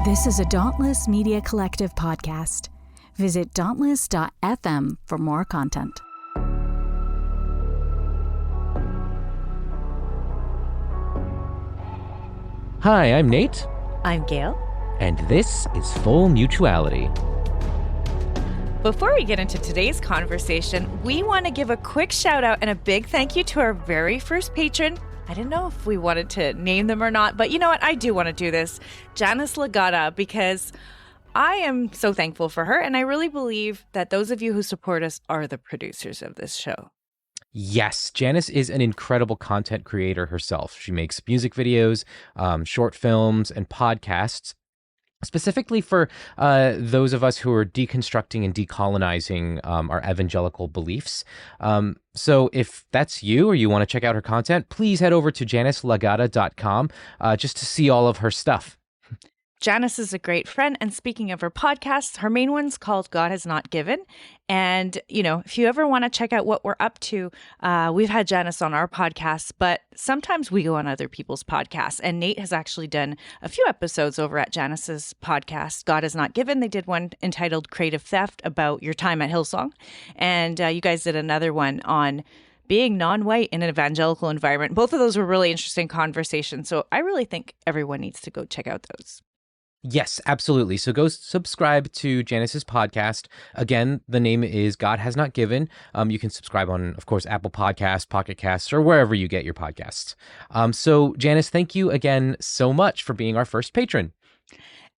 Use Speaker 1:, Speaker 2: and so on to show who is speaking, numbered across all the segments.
Speaker 1: This is a Dauntless Media Collective podcast. Visit dauntless.fm for more content.
Speaker 2: Hi, I'm Nate.
Speaker 3: I'm Gail.
Speaker 2: And this is Full Mutuality.
Speaker 3: Before we get into today's conversation, we want to give a quick shout out and a big thank you to our very first patron. I didn't know if we wanted to name them or not, but you know what? I do want to do this. Janice Legata, because I am so thankful for her. And I really believe that those of you who support us are the producers of this show.
Speaker 2: Yes, Janice is an incredible content creator herself. She makes music videos, short films, and podcasts, specifically for those of us who are deconstructing and decolonizing our evangelical beliefs. So if that's you or you want to check out her content, please head over to janicelegata.com just to see all of her stuff.
Speaker 3: Janice is a great friend. And speaking of her podcasts, her main one's called God Has Not Given. And, you know, if you ever want to check out what we're up to, we've had Janice on our podcast, but sometimes we go on other people's podcasts. And Nate has actually done a few episodes over at Janice's podcast, God Has Not Given. They did one entitled Creative Theft about your time at Hillsong. And you guys did another one on being non-white in an evangelical environment. Both of those were really interesting conversations. So I really think everyone needs to go check out those.
Speaker 2: Yes, absolutely. So go subscribe to Janice's podcast. Again, the name is God Has Not Given. You can subscribe on, of course, Apple Podcasts, Pocket Casts, or wherever you get your podcasts. So Janice, thank you again so much for being our first patron.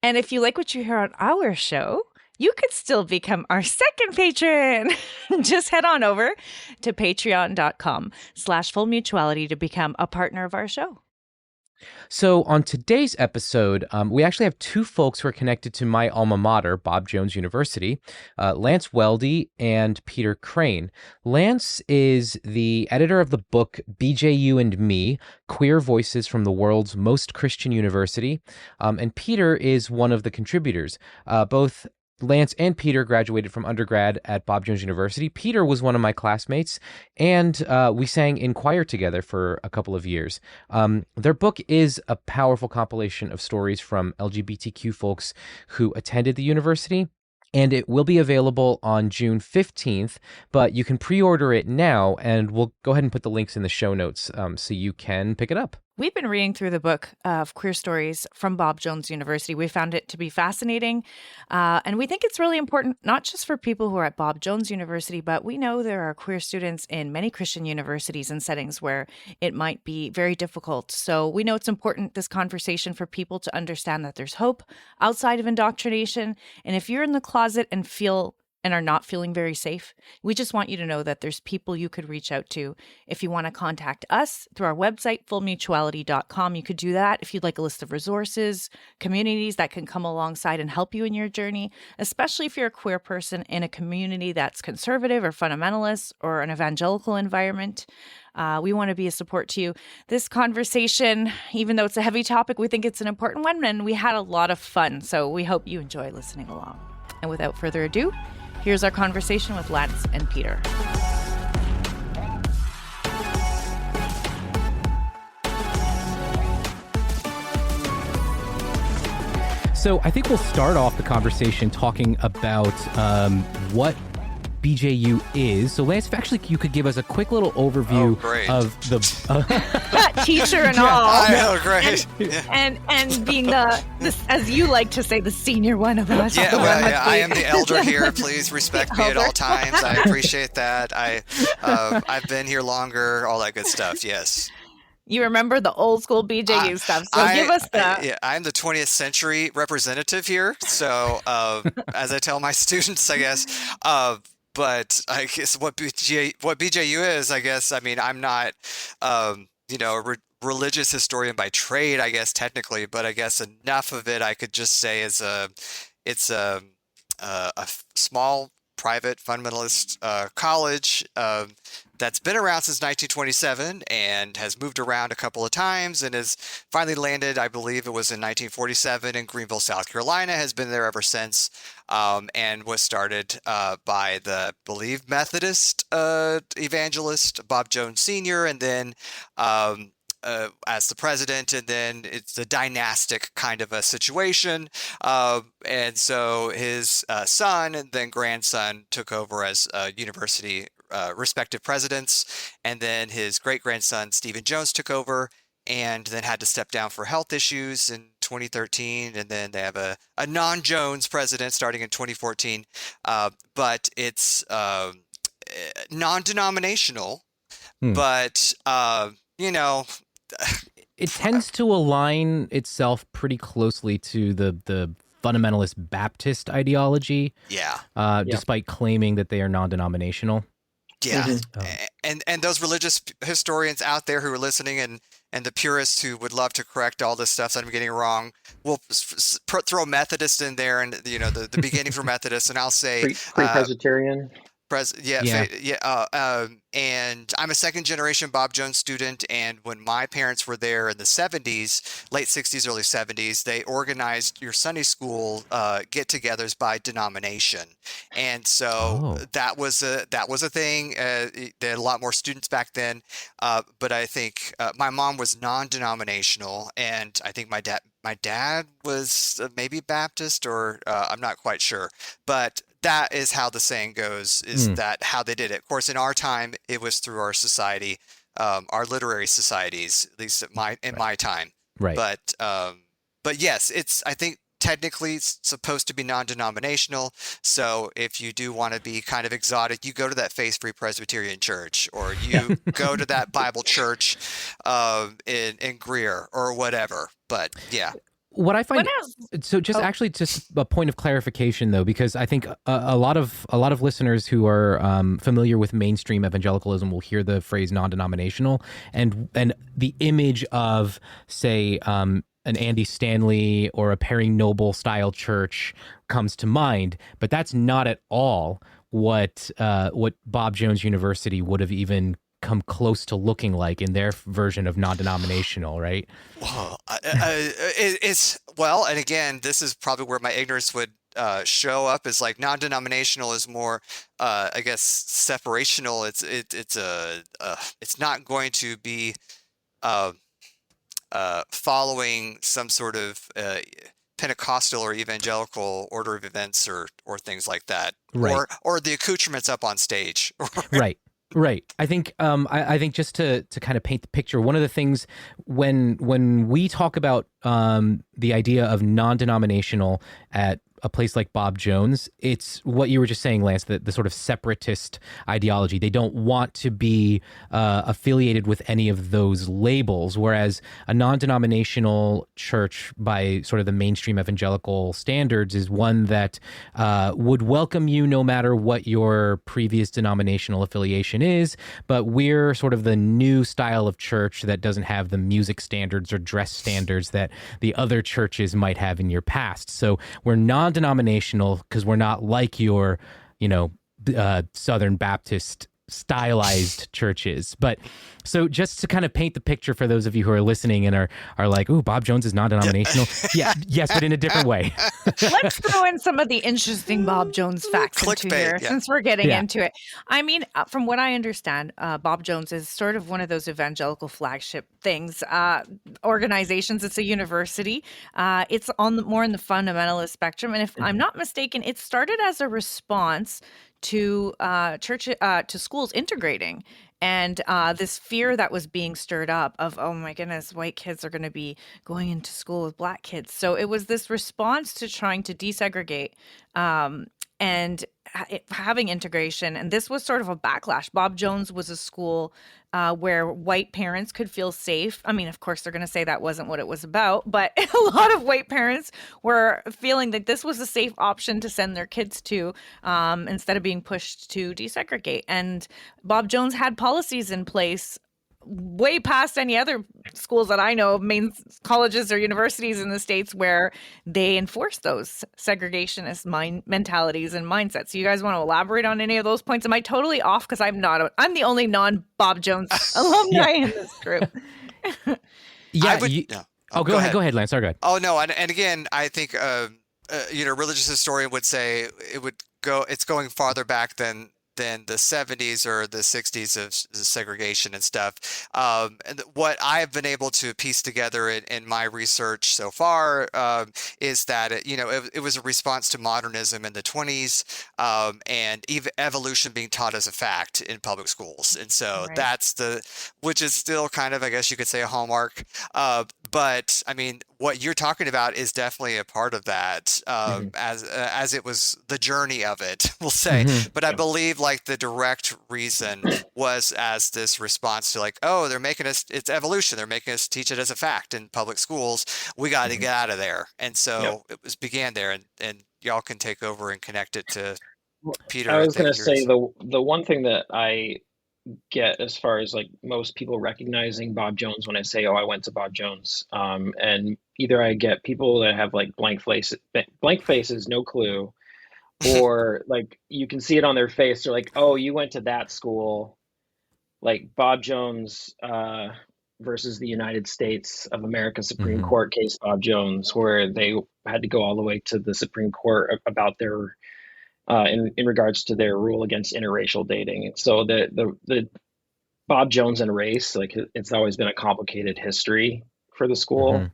Speaker 2: And
Speaker 3: if you like what you hear on our show, you could still become our second patron. Just head on over to patreon.com/fullmutuality to become a partner of our show.
Speaker 2: So on today's episode, we actually have two folks who are connected to my alma mater, Bob Jones University, Lance Weldy and Peter Crane. Lance is the editor of the book BJU Me, Queer Voices from the World's Most Christian University, and Peter is one of the contributors. Both Lance and Peter graduated from undergrad at Bob Jones University. Peter was one of my classmates, and we sang in choir together for a couple of years. Their book is a powerful compilation of stories from LGBTQ folks who attended the university, and it will be available on June 15th, but you can pre-order it now, and we'll go ahead and put the links in the show notes so you can pick it up.
Speaker 3: We've been reading through the book of queer stories from Bob Jones University. We found it to be fascinating, and we think it's really important, not just for people who are at Bob Jones University, but we know there are queer students in many Christian universities and settings where it might be very difficult. So we know it's important, this conversation, for people to understand that there's hope outside of indoctrination. And if you're in the closet and are not feeling very safe, we just want you to know that there's people you could reach out to. If you want to contact us through our website, fullmutuality.com, you could do that. If you'd like a list of resources, communities that can come alongside and help you in your journey, especially if you're a queer person in a community that's conservative or fundamentalist or an evangelical environment, we want to be a support to you. This conversation, even though it's a heavy topic, we think it's an important one, and we had a lot of fun. So we hope you enjoy listening along. And without further ado, here's our conversation with Lance and Peter.
Speaker 2: So I think we'll start off the conversation talking about what BJU is. So Lance, if actually you could give us a quick little overview of the
Speaker 3: teacher and all.
Speaker 4: I know, great.
Speaker 3: And being the as you like to say, the senior one of us.
Speaker 4: Yeah, I am the elder here. Please respect me at all times. I appreciate that. I've been here longer, all that good stuff. Yes.
Speaker 3: You remember the old school BJU stuff. So give us that.
Speaker 4: Yeah, I'm the 20th century representative here. So as I tell my students, I guess. But I guess what BJU is, I guess, I mean, I'm not, a religious historian by trade, I guess, technically, but I guess enough of it I could just say it's a small private fundamentalist college that's been around since 1927 and has moved around a couple of times and has finally landed, I believe it was in 1947, in Greenville, South Carolina, has been there ever since, and was started by the believed Methodist evangelist Bob Jones Sr. and then as the president, and then it's a dynastic kind of a situation. And so his son and then grandson took over as university respective presidents, and then his great-grandson Stephen Jones took over and then had to step down for health issues in 2013, and then they have a non-Jones president starting in 2014, but it's non-denominational, but
Speaker 2: it tends to align itself pretty closely to the fundamentalist Baptist ideology.
Speaker 4: Yeah.
Speaker 2: Despite claiming that they are non-denominational.
Speaker 4: Yeah. And those religious historians out there who are listening, and the purists who would love to correct all this stuff that I'm getting wrong, will throw Methodist in there, and the beginnings were Methodist, and I'll say
Speaker 5: Presbyterian.
Speaker 4: And I'm a second generation Bob Jones student, and when my parents were there in the 70s, late 60s, early 70s, they organized your Sunday school get-togethers by denomination, and so that was a thing. They had a lot more students back then, but I think my mom was non-denominational, and I think my dad was maybe Baptist, or I'm not quite sure, but that is how the saying goes, is that how they did it. Of course, in our time, it was through our society, our literary societies, at least in my time.
Speaker 2: Right.
Speaker 4: But yes, I think technically it's supposed to be non-denominational. So if you do want to be kind of exotic, you go to that Faith-Free Presbyterian Church, or you go to that Bible church in Greer or whatever. But yeah.
Speaker 2: What I find actually just a point of clarification, though, because I think a lot of listeners who are familiar with mainstream evangelicalism will hear the phrase non-denominational, and the image of, say, an Andy Stanley or a Perry Noble style church comes to mind, but that's not at all what Bob Jones University would have even come close to looking like in their version of non-denominational, right?
Speaker 4: Well, and again, this is probably where my ignorance would show up, is like non-denominational is more, I guess, separational. It's not going to be following some sort of Pentecostal or evangelical order of events or things like that,
Speaker 2: right?
Speaker 4: Or the accoutrements up on stage,
Speaker 2: right? Right. I think just to kind of paint the picture, one of the things when we talk about the idea of non-denominational at a place like Bob Jones, it's what you were just saying, Lance, the sort of separatist ideology. They don't want to be affiliated with any of those labels, whereas a non-denominational church by sort of the mainstream evangelical standards is one that would welcome you no matter what your previous denominational affiliation is, but we're sort of the new style of church that doesn't have the music standards or dress standards that the other churches might have in your past. So we're non-denominational because we're not like your, Southern Baptist stylized churches. But so just to kind of paint the picture for those of you who are listening and are like, ooh, Bob Jones is non-denominational. Yeah, yes, but in a different way.
Speaker 3: Let's throw in some of the interesting Bob Jones facts into here, since we're getting into it. I mean, from what I understand, Bob Jones is sort of one of those evangelical flagship things, organizations. It's a university. It's more in the fundamentalist spectrum. And if I'm not mistaken, it started as a response to schools integrating, and this fear that was being stirred up of, oh my goodness, white kids are going to be going into school with black kids. So it was this response to trying to desegregate and having integration. And this was sort of a backlash. Bob Jones was a school where white parents could feel safe. I mean, of course, they're going to say that wasn't what it was about, but a lot of white parents were feeling that this was a safe option to send their kids to instead of being pushed to desegregate. And Bob Jones had policies in place way past any other schools that I know of, main colleges or universities in the States, where they enforce those segregationist mentalities and mindsets. So you guys want to elaborate on any of those points? Am I totally off? Because I'm not. I'm the only non-Bob Jones alumni in this group.
Speaker 2: Go ahead, Lance. Sorry, go ahead.
Speaker 4: Oh no, and again, I think a religious historian would say it's going farther back than than the 70s or the 60s of segregation and stuff. And what I've been able to piece together in my research so far is that it was a response to modernism in the 20s, and evolution being taught as a fact in public schools. And so that's which is still kind of, I guess you could say, a hallmark. But I mean, what you're talking about is definitely a part of that, as it was the journey of it, we'll say. But I believe like the direct reason was as this response to like, oh, they're making us, it's evolution. They're making us teach it as a fact in public schools. We got to get out of there. And so it began there, and y'all can take over and connect it to Peter.
Speaker 5: I was going to say the one thing that I get as far as like most people recognizing Bob Jones when I say, oh, I went to Bob Jones, and either I get people that have like blank faces, no clue, or like you can see it on their face. They're like, oh, you went to that school, like Bob Jones versus the United States of America Supreme Court case Bob Jones, where they had to go all the way to the Supreme Court about their in regards to their rule against interracial dating. So the Bob Jones and race, like it's always been a complicated history for the school.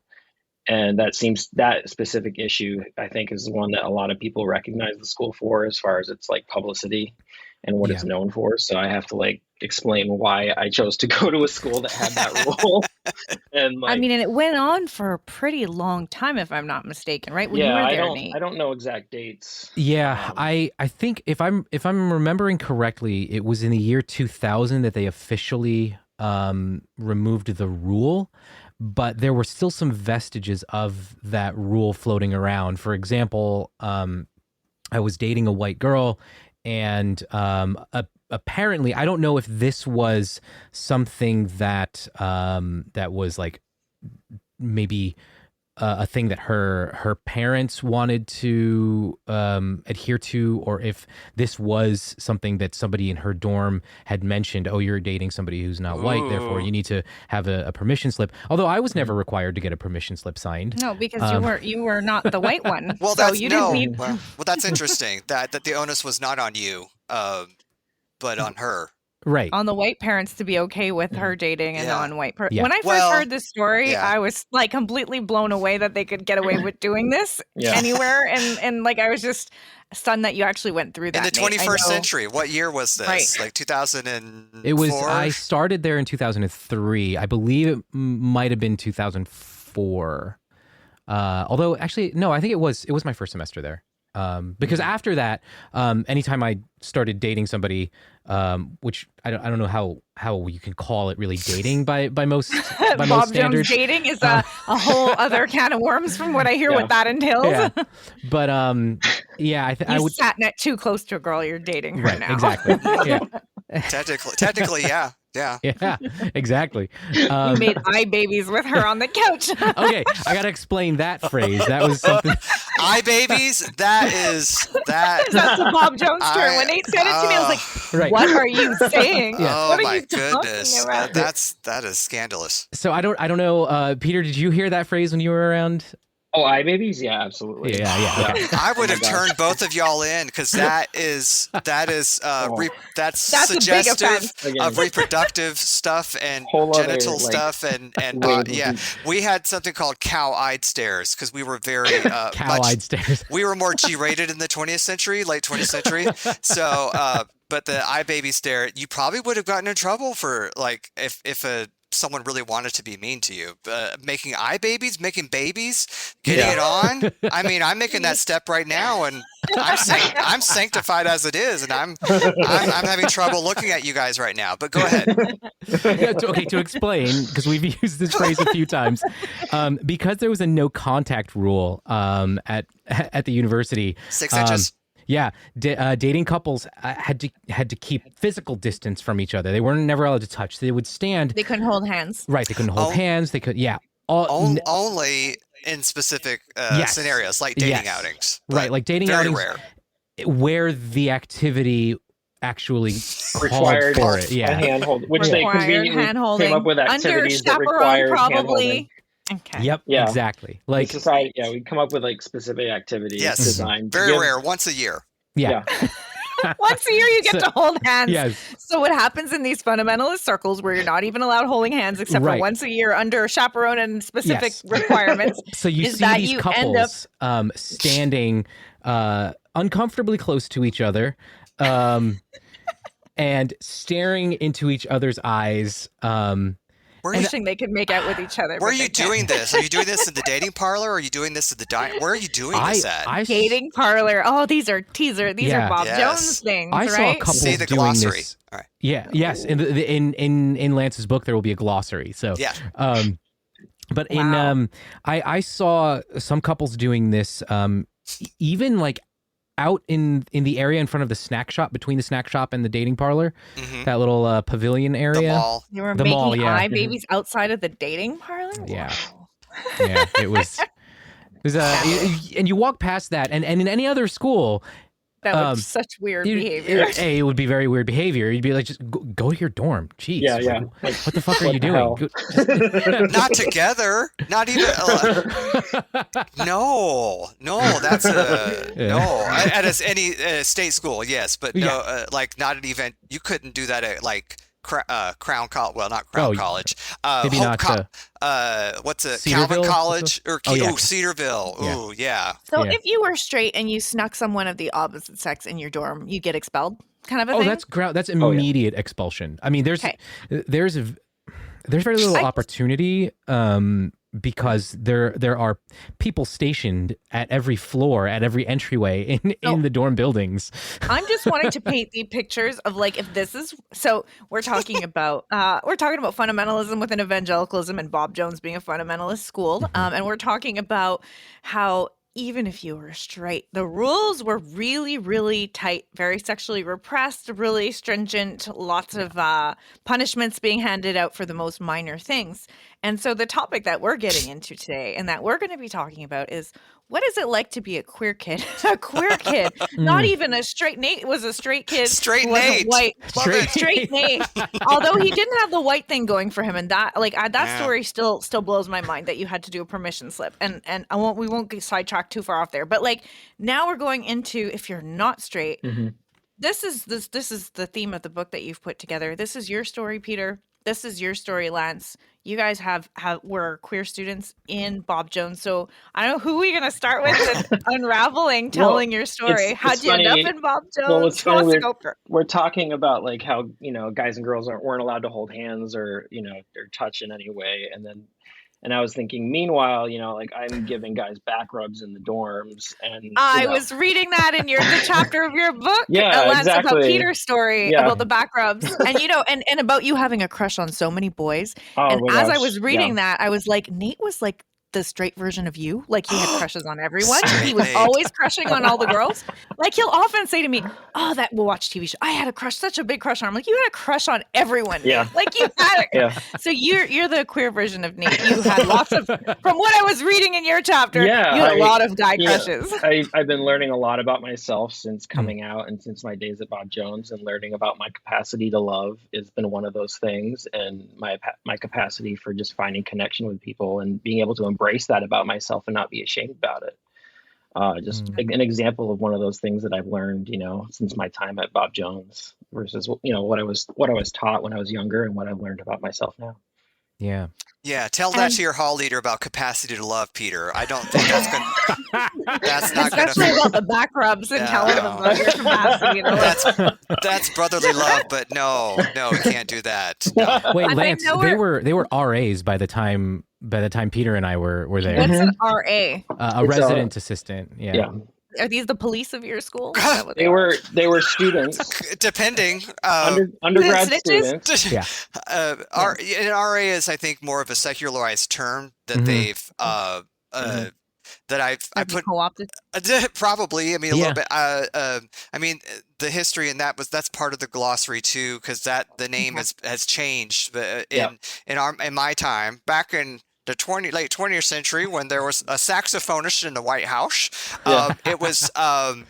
Speaker 5: And that specific issue, I think, is the one that a lot of people recognize the school for as far as its like publicity and what it's known for. So I have to like explain why I chose to go to a school that had that rule. And like,
Speaker 3: I mean, and it went on for a pretty long time, if I'm not mistaken, right? When you were there, Nate.
Speaker 5: I don't know exact dates.
Speaker 2: Yeah, I think if I'm remembering correctly, it was in the year 2000 that they officially removed the rule, but there were still some vestiges of that rule floating around. For example, I was dating a white girl, and apparently, I don't know if this was something that that was like maybe a thing that her parents wanted to adhere to, or if this was something that somebody in her dorm had mentioned. Oh, you're dating somebody who's not white, therefore you need to have a permission slip. Although I was never required to get a permission slip signed.
Speaker 3: No, because you were not the white one.
Speaker 4: Well,
Speaker 3: so you didn't need.
Speaker 4: Well, that's interesting. that the onus was not on you, but on her.
Speaker 2: Right.
Speaker 3: On the white parents to be okay with her dating a non-white person.
Speaker 2: Yeah.
Speaker 3: When I first heard this story, I was like completely blown away that they could get away with doing this anywhere. And like, I was just stunned that you actually went through that.
Speaker 4: In the 21st century, what year was this? Right. Like 2004?
Speaker 2: It was, I started there in 2003. I believe it might have been 2004. Although actually, no, I think it was my first semester there. Because after that, anytime I started dating somebody, which I don't know how you can call it really dating by most
Speaker 3: Bob
Speaker 2: most standards.
Speaker 3: Jones dating is a whole other can of worms from what I hear what that entails.
Speaker 2: Yeah. But I would
Speaker 3: sat too close to a girl you're dating right now.
Speaker 2: Exactly. Yeah.
Speaker 4: Technically, yeah. Yeah.
Speaker 2: Yeah, exactly.
Speaker 3: You made eye babies with her on the couch.
Speaker 2: Okay, I got to explain that phrase. That was something.
Speaker 4: Eye babies? That's
Speaker 3: the Bob Jones term. When Nate said it to me, I was like, what are you saying?
Speaker 4: Yeah.
Speaker 3: What
Speaker 4: are my goodness. That is scandalous.
Speaker 2: So I don't know. Peter, did you hear that phrase when you were around?
Speaker 5: Oh, eye babies? Yeah, absolutely.
Speaker 2: Yeah. Okay.
Speaker 4: I would have turned both of y'all in, because that's suggestive of reproductive stuff and genital stuff and we had something called cow-eyed stares, because we were very
Speaker 2: cow-eyed stares.
Speaker 4: We were more G-rated in the 20th century, late 20th century. So, but the eye baby stare, you probably would have gotten in trouble for like if someone really wanted to be mean to you, making eye babies, making babies, getting it on. I mean, I'm making that step right now, and I'm sanctified as it is, and I'm having trouble looking at you guys right now. But go ahead.
Speaker 2: To explain, because we've used this phrase a few times, because there was a no contact rule at the university.
Speaker 4: 6 inches.
Speaker 2: Yeah, dating couples had to keep physical distance from each other. They weren't never allowed to touch. They would stand.
Speaker 3: They couldn't hold hands.
Speaker 2: Right, they couldn't hold hands. They could,
Speaker 4: only in specific scenarios, like dating outings.
Speaker 2: Right, like dating outings. Very rare. Where the activity actually
Speaker 5: required
Speaker 2: for it. Yeah,
Speaker 5: handhold, which they conveniently came up with activities that required probably.
Speaker 3: Okay.
Speaker 2: Yep. Yeah. Exactly. Like
Speaker 5: society. Yeah, we come up with like specific activities.
Speaker 4: Yes.
Speaker 5: Designed.
Speaker 4: Very rare. Once a year.
Speaker 2: Yeah.
Speaker 3: Once a year, you get to hold hands.
Speaker 2: Yes.
Speaker 3: So what happens in these fundamentalist circles where you're not even allowed holding hands except for once a year under chaperone and specific requirements?
Speaker 2: So you
Speaker 3: is
Speaker 2: see
Speaker 3: that
Speaker 2: these
Speaker 3: you
Speaker 2: couples standing uncomfortably close to each other and staring into each other's eyes.
Speaker 3: Wishing they could make out with each other.
Speaker 4: Where are you doing this? Are you doing this in the dating parlor? Or are you doing this at the diner? Where are you doing this at?
Speaker 3: Dating parlor. Oh, these are Bob Jones things,
Speaker 2: I
Speaker 3: right?
Speaker 2: saw a couple
Speaker 4: See the
Speaker 2: doing
Speaker 4: glossary.
Speaker 2: this.
Speaker 4: All right.
Speaker 2: Yeah. Yes. In Lance's book, there will be a glossary. So
Speaker 4: yeah.
Speaker 2: But I saw some couples doing this, even like out in the area in front of the snack shop, between the snack shop and the dating parlor, that little pavilion area.
Speaker 4: The mall.
Speaker 3: You were making eye babies outside of the dating parlor?
Speaker 2: Yeah.
Speaker 3: Wow.
Speaker 2: Yeah, it was and you walk past that, and in any other school,
Speaker 3: that would be such weird behavior.
Speaker 2: It would be very weird behavior. You'd be like, just go to your dorm. Jeez.
Speaker 5: Yeah.
Speaker 2: Like, what the fuck are you doing?
Speaker 4: Not together. Not even. No. That's no. At any state school, yes, but no. Like not an event. You couldn't do that at like Crown College. Well, not Crown College.
Speaker 2: Maybe not.
Speaker 4: What's it?
Speaker 2: Cedarville?
Speaker 4: Calvin College or
Speaker 2: Cedarville.
Speaker 4: Ooh, yeah.
Speaker 3: So if you were straight and you snuck someone of the opposite sex in your dorm, you get expelled, kind of a thing.
Speaker 2: That's immediate expulsion. I mean, there's very little opportunity because there are people stationed at every floor, at every entryway in the dorm buildings.
Speaker 3: I'm just wanting to paint the pictures of like, if this is, so we're talking about fundamentalism within evangelicalism and Bob Jones being a fundamentalist school. And we're talking about how even if you were straight, the rules were really, really tight, very sexually repressed, really stringent, lots of punishments being handed out for the most minor things. And so the topic that we're getting into today and that we're going to be talking about is, what is it like to be a queer kid? A queer kid, not even a straight. Nate was a straight kid.
Speaker 4: Straight Nate.
Speaker 3: White. Straight Nate. Although he didn't have the white thing going for him, and that story still blows my mind that you had to do a permission slip. And we won't get sidetracked too far off there. But like now we're going into, if you're not straight, this is the theme of the book that you've put together. This is your story, Peter. This is your story, Lance. You guys were queer students in Bob Jones. So I don't know who we're going to start with unraveling, telling your story. How'd you end up in Bob Jones?
Speaker 5: Well, it's funny, we're talking about like how, guys and girls weren't allowed to hold hands or, or touch in any way. And I was thinking, meanwhile, like I'm giving guys back rubs in the dorms, and
Speaker 3: I was reading that in the chapter of your book,
Speaker 5: exactly.
Speaker 3: about Peter's story about the back rubs, and and about you having a crush on so many boys. And as I was reading that, I was like, Nate was like the straight version of you. Like he had crushes on everyone. He was always crushing on all the girls. Like he'll often say to me, we'll watch TV show. I had a crush, such a big crush on him. Like you had a crush on everyone. Yeah. Like you had it. So you're the queer version of Nate. You had lots of, from what I was reading in your chapter, you had a lot of guy crushes.
Speaker 5: I've been learning a lot about myself since coming out and since my days at Bob Jones, and learning about my capacity to love has been one of those things, and my capacity for just finding connection with people and being able to embrace that about myself and not be ashamed about it. An example of one of those things that I've learned, since my time at Bob Jones versus, what I was taught when I was younger and what I've learned about myself now.
Speaker 2: Yeah.
Speaker 4: Yeah, tell that to your hall leader about capacity to love, Peter. I don't think that's going to... That's not going to...
Speaker 3: Especially about the back rubs and telling them about your capacity to love.
Speaker 4: That's brotherly love, but no, we can't do that. No.
Speaker 2: Wait, Lance, they were RAs by the time Peter and I were there.
Speaker 3: What's an RA?
Speaker 2: A resident assistant. Yeah.
Speaker 3: Are these the police of your school?
Speaker 5: They were students,
Speaker 4: depending.
Speaker 5: Undergrad students.
Speaker 2: Yeah.
Speaker 4: An RA is, I think, more of a secularized term that they've that I've put
Speaker 3: co-opted.
Speaker 4: Probably. I mean, a little bit. I mean, the history and that's part of the glossary too, because the name has changed. But in my time back in the late 20th century, when there was a saxophonist in the White House, it was.
Speaker 3: Those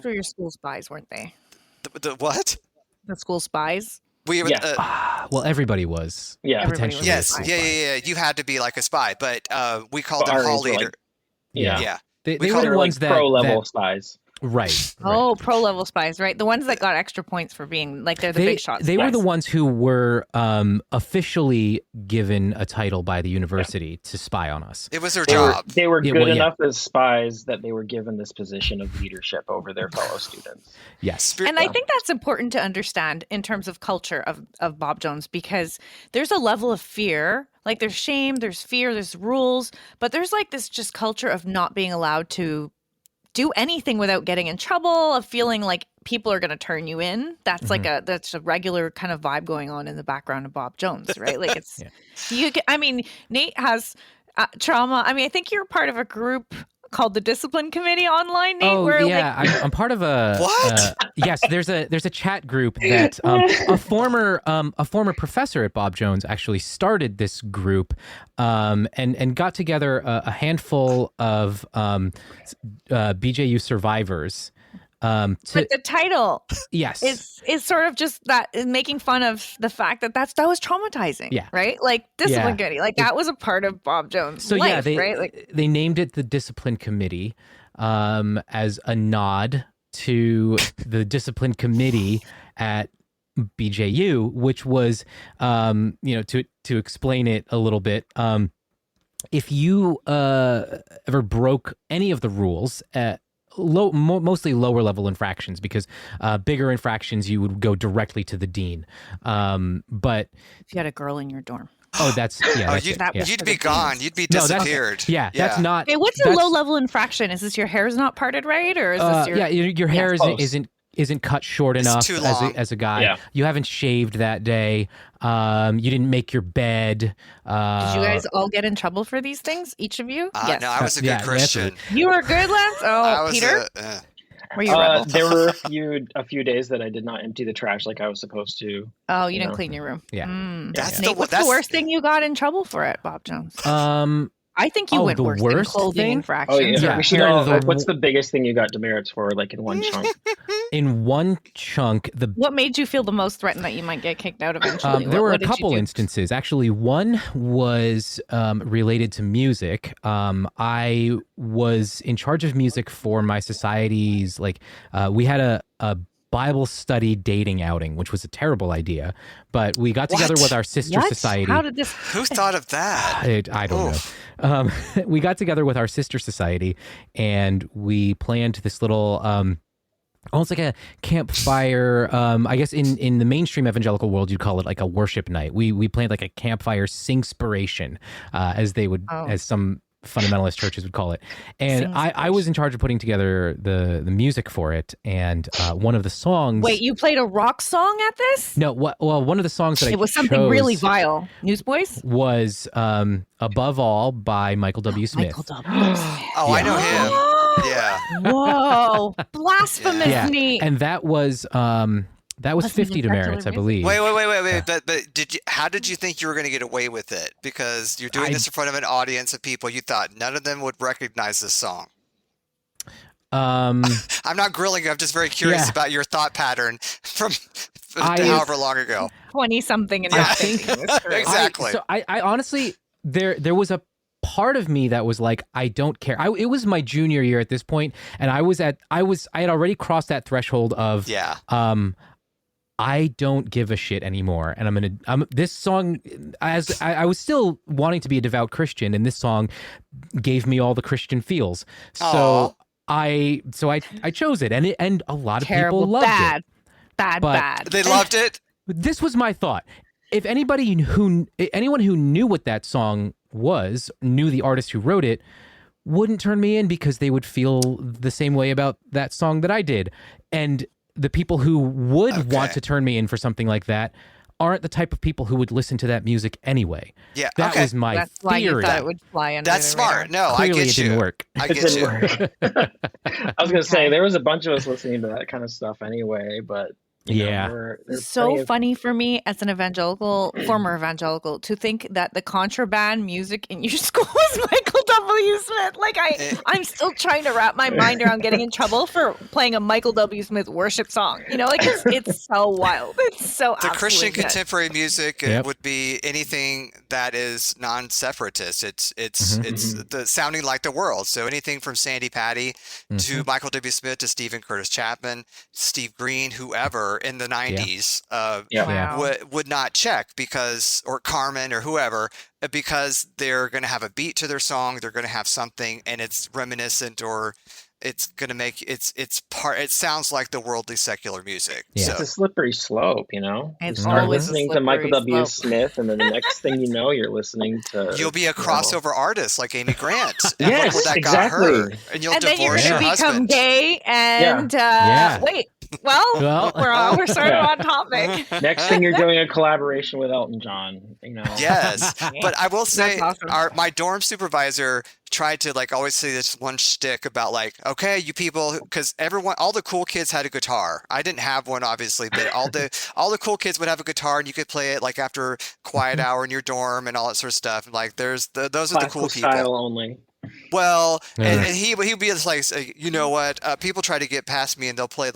Speaker 3: were your school spies, weren't they?
Speaker 4: The what?
Speaker 3: The school spies.
Speaker 2: Well, everybody was.
Speaker 5: Yeah.
Speaker 2: Potentially.
Speaker 4: Yes. Yeah. You had to be like a spy, but we called them hall leader.
Speaker 5: Yeah.
Speaker 2: They
Speaker 5: were
Speaker 2: the ones that
Speaker 5: pro-level spies.
Speaker 2: Right.
Speaker 3: Oh, pro level spies, right? The ones that got extra points for being like they're the big shots.
Speaker 2: They were the ones who were officially given a title by the university to spy on us.
Speaker 4: It was their job.
Speaker 5: They were good enough as spies that they were given this position of leadership over their fellow students.
Speaker 2: Yes.
Speaker 3: And I think that's important to understand in terms of culture of Bob Jones, because there's a level of fear. Like there's shame, there's fear, there's rules, but there's like this just culture of not being allowed to do anything without getting in trouble, of feeling like people are going to turn you in. That's like that's a regular kind of vibe going on in the background of Bob Jones, right? Like it's, I mean, Nate has trauma. I mean, I think you're part of a group called the Discipline Committee online, Nate.
Speaker 2: Oh,
Speaker 3: where,
Speaker 2: yeah. I'm part of a
Speaker 4: What?
Speaker 2: Yes, there's a chat group that a former professor at Bob Jones actually started this group, and got together a handful of BJU survivors.
Speaker 3: But the title,
Speaker 2: yes,
Speaker 3: is sort of just that, is making fun of the fact that that was traumatizing, right? Like Discipline Committee, like that was a part of Bob Jones' life, right? Like
Speaker 2: they named it the Discipline Committee as a nod to the Discipline Committee at BJU, which was, to explain it a little bit. If you ever broke any of the rules at mostly lower level infractions, because bigger infractions you would go directly to the dean. But
Speaker 3: if you had a girl in your dorm.
Speaker 2: Oh, that's
Speaker 4: you'd be gone. You'd be disappeared.
Speaker 2: That's not.
Speaker 3: Hey, what's a low level infraction? Is this your hair's not parted right, or is this
Speaker 2: your hair isn't cut short enough
Speaker 4: too long.
Speaker 2: as a guy.
Speaker 5: Yeah.
Speaker 2: You haven't shaved that day. You didn't make your bed.
Speaker 3: Did you guys all get in trouble for these things? Each of you? Yes.
Speaker 4: No, I was a good Christian.
Speaker 3: You were good, Lance? Oh, Peter? Were you rebel?
Speaker 5: There were a few days that I did not empty the trash like I was supposed to.
Speaker 3: Oh, you didn't clean your room.
Speaker 2: Yeah.
Speaker 4: That's
Speaker 3: Nate, what's the worst thing you got in trouble for at Bob Jones? I think you went worse than clothing infractions.
Speaker 5: Oh, yeah. We should know, what's the
Speaker 2: the
Speaker 5: biggest thing you got demerits for, like in one chunk?
Speaker 2: In one chunk,
Speaker 3: what made you feel the most threatened that you might get kicked out eventually?
Speaker 2: There were a couple instances. Actually, one was related to music. I was in charge of music for my society's, we had a Bible study dating outing, which was a terrible idea, but we got together with our sister society.
Speaker 3: How did this?
Speaker 4: Who thought of that?
Speaker 2: I don't know. We got together with our sister society, and we planned this little, almost like a campfire. I guess in the mainstream evangelical world, you'd call it like a worship night. We planned like a campfire singspiration, as some fundamentalist churches would call it. And I was in charge of putting together the music for it. And one of the songs.
Speaker 3: Wait, you played a rock song at this?
Speaker 2: No, one of the songs that
Speaker 3: it was something really vile. Newsboys?
Speaker 2: Was Above All by Michael W. Smith.
Speaker 3: Michael W. Smith.
Speaker 4: Oh, I know him. Yeah.
Speaker 3: Whoa. Blasphemous, Nate.
Speaker 2: And that was 50 demerits, I believe.
Speaker 4: Wait. But how did you think you were going to get away with it? Because you're doing this in front of an audience of people. You thought none of them would recognize this song. I'm not grilling you. I'm just very curious about your thought pattern from however long ago.
Speaker 3: 20-something.
Speaker 2: I think
Speaker 4: exactly.
Speaker 2: I honestly, there was a part of me that was like, I don't care. It was my junior year at this point, and I had already crossed that threshold of I don't give a shit anymore, and this song, as I was still wanting to be a devout Christian, and this song gave me all the Christian feels. So I chose it, and a lot of people loved it.
Speaker 3: Bad.
Speaker 4: They loved it.
Speaker 2: This was my thought. If anyone who knew what that song was, knew the artist who wrote it, wouldn't turn me in because they would feel the same way about that song that I did. And the people who would want to turn me in for something like that aren't the type of people who would listen to that music anyway.
Speaker 4: Yeah,
Speaker 2: that was my
Speaker 3: That's
Speaker 2: theory.
Speaker 3: Why you thought it would fly under
Speaker 4: That's
Speaker 3: the radar.
Speaker 4: smart. No,
Speaker 2: Clearly
Speaker 4: I get you.
Speaker 2: It didn't work.
Speaker 4: I get you.
Speaker 5: I was going to say, there was a bunch of us listening to that kind of stuff anyway, but
Speaker 2: Yeah.
Speaker 5: There's
Speaker 3: So
Speaker 5: plenty of,
Speaker 3: funny for me as an former evangelical, to think that the contraband music in your school was Michael W. Smith. Like
Speaker 4: Eh,
Speaker 3: I'm still trying to wrap my mind around getting in trouble for playing a Michael W. Smith worship song. Like it's so wild. It's so
Speaker 4: the Christian
Speaker 3: absolutely nuts.
Speaker 4: contemporary music
Speaker 2: Yep.
Speaker 4: would be anything that is non-separatist. It's
Speaker 5: Mhm.
Speaker 4: the sounding like the world. So anything from Sandy Patty to Michael W. Smith to Stephen Curtis Chapman, Steve Green, whoever in the 90s
Speaker 5: Yeah.
Speaker 2: Yeah.
Speaker 4: would not check or Carmen or whoever, because they're going to have a beat to their song, they're going to have something, and it's reminiscent, or it's going to make it sounds like the worldly secular music.
Speaker 2: Yeah.
Speaker 5: It's a slippery slope, You
Speaker 3: It's
Speaker 5: start
Speaker 3: always a
Speaker 5: listening to Michael
Speaker 3: slippery
Speaker 5: W.
Speaker 3: slope.
Speaker 5: Smith, and then the next thing you know, you're listening to
Speaker 4: You'll be a crossover artist like Amy Grant. And
Speaker 5: Yes,
Speaker 4: look where that got her.
Speaker 5: exactly.
Speaker 4: And you'll
Speaker 3: And then you're
Speaker 4: divorce
Speaker 3: going
Speaker 4: your
Speaker 3: to become
Speaker 4: husband.
Speaker 3: gay and
Speaker 2: Yeah.
Speaker 3: wait. Well,
Speaker 2: Well,
Speaker 3: we're sort of
Speaker 5: Yeah.
Speaker 3: on topic.
Speaker 5: Next thing you're doing a collaboration with Elton John,
Speaker 4: Yes, but I will say,
Speaker 3: That's awesome.
Speaker 4: my dorm supervisor tried to always say this one shtick about okay, you people, because all the cool kids had a guitar. I didn't have one, obviously, but all the cool kids would have a guitar, and you could play it after quiet hour in your dorm and all that sort of stuff. And those are the cool
Speaker 5: classical
Speaker 4: people.
Speaker 5: style only.
Speaker 4: Well,
Speaker 2: Yeah.
Speaker 4: and he'd be just you know what? People try to get past me, and they'll play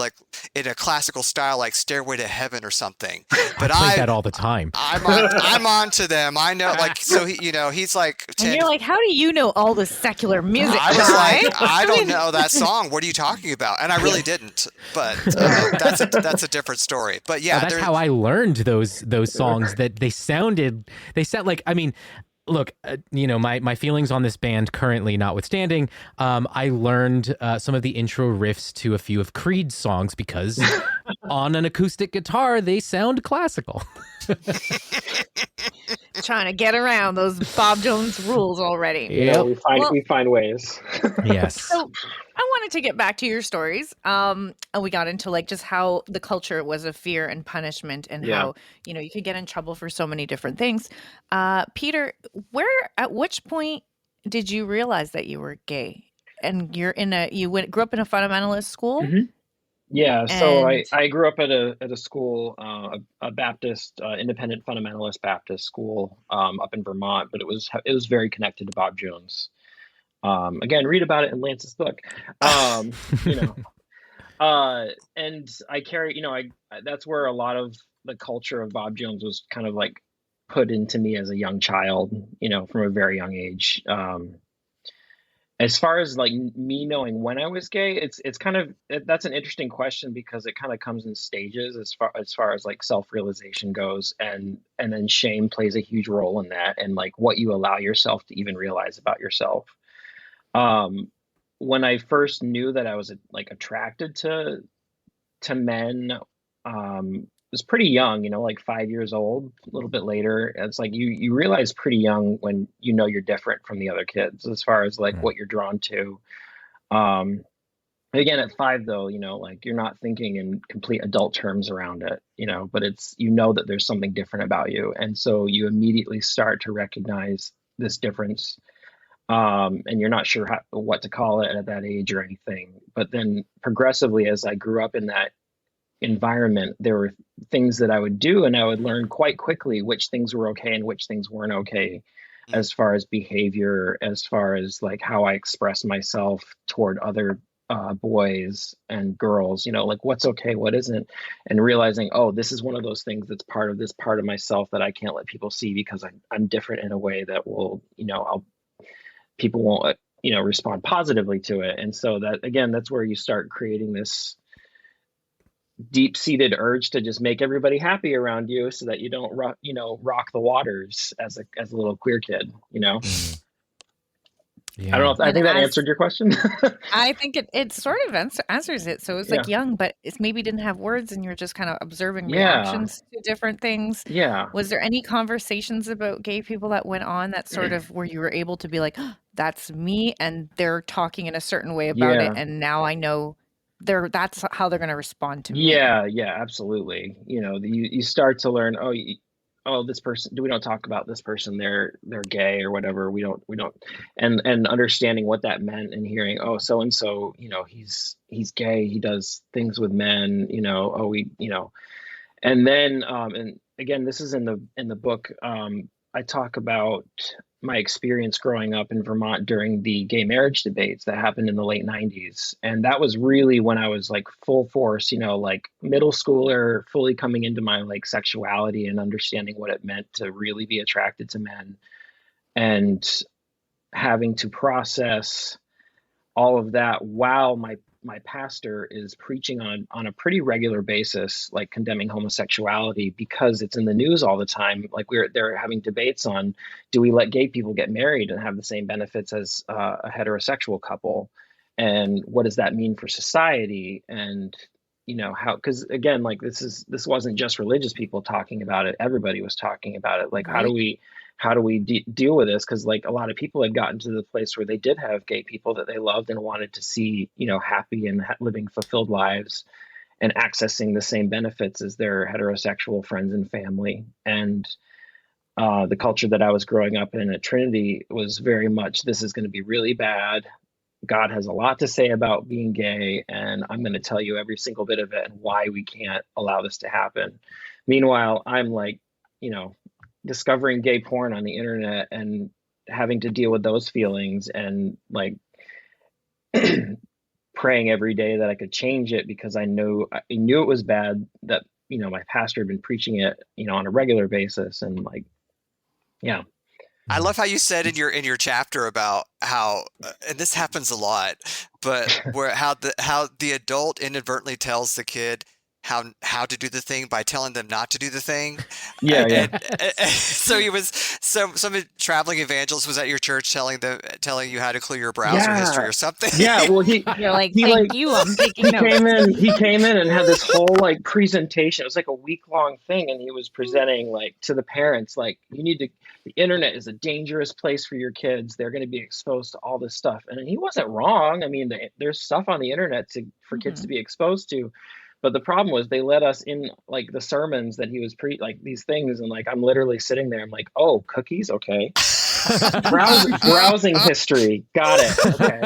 Speaker 4: in a classical style, like Stairway to Heaven or something. But
Speaker 2: I play that all the time.
Speaker 4: I'm on to them. I know, so he's like
Speaker 3: And
Speaker 4: 10.
Speaker 3: you're like, how do you know all the secular music?
Speaker 4: I was
Speaker 3: guy?
Speaker 4: like, I don't know that song. What are you talking about? And I really didn't. But that's a different story. But yeah,
Speaker 2: That's how I learned those songs. That they sound like. I mean, look, my feelings on this band currently notwithstanding, I learned some of the intro riffs to a few of Creed's songs because on an acoustic guitar they sound classical.
Speaker 3: Trying to get around those Bob Jones rules already.
Speaker 2: Yep.
Speaker 5: We find ways.
Speaker 2: Yes.
Speaker 3: So I wanted to get back to your stories. And we got into just how the culture was of fear and punishment, and how, you could get in trouble for so many different things. Peter, at which point did you realize that you were gay? And grew up in a fundamentalist school?
Speaker 5: Mm-hmm. Yeah, so
Speaker 3: And-
Speaker 5: I grew up at a school, a Baptist, independent fundamentalist Baptist school, up in Vermont, but it was very connected to Bob Jones. Again, read about it in Lance's book. And I carry, that's where a lot of the culture of Bob Jones was kind of put into me as a young child, from a very young age. As far as me knowing when I was gay, it's kind of, that's an interesting question, because it kind of comes in stages as far as self-realization goes, and then shame plays a huge role in that, and what you allow yourself to even realize about yourself. When I first knew that I was attracted to men, it was pretty young, 5 years old. A little bit later, it's you realize pretty young when you're different from the other kids as far as what you're drawn to. Again, at 5 though, you're not thinking in complete adult terms around it, but it's that there's something different about you, and so you immediately start to recognize this difference. And you're not sure what to call it at that age or anything. But then progressively, as I grew up in that environment, there were things that I would do, and I would learn quite quickly which things were okay and which things weren't okay, as far as behavior, as far as how I express myself toward other boys and girls, what's okay, what isn't, and realizing, oh, this is one of those things that's part of this part of myself that I can't let people see, because I'm different in a way that will, people won't, respond positively to it. And so that's where you start creating this deep-seated urge to just make everybody happy around you, so that you don't rock the waters as a little queer kid,
Speaker 2: Yeah.
Speaker 5: I don't know if I think that answered your question.
Speaker 3: I think it sort of answers it. So it was young, but it's maybe didn't have words, and you're just kind of observing reactions to different things.
Speaker 5: Yeah.
Speaker 3: Was there any conversations about gay people that went on that sort of where you were able to be like, oh, that's me, and they're talking in a certain way about it, and now I know that's how they're going to respond to me?
Speaker 5: Yeah, absolutely. You start to learn, oh, this person, we don't talk about this person, they're gay or whatever. We don't, and understanding what that meant and hearing, oh, so and so, he's gay, he does things with men, and then and again, this is in the book. I talk about my experience growing up in Vermont during the gay marriage debates that happened in the late 90s. And that was really when I was like full force, like middle schooler, fully coming into my like sexuality and understanding what it meant to really be attracted to men, and having to process all of that while my pastor is preaching on a pretty regular basis, like condemning homosexuality, because it's in the news all the time. Like they're having debates on, do we let gay people get married and have the same benefits as a heterosexual couple? And what does that mean for society? And, how, because again, like this wasn't just religious people talking about it. Everybody was talking about it. Like, how do we deal with this? Because like a lot of people had gotten to the place where they did have gay people that they loved and wanted to see, happy and living fulfilled lives and accessing the same benefits as their heterosexual friends and family. And the culture that I was growing up in at Trinity was very much, this is going to be really bad. God has a lot to say about being gay, and I'm going to tell you every single bit of it and why we can't allow this to happen. Meanwhile, I'm like, discovering gay porn on the internet and having to deal with those feelings, and like praying every day that I could change it, because I knew it was bad, that, my pastor had been preaching it, on a regular basis. And like, yeah.
Speaker 4: I love how you said in your chapter about how, and this happens a lot, but how the adult inadvertently tells the kid how to do the thing by telling them not to do the thing.
Speaker 5: Yeah.
Speaker 4: So some traveling evangelist was at your church telling you how to clear your browser history or something.
Speaker 5: Yeah, well,
Speaker 3: you're like, thank you, I'm taking notes.
Speaker 5: He came in and had this whole like presentation. It was like a week-long thing, and he was presenting like to the parents, like, the internet is a dangerous place for your kids. They're going to be exposed to all this stuff. And he wasn't wrong. I mean, there's stuff on the internet for kids to be exposed to. But the problem was they let us in like the sermons that he was like these things. And like, I'm literally sitting there. I'm like, oh, cookies. Okay. Browsing history. Got it. Okay.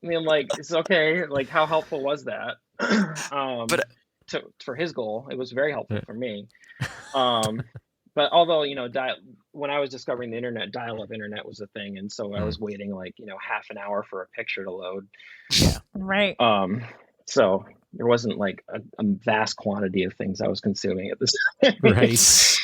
Speaker 5: I'm like, it's okay. Like, how helpful was that? For his goal, it was very helpful for me. But although, when I was discovering the internet, dial-up internet was a thing. And so I was waiting like, half an hour for a picture to load.
Speaker 3: Yeah. Right.
Speaker 5: So there wasn't like a vast quantity of things I was consuming at this time.
Speaker 2: Right.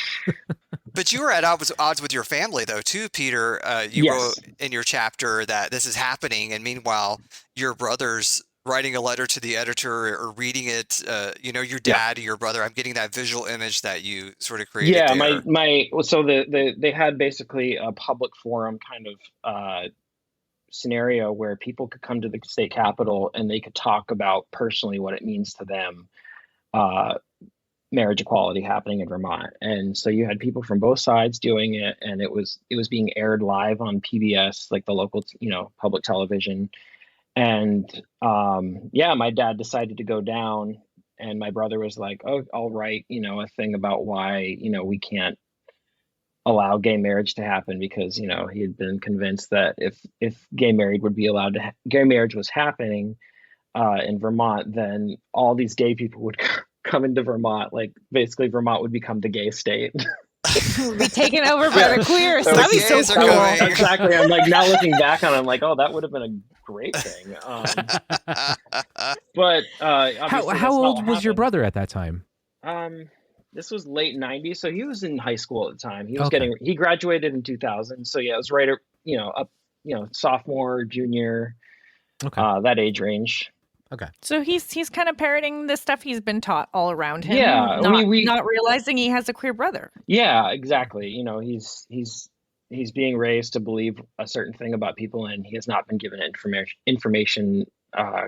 Speaker 4: But you were at odds with your family though, too, Peter. You wrote in your chapter that this is happening. And meanwhile, your brother's writing a letter to the editor or reading it, your dad or your brother. I'm getting that visual image that you sort of created.
Speaker 5: Yeah,
Speaker 4: there.
Speaker 5: So they had basically a public forum kind of scenario where people could come to the state capitol and they could talk about personally what it means to them, marriage equality happening in Vermont. And so you had people from both sides doing it, and it was being aired live on PBS, like the local, public television. And my dad decided to go down, and my brother was like, oh, I'll write, a thing about why, we can't allow gay marriage to happen, because, he had been convinced that if gay marriage was happening in Vermont, then all these gay people would come into Vermont. Like basically Vermont would become the gay state.
Speaker 3: Would be taken over by the queers. That'd be so cool.
Speaker 5: Exactly. I'm like, now looking back on it, I'm like, oh, that would have been a great thing. But
Speaker 2: how old was your brother at that time?
Speaker 5: This was late 90s, so he was in high school at the time. He was he graduated in 2000. So yeah, it was right up, sophomore, junior, that age range.
Speaker 2: Okay.
Speaker 3: So he's kind of parroting the stuff he's been taught all around him.
Speaker 5: Yeah,
Speaker 3: not realizing he has a queer brother.
Speaker 5: Yeah, exactly. He's being raised to believe a certain thing about people, and he has not been given information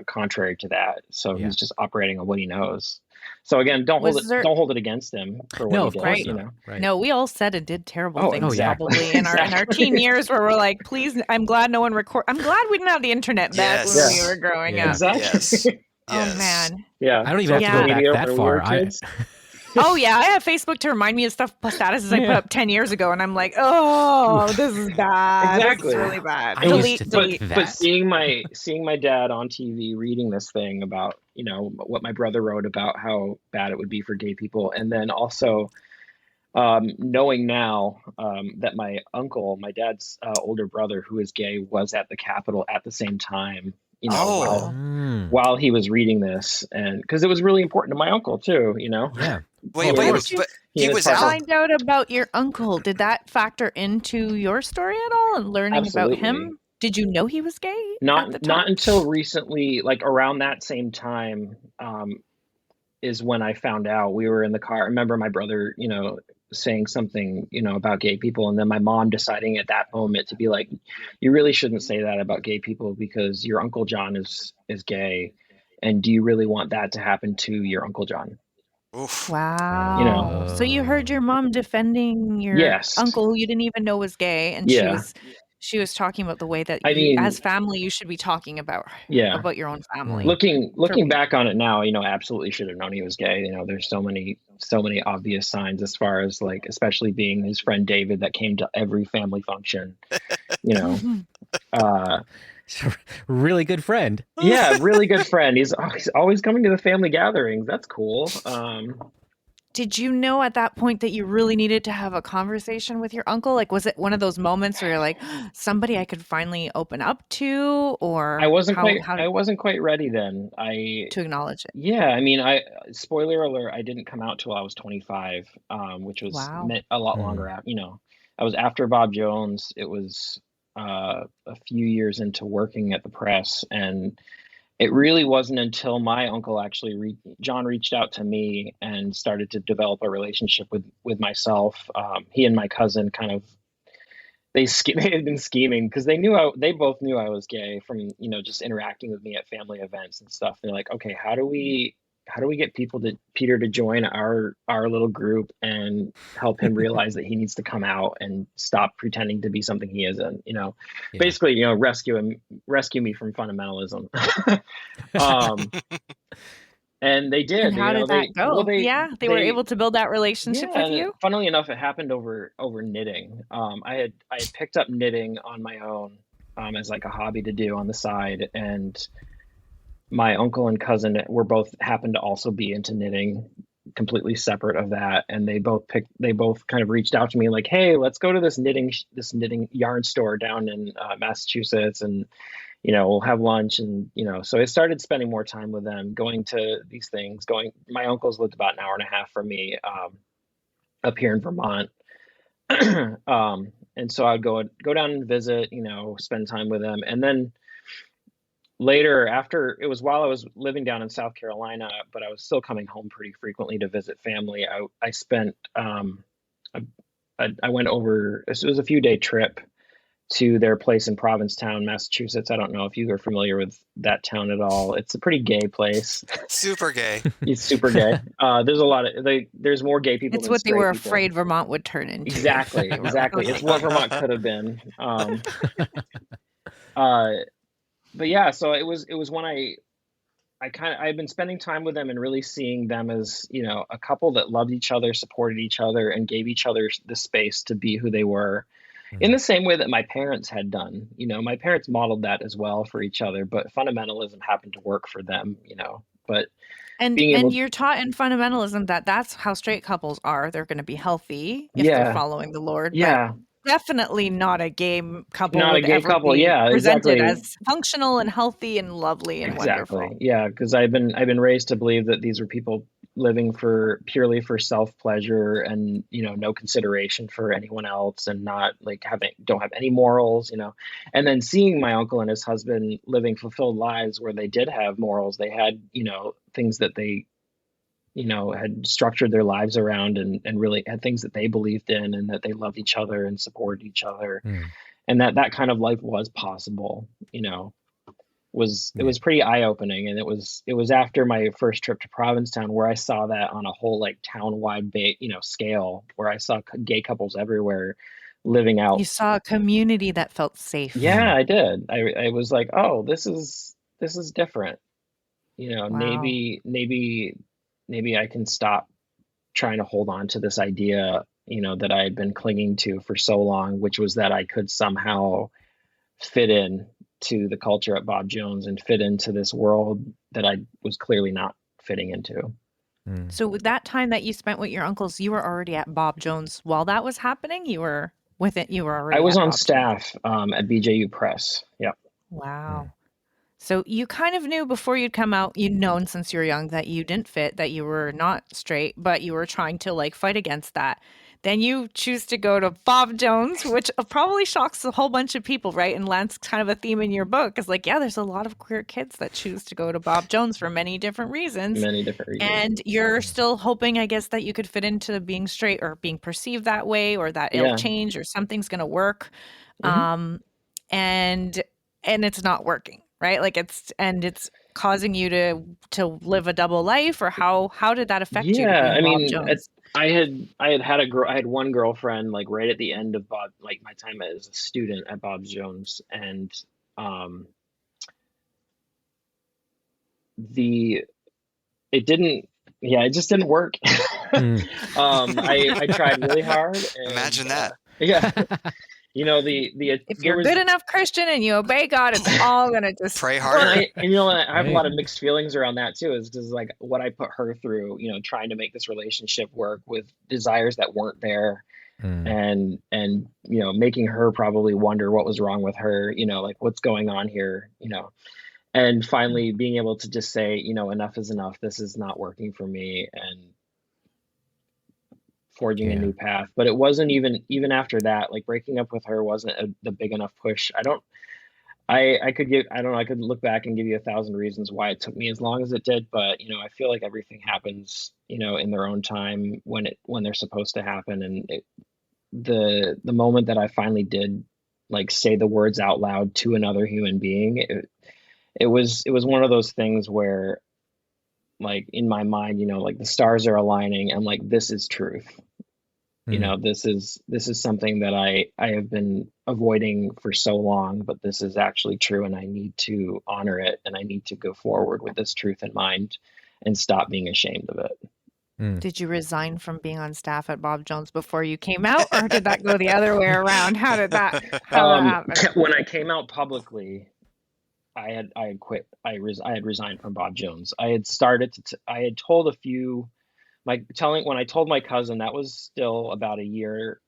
Speaker 5: contrary to that. So he's just operating on what he knows. So again, don't hold it against him for what he did.
Speaker 3: Right.
Speaker 2: Right.
Speaker 3: No, we all said and did terrible things
Speaker 5: exactly.
Speaker 3: probably in our teen years, where we're like, please, I'm glad no one I'm glad we didn't have the internet back when we were growing up.
Speaker 5: Exactly.
Speaker 4: Yes.
Speaker 3: Oh man.
Speaker 5: Yeah.
Speaker 2: I don't even have to go back that far.
Speaker 3: Oh yeah, I have Facebook to remind me of stuff statuses I put up 10 years ago, and I'm like, oh, this is bad. This
Speaker 5: Exactly.
Speaker 3: is really bad.
Speaker 2: I used
Speaker 3: Delete,
Speaker 2: to think
Speaker 3: delete.
Speaker 2: that.
Speaker 5: But seeing my dad on TV reading this thing about, what my brother wrote about how bad it would be for gay people, and then also knowing now that my uncle, my dad's older brother, who is gay, was at the Capitol at the same time,
Speaker 4: Oh,
Speaker 5: while he was reading this, and because it was really important to my uncle too,
Speaker 2: Yeah.
Speaker 4: wait,
Speaker 2: of
Speaker 4: wait,
Speaker 2: course.
Speaker 4: but
Speaker 5: He
Speaker 4: he
Speaker 5: and his
Speaker 4: was
Speaker 5: partner.
Speaker 4: out.
Speaker 3: Find out about your uncle. Did that factor into your story at all and learning about
Speaker 5: Absolutely.
Speaker 3: him? Did you know he was gay at the
Speaker 5: Not
Speaker 3: time?
Speaker 5: until recently, like around that same time, is when I found out. We were in the car. I remember my brother, saying something, about gay people, and then my mom deciding at that moment to be like, you really shouldn't say that about gay people because your Uncle John is gay, and do you really want that to happen to your Uncle John?
Speaker 4: Oof.
Speaker 3: Wow. So you heard your mom defending your
Speaker 5: Yes.
Speaker 3: uncle who you didn't even know was gay, and
Speaker 5: Yeah.
Speaker 3: she was talking about the way that
Speaker 5: I mean,
Speaker 3: as family, you should be talking about
Speaker 5: yeah.
Speaker 3: your own family.
Speaker 5: Looking back on it now, absolutely should have known he was gay. There's so many obvious signs as far as like, especially being his friend David that came to every family function,
Speaker 2: Really good friend.
Speaker 5: Yeah, really good friend. He's always coming to the family gatherings. That's cool.
Speaker 3: Did you know at that point that you really needed to have a conversation with your uncle? Like, was it one of those moments where you're like, somebody I could finally open up to, or
Speaker 5: I wasn't quite ready then.
Speaker 3: To acknowledge it?
Speaker 5: Yeah, I mean, spoiler alert, I didn't come out till I was 25, which was meant a lot longer. I was after Bob Jones. It was a few years into working at the press, and it really wasn't until my uncle John reached out to me and started to develop a relationship with myself. He and my cousin they had been scheming because they both knew I was gay from just interacting with me at family events and stuff. They're like, okay, how do we get Peter to join our little group and help him realize that he needs to come out and stop pretending to be something he isn't, basically, rescue me from fundamentalism. And they did.
Speaker 3: And how did that go? They were able to build that relationship with you.
Speaker 5: Funnily enough, it happened over knitting. I had picked up knitting on my own as like a hobby to do on the side, and my uncle and cousin happened to also be into knitting, completely separate of that, and they both kind of reached out to me like, hey, let's go to this knitting yarn store down in Massachusetts, and we'll have lunch, and so I started spending more time with them, going to these things. My uncles lived about an hour and a half from me, up here in Vermont. And so I'd go down and visit, spend time with them, and then later, after it was while I was living down in South Carolina, but I was still coming home pretty frequently to visit family. I spent I went over. It was a few-day trip to their place in Provincetown, Massachusetts. I don't know if you are familiar with that town at all. It's a pretty gay place.
Speaker 4: Super gay.
Speaker 5: It's super gay. There's a lot of there's more gay people.
Speaker 3: It's what they were afraid Vermont would turn into.
Speaker 5: Exactly. It's what Vermont could have been. But yeah, so it was when I've been spending time with them and really seeing them as, a couple that loved each other, supported each other, and gave each other the space to be who they were, in the same way that my parents had done. My parents modeled that as well for each other, but fundamentalism happened to work for them, but
Speaker 3: and you're taught in fundamentalism that that's how straight couples are. They're going to be healthy if they're following the Lord.
Speaker 5: Yeah.
Speaker 3: But definitely not a gay couple.
Speaker 5: Not a gay couple, yeah,
Speaker 3: presented
Speaker 5: exactly.
Speaker 3: as functional and healthy and lovely and wonderful.
Speaker 5: Yeah, because I've been raised to believe that these were people living purely for self-pleasure and no consideration for anyone else, and not like don't have any morals, and then seeing my uncle and his husband living fulfilled lives where they did have morals. They had things that they had structured their lives around, and really had things that they believed in, and that they loved each other and supported each other. And that kind of life was possible, it was pretty eye-opening. And it was after my first trip to Provincetown where I saw that on a whole like town-wide scale, where I saw gay couples everywhere living out.
Speaker 3: You saw a community that felt safe.
Speaker 5: Yeah, I did. I was like, oh, this is different.
Speaker 3: Wow.
Speaker 5: Maybe I can stop trying to hold on to this idea, that I had been clinging to for so long, which was that I could somehow fit in to the culture at Bob Jones and fit into this world that I was clearly not fitting into.
Speaker 3: So with that time that you spent with your uncles, you were already at Bob Jones while that was happening? You were with it, you were already
Speaker 5: I was
Speaker 3: at
Speaker 5: on
Speaker 3: Bob Jones.
Speaker 5: staff at BJU Press. Yep.
Speaker 3: Wow. So you kind of knew before you'd come out, you'd known since you were young that you didn't fit, that you were not straight, but you were trying to like fight against that. Then you choose to go to Bob Jones, which probably shocks a whole bunch of people, right? And that's kind of a theme in your book. Is like, yeah, there's a lot of queer kids that choose to go to Bob Jones for many different reasons.
Speaker 5: Many different reasons.
Speaker 3: And you're still hoping, I guess, that you could fit into being straight or being perceived that way, or that it'll change or something's going to work. And it's not working, right? Like it's causing you to live a double life, or how did that affect you?
Speaker 5: Yeah, I mean, I had one girlfriend like right at the end of my time as a student at Bob Jones, and it just didn't work. I tried really hard. And,
Speaker 4: imagine that.
Speaker 5: Yeah. If
Speaker 3: you're good enough Christian and you obey God, it's all gonna just
Speaker 4: pray harder.
Speaker 5: And I have a lot of mixed feelings around that too. Is just like what I put her through, trying to make this relationship work with desires that weren't there, and making her probably wonder what was wrong with her, like what's going on here, and finally being able to just say, enough is enough. This is not working for me, and forging a new path. But it wasn't even after that, like breaking up with her wasn't the big enough push. I could look back and give you 1,000 reasons why it took me as long as it did, but I feel like everything happens in their own time when they're supposed to happen. And the moment that I finally did like say the words out loud to another human being, it was one of those things where like in my mind, like the stars are aligning and like this is truth. This is something that I have been avoiding for so long, but this is actually true, and I need to honor it, and I need to go forward with this truth in mind and stop being ashamed of it.
Speaker 3: Did you resign from being on staff at Bob Jones before you came out, or did that go the other way around? How did that happen?
Speaker 5: When I came out publicly, I had quit. I had resigned from Bob Jones. I had started I had told a few. When I told my cousin, that was still about a year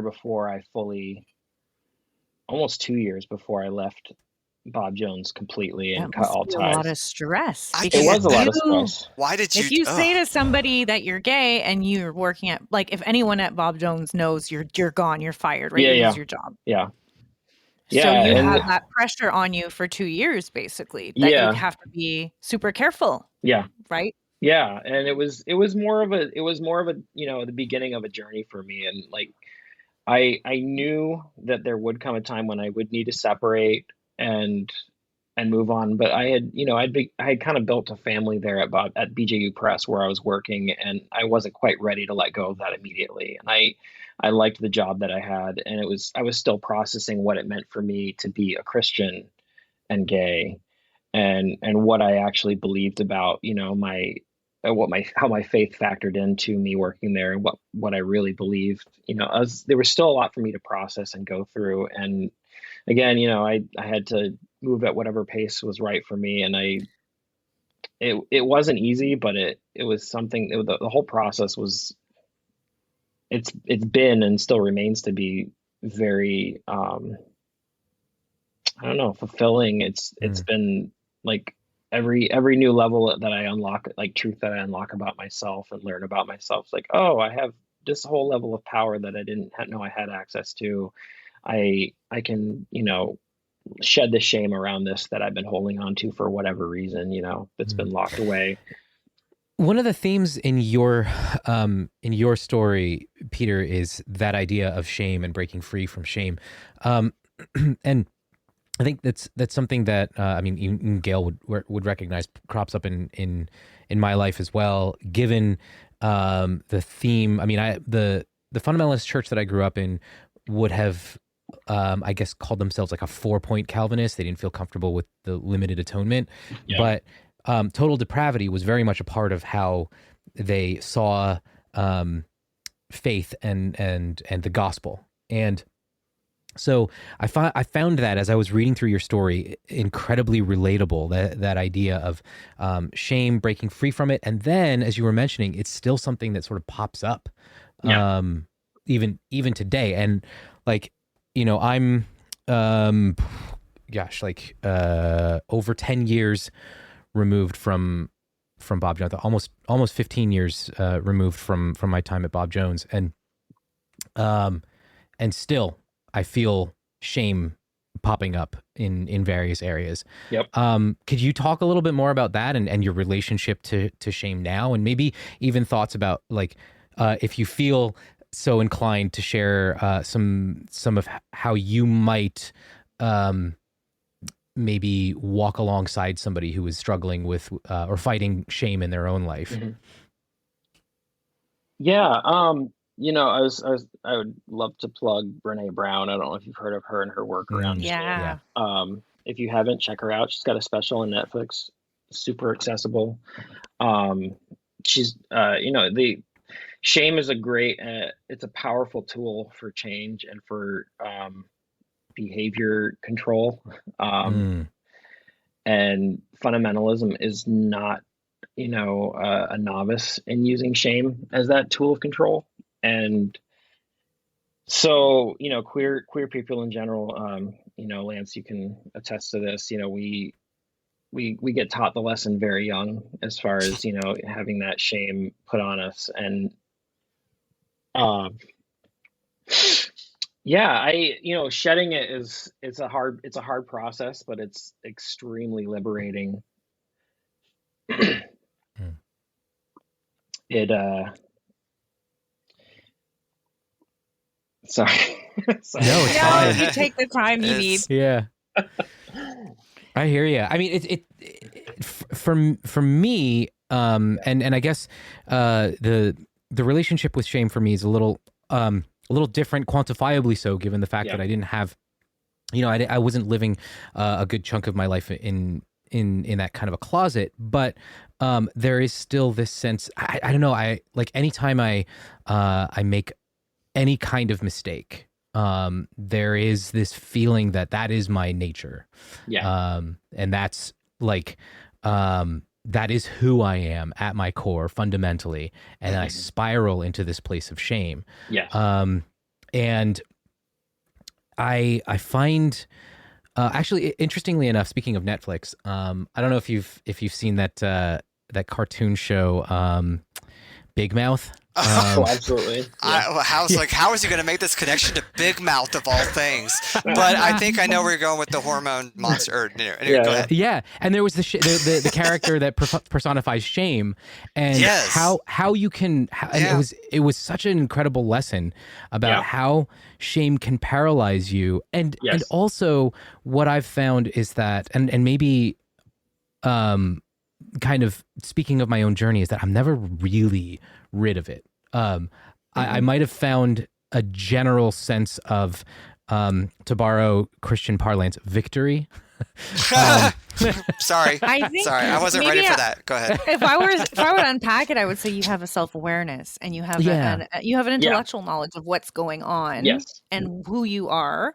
Speaker 5: before I almost 2 years before I left Bob Jones completely and cut all ties.
Speaker 3: A lot of stress.
Speaker 5: It was a lot of stress.
Speaker 4: Why did you?
Speaker 3: If you say to somebody that you're gay and you're working at, like, if anyone at Bob Jones knows you're gone, you're fired, right? You lose your job.
Speaker 5: Yeah.
Speaker 3: So you have that pressure on you for 2 years, basically, that you have to be super careful.
Speaker 5: Yeah.
Speaker 3: Right.
Speaker 5: Yeah, and it was more of a the beginning of a journey for me, and like I knew that there would come a time when I would need to separate and move on, but I had kind of built a family there at BJU Press where I was working, and I wasn't quite ready to let go of that immediately. And I liked the job that I had, and I was still processing what it meant for me to be a Christian and gay, and what I actually believed about how my faith factored into me working there, and what I really believed. There was still a lot for me to process and go through. And again, I had to move at whatever pace was right for me. And it wasn't easy, but it was something. The whole process was. It's been and still remains to be very fulfilling. It's been like every new level that I unlock, like truth that I unlock about myself and learn about myself. It's like, oh, I have this whole level of power that I didn't know I had access to. I can, shed the shame around this that I've been holding on to for whatever reason, that's been locked away.
Speaker 2: One of the themes in your story, Peter, is that idea of shame and breaking free from shame. And I think that's something that even Gail would recognize crops up in my life as well. Given the theme, the fundamentalist church that I grew up in would have, I guess, called themselves like a 4-point Calvinist. They didn't feel comfortable with the limited atonement, but total depravity was very much a part of how they saw faith and the gospel. And so I found that as I was reading through your story, incredibly relatable, that idea of shame, breaking free from it. And then, as you were mentioning, it's still something that sort of pops up even today. And like, I'm over 10 years removed from Bob Jones, almost 15 years removed from my time at Bob Jones. And still I feel shame popping up in various areas.
Speaker 5: Yep.
Speaker 2: Could you talk a little bit more about that and your relationship to shame now, and maybe even thoughts about like if you feel so inclined to share some of how you might maybe walk alongside somebody who is struggling with or fighting shame in their own life?
Speaker 5: Mm-hmm. Yeah. I would love to plug Brene Brown. I don't know if you've heard of her and her work around shame.
Speaker 3: Yeah.
Speaker 5: If you haven't, check her out. She's got a special on Netflix, super accessible. She's, the shame is it's a powerful tool for change and for behavior control. And fundamentalism is not, a novice in using shame as that tool of control. And so, queer people in general, Lance, you can attest to this. We get taught the lesson very young as far as, having that shame put on us. And shedding it it's a hard process, but it's extremely liberating. Sorry.
Speaker 2: No, it's fine.
Speaker 3: You take the time you need.
Speaker 2: Yeah. I hear you. I mean, it for me, and I guess the relationship with shame for me is a little different, quantifiably so, given the fact that I didn't have, I wasn't living a good chunk of my life in that kind of a closet, but there is still this sense. I don't know. I like anytime I make any kind of mistake, there is this feeling that is my nature.
Speaker 5: Yeah.
Speaker 2: And that's like, that is who I am at my core fundamentally. And I spiral into this place of shame.
Speaker 5: Yeah.
Speaker 2: And I find, actually, interestingly enough, speaking of Netflix, I don't know if you've seen that cartoon show, Big Mouth.
Speaker 5: Absolutely.
Speaker 4: Yeah. How is he going to make this connection to Big Mouth of all things? But I think I know where you're going with the hormone monster. Go ahead.
Speaker 2: Yeah, and there was the character that personifies shame, and how you can. It was such an incredible lesson about how shame can paralyze you, and also what I've found is that, and maybe, kind of speaking of my own journey, is that I'm never really rid of it. I might have found a general sense of, to borrow Christian parlance, victory.
Speaker 4: Sorry, I wasn't ready for that. Go ahead.
Speaker 3: If I were to unpack it, I would say you have a self-awareness and you have an intellectual knowledge of what's going on and who you are.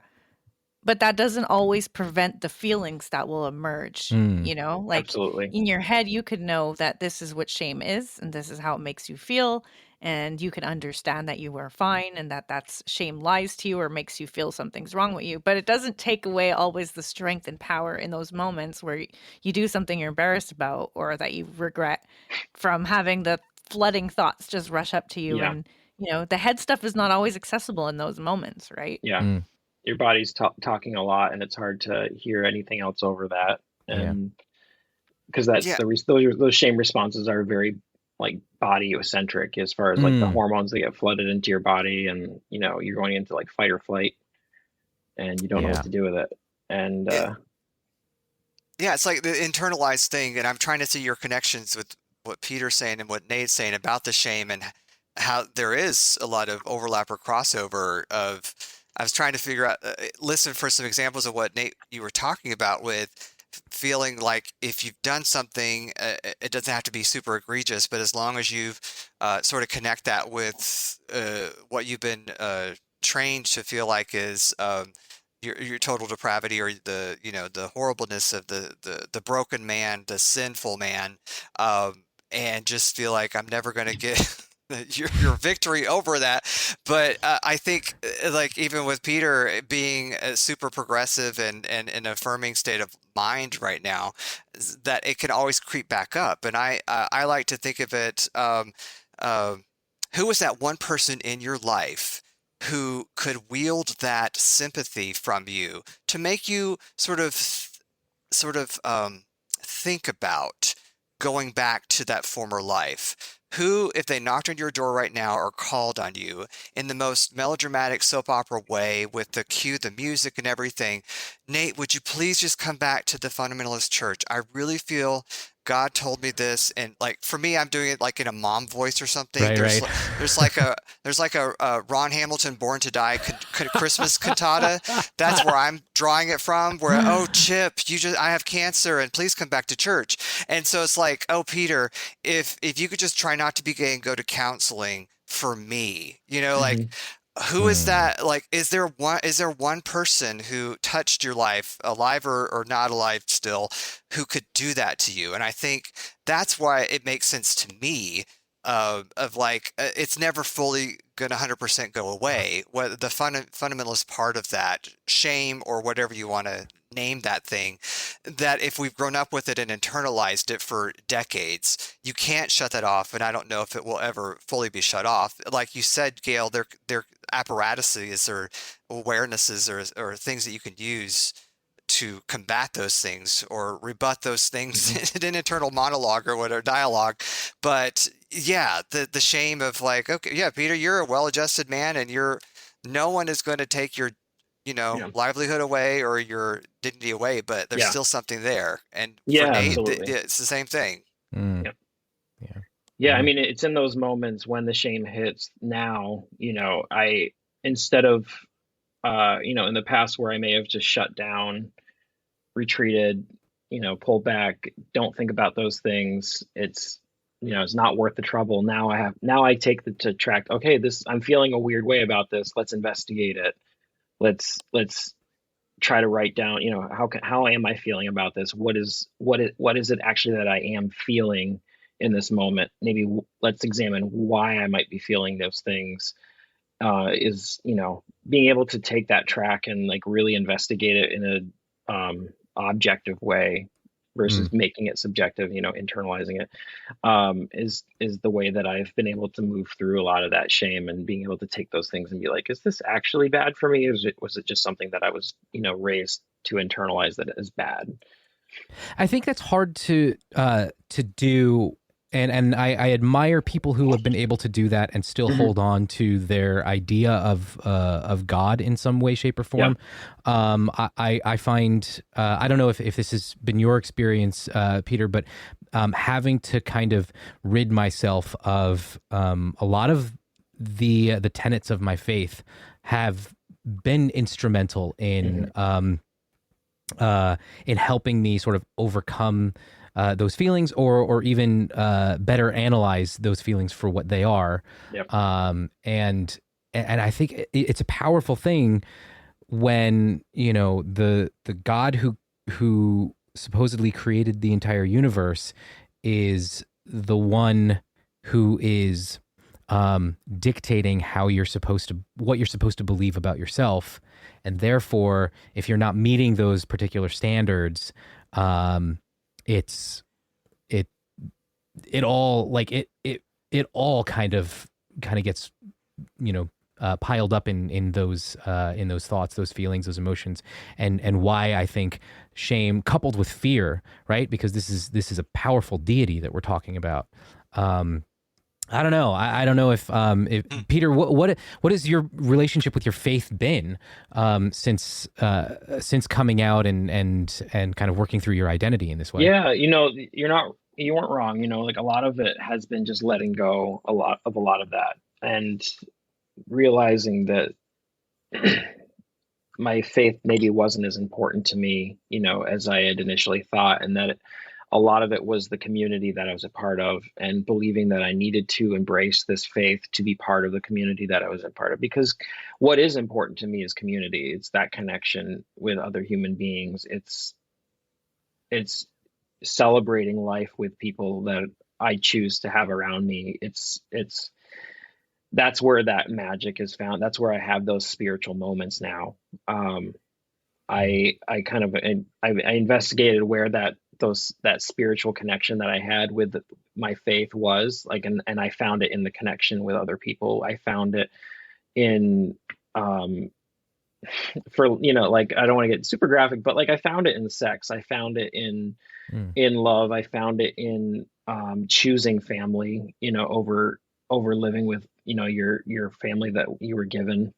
Speaker 3: But that doesn't always prevent the feelings that will emerge,
Speaker 5: Absolutely.
Speaker 3: In your head, you could know that this is what shame is and this is how it makes you feel. And you can understand that you are fine and that's shame lies to you or makes you feel something's wrong with you. But it doesn't take away always the strength and power in those moments where you do something you're embarrassed about or that you regret, from having the flooding thoughts just rush up to you. And, the head stuff is not always accessible in those moments, right?
Speaker 5: Yeah. Your body's talking a lot, and it's hard to hear anything else over that. And because those shame responses are very like body centric, as far as like the hormones that get flooded into your body, and you're going into like fight or flight, and you don't know what to do with it. And
Speaker 4: it's like the internalized thing. And I'm trying to see your connections with what Peter's saying and what Nate's saying about the shame, and how there is a lot of overlap or crossover of. I was trying to figure out, listen for some examples of what Nate, you were talking about with feeling like if you've done something, it doesn't have to be super egregious, but as long as you've sort of connect that with what you've been trained to feel like is your total depravity, or the horribleness of the broken man, the sinful man, and just feel like I'm never going to get your victory over that. But I think like even with Peter being a super progressive and an affirming state of mind right now, that it can always creep back up. And I like to think of it, who was that one person in your life who could wield that sympathy from you to make you sort of think about going back to that former life? Who, if they knocked on your door right now or called on you in the most melodramatic soap opera way with the cue, the music and everything, Nate, would you please just come back to the fundamentalist church? I really feel God told me this. And like, for me, I'm doing it like in a mom voice or something.
Speaker 2: Right,
Speaker 4: there's,
Speaker 2: right.
Speaker 4: there's like a Ron Hamilton Born to Die Christmas cantata. That's where I'm drawing it from, where, oh, Chip, I have cancer and please come back to church. And so it's like, oh, Peter, if you could just try not to be gay and go to counseling for me, like, who is that? Like, is there one person who touched your life, alive or not alive still, who could do that to you? And I think that's why it makes sense to me, of like, it's never fully going to 100% go away. What the fundamentalist part of that shame, or whatever you want to name that thing, that if we've grown up with it and internalized it for decades, you can't shut that off. And I don't know if it will ever fully be shut off. Like you said, Gail, they're apparatuses or awarenesses or things that you can use to combat those things or rebut those things in an internal monologue or whatever dialogue. But yeah, the shame of like, okay, yeah, Peter, you're a well-adjusted man, and no one is going to take your livelihood away or your dignity away, but there's still something there. And for Nate,
Speaker 5: absolutely.
Speaker 4: it's the same thing.
Speaker 5: Yeah, I mean, it's in those moments when the shame hits now, I, instead of, in the past where I may have just shut down, retreated, pulled back, don't think about those things. It's not worth the trouble. Now I take the track. Okay, I'm feeling a weird way about this. Let's investigate it. Let's try to write down, how am I feeling about this? What is it actually that I am feeling in this moment? Maybe let's examine why I might be feeling those things. Is being able to take that track and like really investigate it in a objective way versus making it subjective, internalizing it, is the way that I've been able to move through a lot of that shame, and being able to take those things and be like, is this actually bad for me? Or was it just something that I was, raised to internalize that as bad?
Speaker 2: I think that's hard to do. And I admire people who have been able to do that and still hold on to their idea of God in some way, shape, or form. I find, I don't know if this has been your experience, Peter, but having to kind of rid myself of a lot of the tenets of my faith have been instrumental in helping me sort of overcome those feelings, or even better analyze those feelings for what they are. And I think it's a powerful thing when the God who supposedly created the entire universe is the one who is dictating what you're supposed to believe about yourself, and therefore, if you're not meeting those particular standards, it all kind of gets piled up in those thoughts, those feelings, those emotions, and why I think shame coupled with fear, right? Because this is a powerful deity that we're talking about. I don't know. I don't know if Peter, what has your relationship with your faith been since coming out and kind of working through your identity in this way?
Speaker 5: Yeah, you weren't wrong. Like a lot of it has been just letting go a lot of that, and realizing that my faith maybe wasn't as important to me, as I had initially thought, and that a lot of it was the community that I was a part of, and believing that I needed to embrace this faith to be part of the community that I was a part of. Because what is important to me is community. It's that connection with other human beings. It's celebrating life with people that I choose to have around me. That's where that magic is found. That's where I have those spiritual moments now. I investigated where that spiritual connection that I had with my faith was like, and I found it in the connection with other people. I found it in like, I don't want to get super graphic, but like I found it in sex. I found it in love. I found it in choosing family, over living with your family that you were given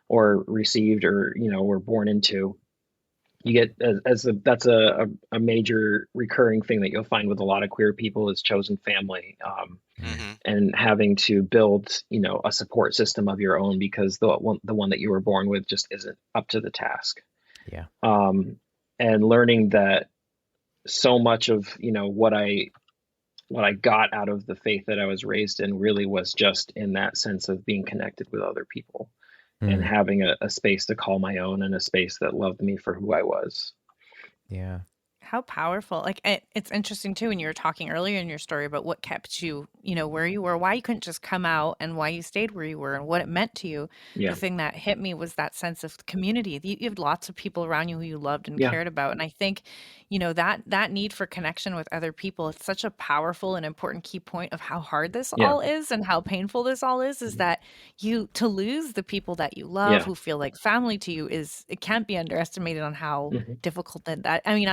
Speaker 5: or received or were born into. You get that's a major recurring thing that you'll find with a lot of queer people is chosen family, and having to build a support system of your own because the one that you were born with just isn't up to the task.
Speaker 2: Yeah.
Speaker 5: And learning that so much of what I got out of the faith that I was raised in really was just in that sense of being connected with other people. And having a space to call my own and a space that loved me for who I was.
Speaker 2: Yeah.
Speaker 3: How powerful. Like, it's interesting too, when you were talking earlier in your story about what kept you, where you were, why you couldn't just come out and why you stayed where you were and what it meant to you.
Speaker 5: Yeah.
Speaker 3: The thing that hit me was that sense of community. You have lots of people around you who you loved and cared about. And I think, that need for connection with other people, it's such a powerful and important key point of how hard this all is and how painful this all is that to lose the people that you love who feel like family to you it can't be underestimated on how difficult that. I mean,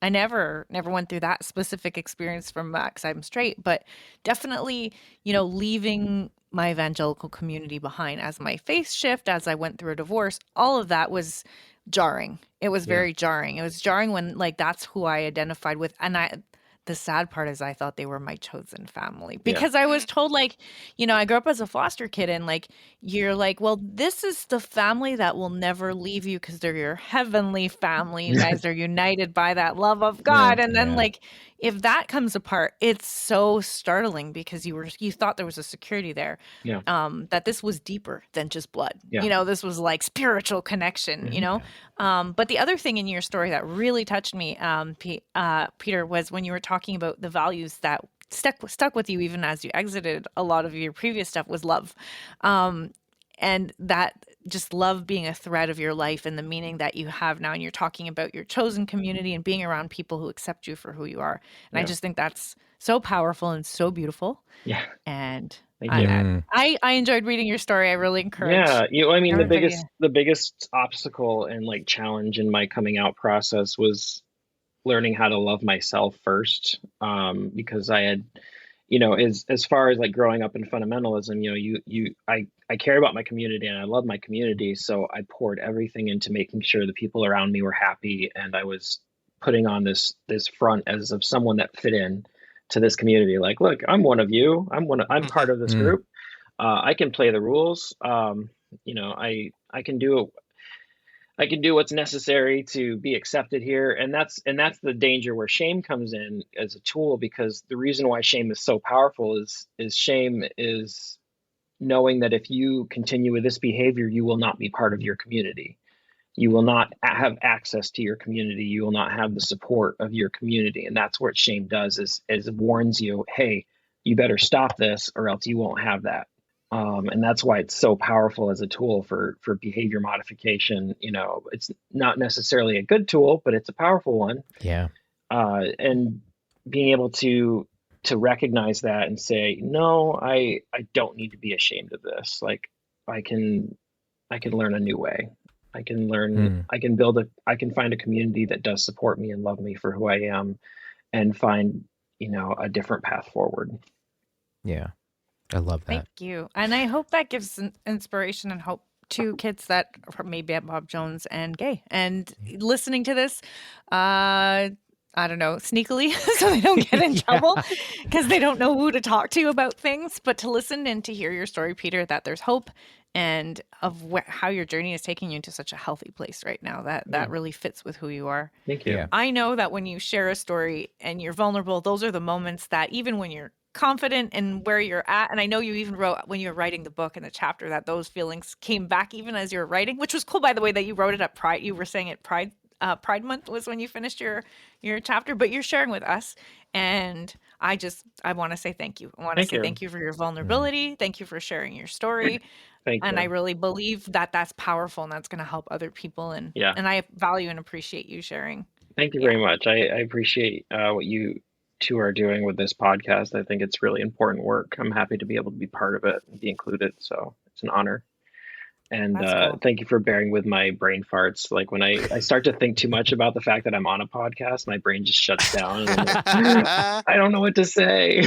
Speaker 3: I never went through that specific experience from because I'm straight, but definitely, leaving my evangelical community behind as my faith shift, as I went through a divorce, all of that was jarring. It was very jarring. It was jarring when that's who I identified with. And the sad part is I thought they were my chosen family because I was told I grew up as a foster kid and you're like, well, this is the family that will never leave you because they're your heavenly family. You guys are united by that love of God. And then if that comes apart, it's so startling because you thought there was a security there, that this was deeper than just blood. This was like spiritual connection, but the other thing in your story that really touched me, Peter, was when you were talking about the values that stuck with you even as you exited a lot of your previous stuff was love. And that just love being a thread of your life and the meaning that you have now. And you're talking about your chosen community and being around people who accept you for who you are. And I just think that's so powerful and so beautiful.
Speaker 5: Yeah.
Speaker 3: And
Speaker 5: I
Speaker 3: enjoyed reading your story. I really encourage.
Speaker 5: Yeah. I mean, the biggest obstacle and challenge in my coming out process was learning how to love myself first. Because I had, as far as growing up in fundamentalism, I care about my community and I love my community. So I poured everything into making sure the people around me were happy. And I was putting on this front as of someone that fit in to this community. Like, look, I'm one of you. I'm part of this group. I can play the rules. I can do what's necessary to be accepted here. And that's the danger where shame comes in as a tool, because the reason why shame is so powerful is shame is knowing that if you continue with this behavior, you will not be part of your community. You will not have access to your community. You will not have the support of your community. And that's what shame does is it warns you, hey, you better stop this or else you won't have that. And that's why it's so powerful as a tool for behavior modification. It's not necessarily a good tool, but it's a powerful one.
Speaker 2: Yeah.
Speaker 5: And being able to recognize that and say, no, I don't need to be ashamed of this. I can learn a new way. I can learn, I can find a community that does support me and love me for who I am and find, a different path forward.
Speaker 2: Yeah. I love that.
Speaker 3: Thank you. And I hope that gives inspiration and hope to kids that are maybe at Bob Jones and gay and listening to this, I don't know, sneakily so they don't get in trouble because they don't know who to talk to about things, but to listen and to hear your story, Peter, that there's hope and of how your journey is taking you into such a healthy place right now. That really fits with who you are.
Speaker 5: Thank you.
Speaker 2: Yeah.
Speaker 3: I know that when you share a story and you're vulnerable, those are the moments that even when you're confident in where you're at, and I know you even wrote when you were writing the book in the chapter that those feelings came back even as you were writing, which was cool, by the way, that you wrote it at Pride. You were saying it Pride Month was when you finished your chapter, but you're sharing with us, and I want to say thank you. I want to say thank you for your vulnerability. Thank you for sharing your story.
Speaker 5: Thank you.
Speaker 3: And I really believe that that's powerful and that's going to help other people. And I value and appreciate you sharing.
Speaker 5: Thank you very much. I appreciate what you two are doing with this podcast. I think it's really important work. I'm happy to be able to be part of it and be included. So it's an honor. And
Speaker 3: cool.
Speaker 5: Thank you for bearing with my brain farts. Like when I start to think too much about the fact that I'm on a podcast, my brain just shuts down. And I'm like, I don't know what to say.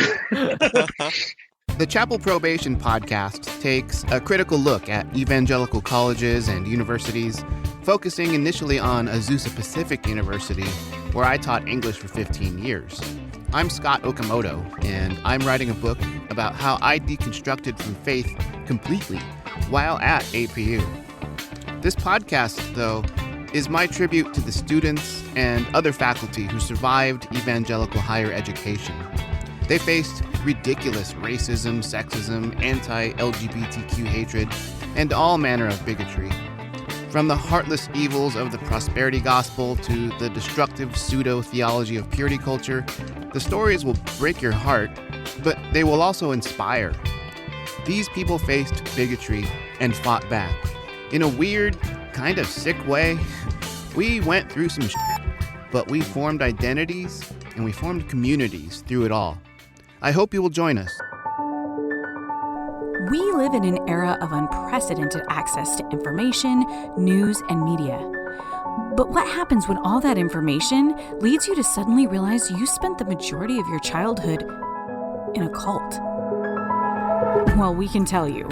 Speaker 6: The Chapel Probation Podcast takes a critical look at evangelical colleges and universities, focusing initially on Azusa Pacific University, where I taught English for 15 years. I'm Scott Okamoto, and I'm writing a book about how I deconstructed from faith completely while at APU. This podcast, though, is my tribute to the students and other faculty who survived evangelical higher education. They faced ridiculous racism, sexism, anti-LGBTQ hatred, and all manner of bigotry. From the heartless evils of the prosperity gospel to the destructive pseudo-theology of purity culture, the stories will break your heart, but they will also inspire. These people faced bigotry and fought back. In a weird, kind of sick way, we went through some shit, but we formed identities and we formed communities through it all. I hope you will join us.
Speaker 1: We live in an era of unprecedented access to information, news, and media. But what happens when all that information leads you to suddenly realize you spent the majority of your childhood in a cult? Well, we can tell you.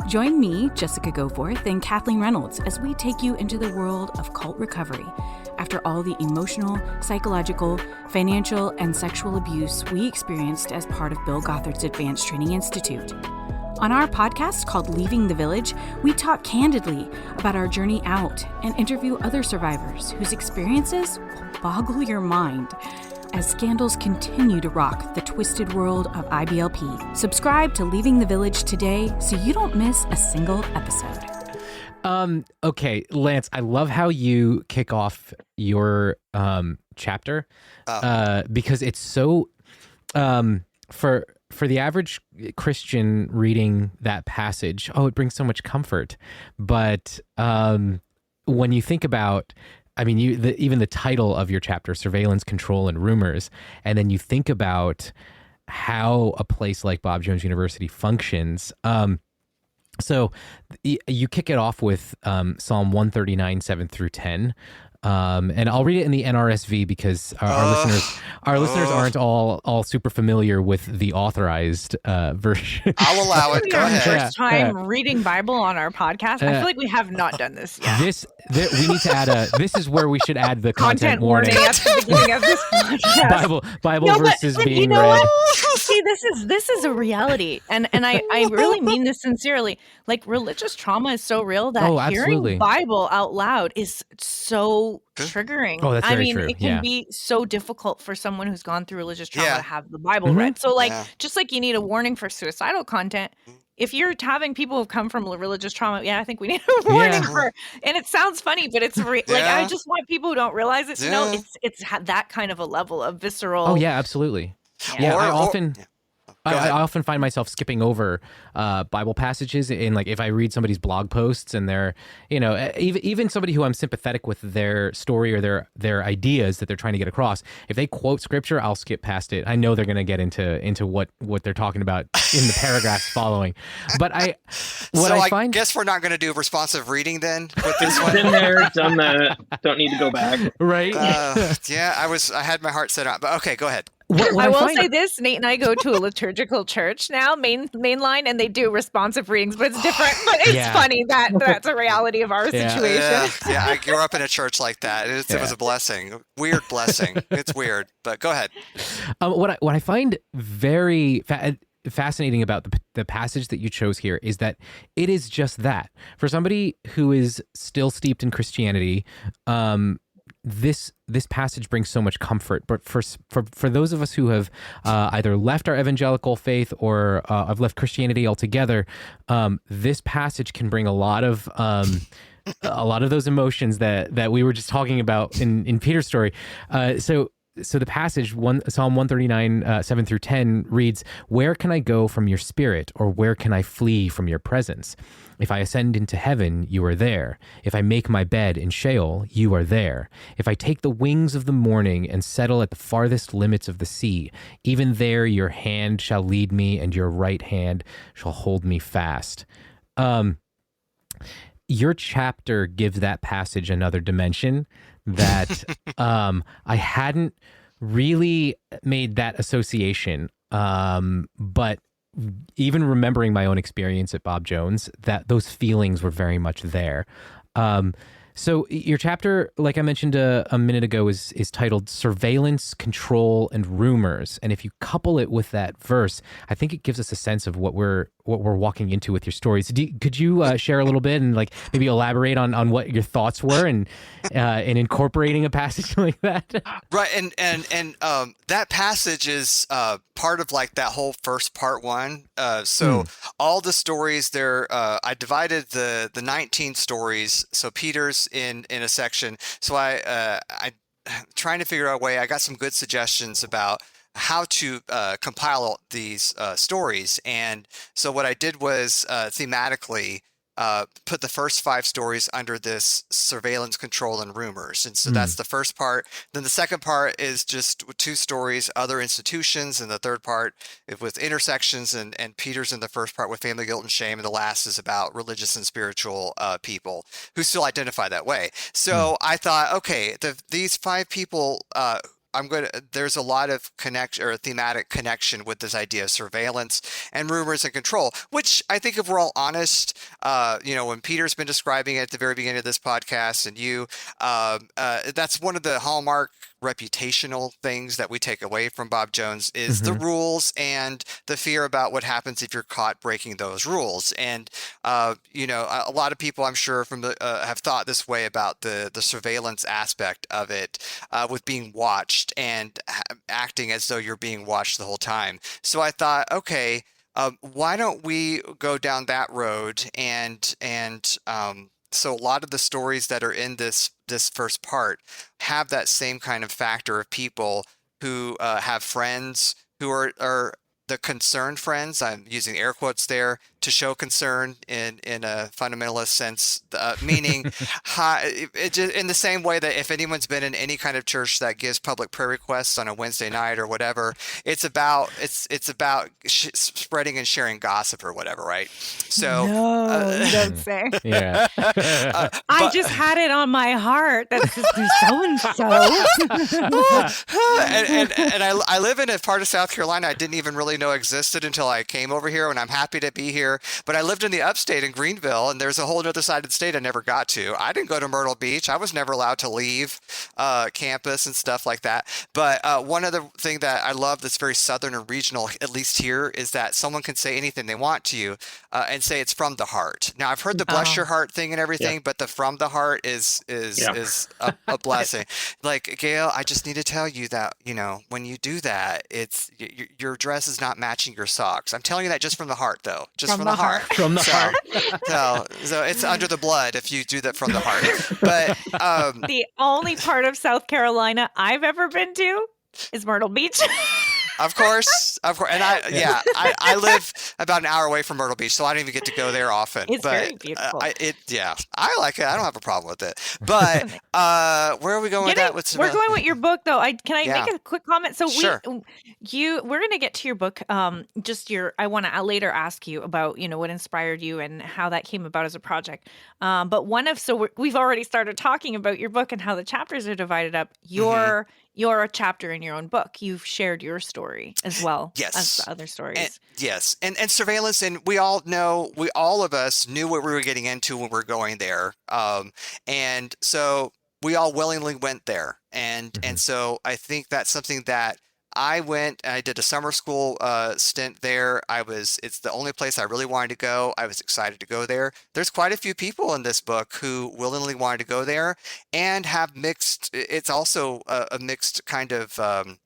Speaker 1: Join me, Jessica Goforth, and Kathleen Reynolds as we take you into the world of cult recovery after all the emotional, psychological, financial, and sexual abuse we experienced as part of Bill Gothard's Advanced Training Institute. On our podcast called Leaving the Village, we talk candidly about our journey out and interview other survivors whose experiences will boggle your mind as scandals continue to rock the twisted world of IBLP. Subscribe to Leaving the Village today so you don't miss a single episode.
Speaker 2: Okay, Lance, I love how you kick off your chapter because it's so for the average Christian reading that passage, it brings so much comfort. But when you think about, I mean, even the title of your chapter, Surveillance, Control, and Rumors, and then you think about how a place like Bob Jones University functions. So you kick it off with Psalm 139, 7 through 10. And I'll read it in the NRSV because our listeners aren't all super familiar with the authorized version.
Speaker 4: I'll allow it. Go ahead.
Speaker 3: First time reading Bible on our podcast. I feel like we have not done this yet.
Speaker 2: We need to add this is where we should add the content warning
Speaker 3: at the beginning of this podcast.
Speaker 2: Bible verses being
Speaker 3: you know
Speaker 2: read.
Speaker 3: What? See, this is a reality, and I really mean this sincerely. Like, religious trauma is so real that hearing Bible out loud is so triggering.
Speaker 2: Oh, that's very true.
Speaker 3: It can be so difficult for someone who's gone through religious trauma to have the Bible read. So, just like you need a warning for suicidal content, if you're having people who've come from religious trauma, I think we need a warning for. And it sounds funny, but it's like I just want people who don't realize it to know it's that kind of a level of visceral.
Speaker 2: Oh yeah, absolutely. Yeah, I often find myself skipping over Bible passages in, like, if I read somebody's blog posts and they're, even somebody who I'm sympathetic with their story or their ideas that they're trying to get across. If they quote scripture, I'll skip past it. I know they're going to get into what they're talking about in the paragraphs following. But I
Speaker 4: guess we're not going to do responsive reading then with this one.
Speaker 5: Been there, done that. Don't need to go back.
Speaker 2: Right?
Speaker 4: I had my heart set on, but okay, go ahead.
Speaker 3: I will say this, Nate and I go to a liturgical church now, mainline, and they do responsive readings, but it's different. But it's funny that that's a reality of our situation.
Speaker 4: Yeah, I grew up in a church like that. It was a blessing, a weird blessing. It's weird, but go ahead.
Speaker 2: What I find very fascinating about the passage that you chose here is that it is just that. For somebody who is still steeped in Christianity, this passage brings so much comfort. But for those of us who have either left our evangelical faith or have left Christianity altogether, this passage can bring a lot of those emotions that we were just talking about in Peter's story. So the passage, Psalm 139, 7 through 10 reads, "Where can I go from your spirit, or where can I flee from your presence? If I ascend into heaven, you are there. If I make my bed in Sheol, you are there. If I take the wings of the morning and settle at the farthest limits of the sea, even there your hand shall lead me, and your right hand shall hold me fast." Your chapter gives that passage another dimension that I hadn't really made that association. But even remembering my own experience at Bob Jones, that those feelings were very much there. So your chapter, like I mentioned a minute ago, is titled "Surveillance, Control, and Rumors." And if you couple it with that verse, I think it gives us a sense of what we're walking into with your stories. Could you share a little bit and like maybe elaborate on what your thoughts were and incorporating a passage like that?
Speaker 4: Right, and that passage is part of like that whole first part one. So all the stories there, I divided the 19 stories. So Peter's in a section. So I trying to figure out a way. I got some good suggestions about how to compile these stories. And so what I did was thematically put the first 5 stories under this surveillance, control, and rumors. And so that's the first part. Then the second part is just 2 stories, other institutions. And the third part with intersections. And Peter's in the first part with family guilt and shame. And the last is about religious and spiritual people who still identify that way. So I thought, okay, these 5 people, there's a lot of connection or thematic connection with this idea of surveillance and rumors and control, which I think if we're all honest, when Peter's been describing it at the very beginning of this podcast and that's one of the hallmark reputational things that we take away from Bob Jones is the rules and the fear about what happens if you're caught breaking those rules. And, a lot of people I'm sure have thought this way about the surveillance aspect of it with being watched and acting as though you're being watched the whole time. So I thought, okay, why don't we go down that road? So a lot of the stories that are in this first part have that same kind of factor of people who have friends who are the concerned friends. I'm using air quotes there to show concern in a fundamentalist sense, meaning in the same way that if anyone's been in any kind of church that gives public prayer requests on a Wednesday night or whatever, it's about spreading and sharing gossip or whatever, right? So
Speaker 3: no, don't say.
Speaker 2: Yeah.
Speaker 3: I just had it on my heart that Sister so-and-so.
Speaker 4: and I live in a part of South Carolina I didn't even really know existed until I came over here, and I'm happy to be here. But I lived in the upstate in Greenville, and there's a whole other side of the state I never got to. I didn't go to Myrtle Beach. I was never allowed to leave campus and stuff like that. But one other thing that I love that's very southern and regional, at least here, is that someone can say anything they want to you and say it's from the heart. Now, I've heard the bless your heart thing and everything, but the from the heart is a blessing. Like, Gail, I just need to tell you that, when you do that, it's your dress is not matching your socks. I'm telling you that just from the heart, though. Just from the heart.
Speaker 2: From the heart.
Speaker 4: So it's under the blood if you do that from the heart. But
Speaker 3: the only part of South Carolina I've ever been to is Myrtle Beach.
Speaker 4: Of course. And I live about an hour away from Myrtle Beach, so I don't even get to go there often.
Speaker 3: It's very beautiful.
Speaker 4: I like it. I don't have a problem with it. But where are we going with that?
Speaker 3: We're going with your book, though. Can I make a quick comment? So
Speaker 4: sure.
Speaker 3: We're going to get to your book. I want to later ask you about, what inspired you and how that came about as a project. But we've already started talking about your book and how the chapters are divided up. You're a chapter in your own book. You've shared your story as well as the other stories.
Speaker 4: And surveillance, and we all of us knew what we were getting into when we were going there. And so we all willingly went there. And so I think that's something that I went and I did a summer school stint there. It's the only place I really wanted to go. I was excited to go there. There's quite a few people in this book who willingly wanted to go there and have mixed, it's also a mixed kind of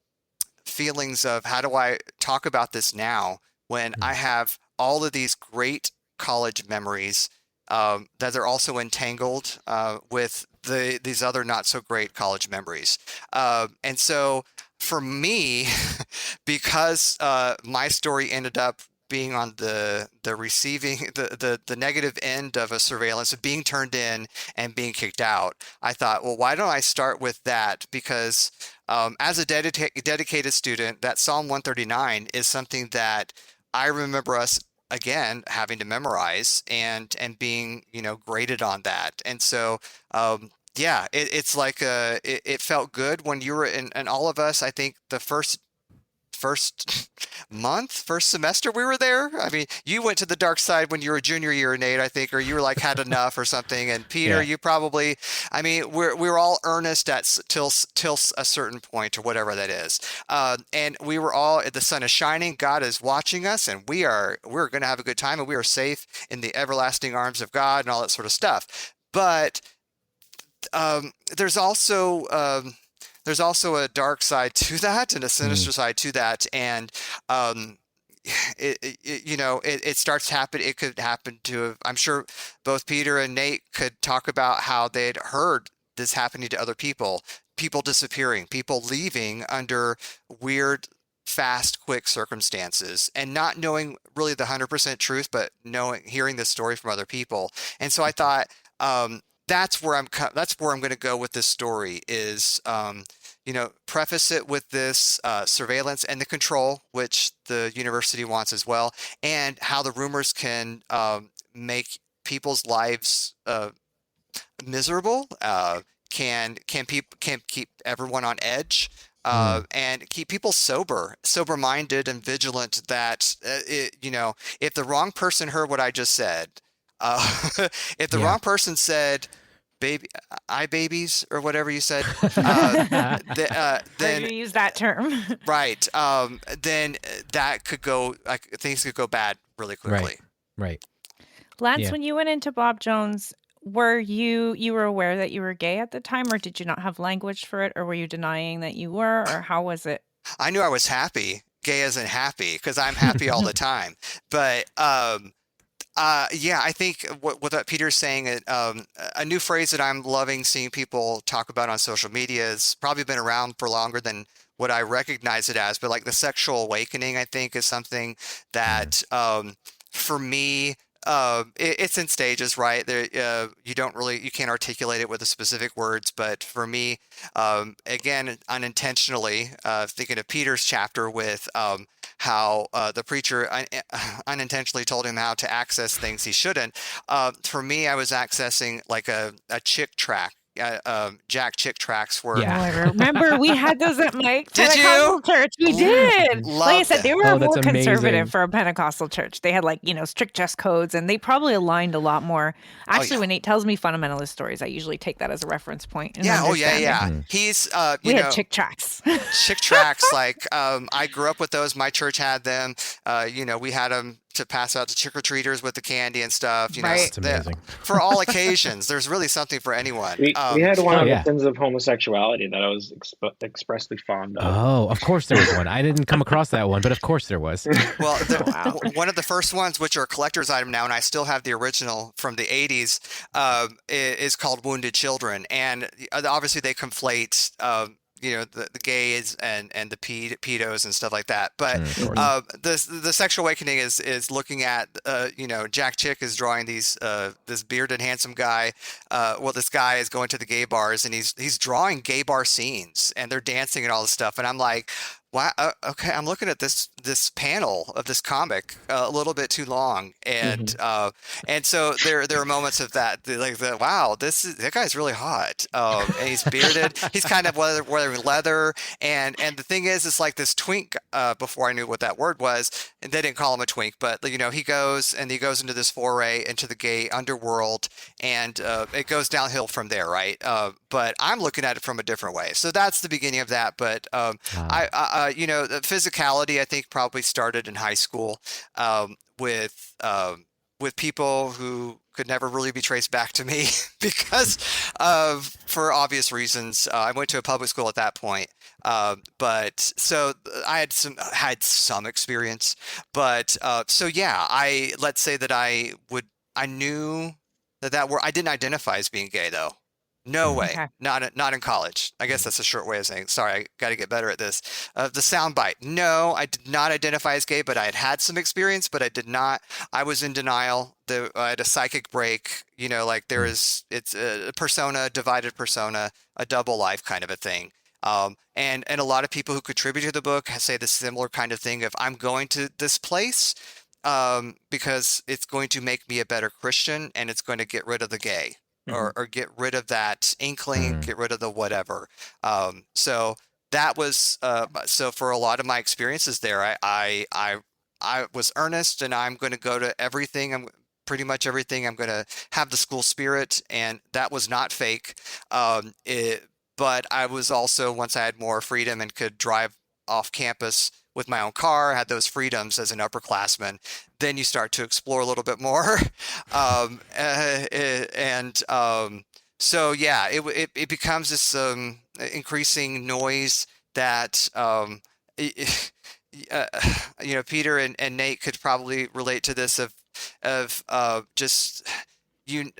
Speaker 4: feelings of how do I talk about this now when I have all of these great college memories that are also entangled with these other not so great college memories. And so for me, because my story ended up being on the receiving the negative end of a surveillance, of being turned in and being kicked out, I thought, well, why don't I start with that? Because as a dedicated student, that Psalm 139 is something that I remember us again having to memorize and being graded on that. And so yeah, it's like it felt good when you were in, and all of us, I think the first semester we were there. I mean, you went to the dark side when you were junior year, Nate, I think, or you were like had enough or something. And Peter, you probably, I mean, we were all earnest till a certain point or whatever that is. And we were all, the sun is shining, God is watching us, and we're going to have a good time, and we are safe in the everlasting arms of God and all that sort of stuff. But there's also a dark side to that and a sinister side to that. And it starts happening. It could happen to, I'm sure both Peter and Nate could talk about how they'd heard this happening to other people disappearing, people leaving under weird, fast, quick circumstances, and not knowing really the 100% truth, but hearing this story from other people. And so I thought, that's where I'm going to go with this story is, preface it with this surveillance and the control, which the university wants as well, and how the rumors can make people's lives miserable, can keep everyone on edge, and keep people sober-minded and vigilant. That if the wrong person heard what I just said, if the wrong person said babies or whatever you said,
Speaker 3: then you use that term,
Speaker 4: right? Then that could go, things could go bad really quickly.
Speaker 2: Right.
Speaker 3: Lance, when you went into Bob Jones, were you were aware that you were gay at the time, or did you not have language for it, or were you denying that you were, or how was it?
Speaker 4: I knew I was happy. Gay isn't happy because I'm happy all the time, but. I think what Peter's saying, a new phrase that I'm loving seeing people talk about on social media has probably been around for longer than what I recognize it as, but like the sexual awakening, I think, is something that for me, it's in stages, right? There, you can't articulate it with the specific words, but for me, again, unintentionally, thinking of Peter's chapter with how the preacher unintentionally told him how to access things he shouldn't. For me, I was accessing like a chick track. Jack Chick tracks were.
Speaker 3: Yeah, I remember we had those at my
Speaker 4: Pentecostal
Speaker 3: church. We did. Like I said, they were more conservative
Speaker 2: amazing.
Speaker 3: For a Pentecostal church. They had strict dress codes, and they probably aligned a lot more. Actually, when Nate tells me fundamentalist stories, I usually take that as a reference point.
Speaker 4: He's
Speaker 3: we had chick tracks.
Speaker 4: Chick tracks, like I grew up with those. My church had them. We had them to pass out to trick-or-treaters with the candy and stuff.
Speaker 2: That's amazing.
Speaker 4: For all occasions, there's really something for anyone.
Speaker 5: We had one of the sins of homosexuality that I was expressly fond of.
Speaker 2: Oh, of course there was one. I didn't come across that one, but of course there was.
Speaker 4: Well, one of the first ones, which are a collector's item now, and I still have the original from the 80s, is called Wounded Children. And obviously they conflate the gays and the pedos and stuff like that. But the sexual awakening is looking at Jack Chick is drawing this bearded handsome guy. This guy is going to the gay bars and he's drawing gay bar scenes and they're dancing and all this stuff. And I'm like, wow, okay, I'm looking at this panel of this comic a little bit too long, and so there are moments of that, wow, that guy's really hot, and he's bearded, he's kind of wearing leather, and the thing is, it's like this twink. Before I knew what that word was, and they didn't call him a twink, but he goes into this foray into the gay underworld, and it goes downhill from there, right? but I'm looking at it from a different way. So that's the beginning of that. But the physicality, I think, probably started in high school with people who could never really be traced back to me because for obvious reasons. I went to a public school at that point. But so I had some experience, but so yeah, let's say that I knew I didn't identify as being gay though. No way.
Speaker 3: Okay.
Speaker 4: Not in college. I guess that's a short way of saying, sorry, I got to get better at this. The soundbite. No, I did not identify as gay, but I had some experience, but I did not. I was in denial. I had a psychic break, like it's a persona, divided persona, a double life kind of a thing. And a lot of people who contribute to the book say the similar kind of thing of, I'm going to this place because it's going to make me a better Christian and it's going to get rid of the gay. Or get rid of that inkling, get rid of the whatever. So that was so for a lot of my experiences there, I was earnest, and I'm going to go to everything. Pretty much everything. I'm going to have the school spirit, and that was not fake. But I was also, once I had more freedom and could drive off campus with my own car, had those freedoms as an upperclassman, then you start to explore a little bit more. So yeah, it becomes this increasing noise that Peter and Nate could probably relate to this of just you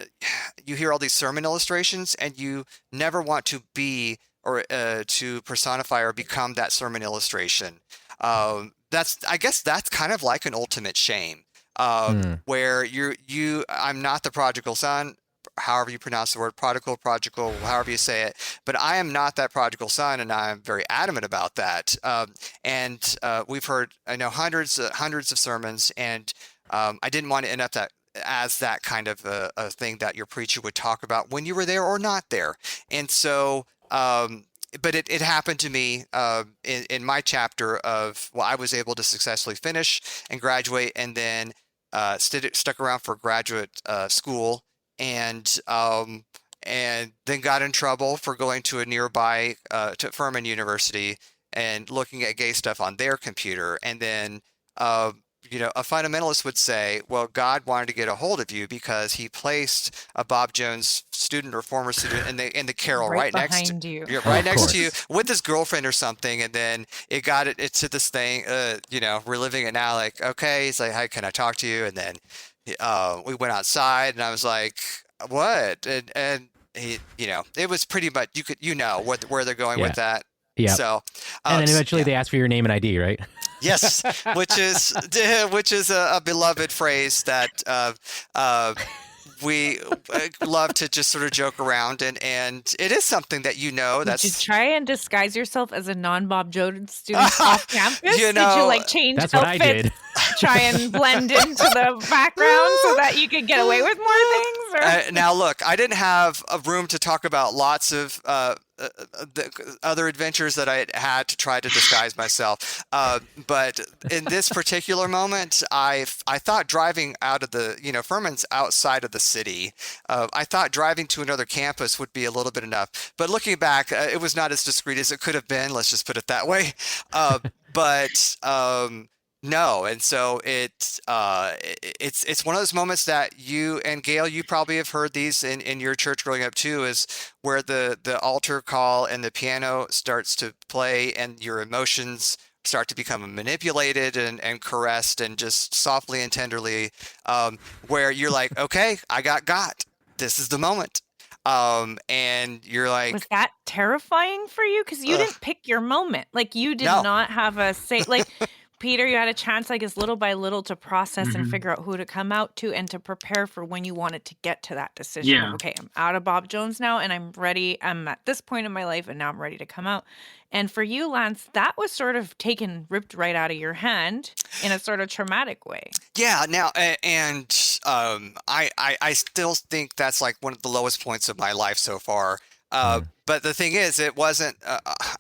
Speaker 4: hear all these sermon illustrations and you never want to be or to personify or become that sermon illustration. I guess that's kind of like an ultimate shame, where I'm not the prodigal son, however you pronounce the word, prodigal, however you say it, but I am not that prodigal son, and I'm very adamant about that. We've heard, I know, hundreds of sermons, and I didn't want to end up as that kind of a thing that your preacher would talk about when you were there or not there. And so, but it happened to me in my chapter of, I was able to successfully finish and graduate, and then stuck around for graduate school, and then got in trouble for going to a nearby to Furman University and looking at gay stuff on their computer. And then a fundamentalist would say, well, God wanted to get a hold of you because he placed a Bob Jones student or former student in the carrel right next to you, right next to you with his girlfriend or something. And then it got it to this thing, reliving it now, like, okay, he's like, hi, can I talk to you? And then we went outside, and I was like, what? And he, it was pretty much, you could, where they're going with that.
Speaker 2: Yeah.
Speaker 4: So,
Speaker 2: and then eventually they ask for your name and ID, right?
Speaker 4: Yes, which is a beloved phrase that we love to just sort of joke around, and it is something that that's.
Speaker 3: Did you try and disguise yourself as a non-Bob Jones student off campus? Did you change
Speaker 2: that's
Speaker 3: outfits?
Speaker 2: What I did.
Speaker 3: Try and blend into the background so that you could get away with more things?
Speaker 4: Now, look, I didn't have a room to talk about lots of the other adventures that I had to try to disguise myself. But in this particular moment, I thought driving out of Furman's outside of the city. I thought driving to another campus would be a little bit enough. But looking back, it was not as discreet as it could have been. Let's just put it that way. No, and so it's one of those moments that you and Gail, you probably have heard these in your church growing up too, is where the altar call and the piano starts to play and your emotions start to become manipulated and caressed and just softly and tenderly, where you're like, okay, I got. This is the moment. And you're like,
Speaker 3: was that terrifying for you? Because you didn't pick your moment. Like, you did not have a say. Like, Peter, you had a chance, I guess, little by little to process and figure out who to come out to and to prepare for when you wanted to get to that decision.
Speaker 5: Yeah.
Speaker 3: Okay, I'm out of Bob Jones now, and I'm ready. I'm at this point in my life, and now I'm ready to come out. And for you, Lance, that was sort of ripped right out of your hand in a sort of traumatic way.
Speaker 4: Yeah. Now, and I still think that's like one of the lowest points of my life so far. But the thing is, it wasn't,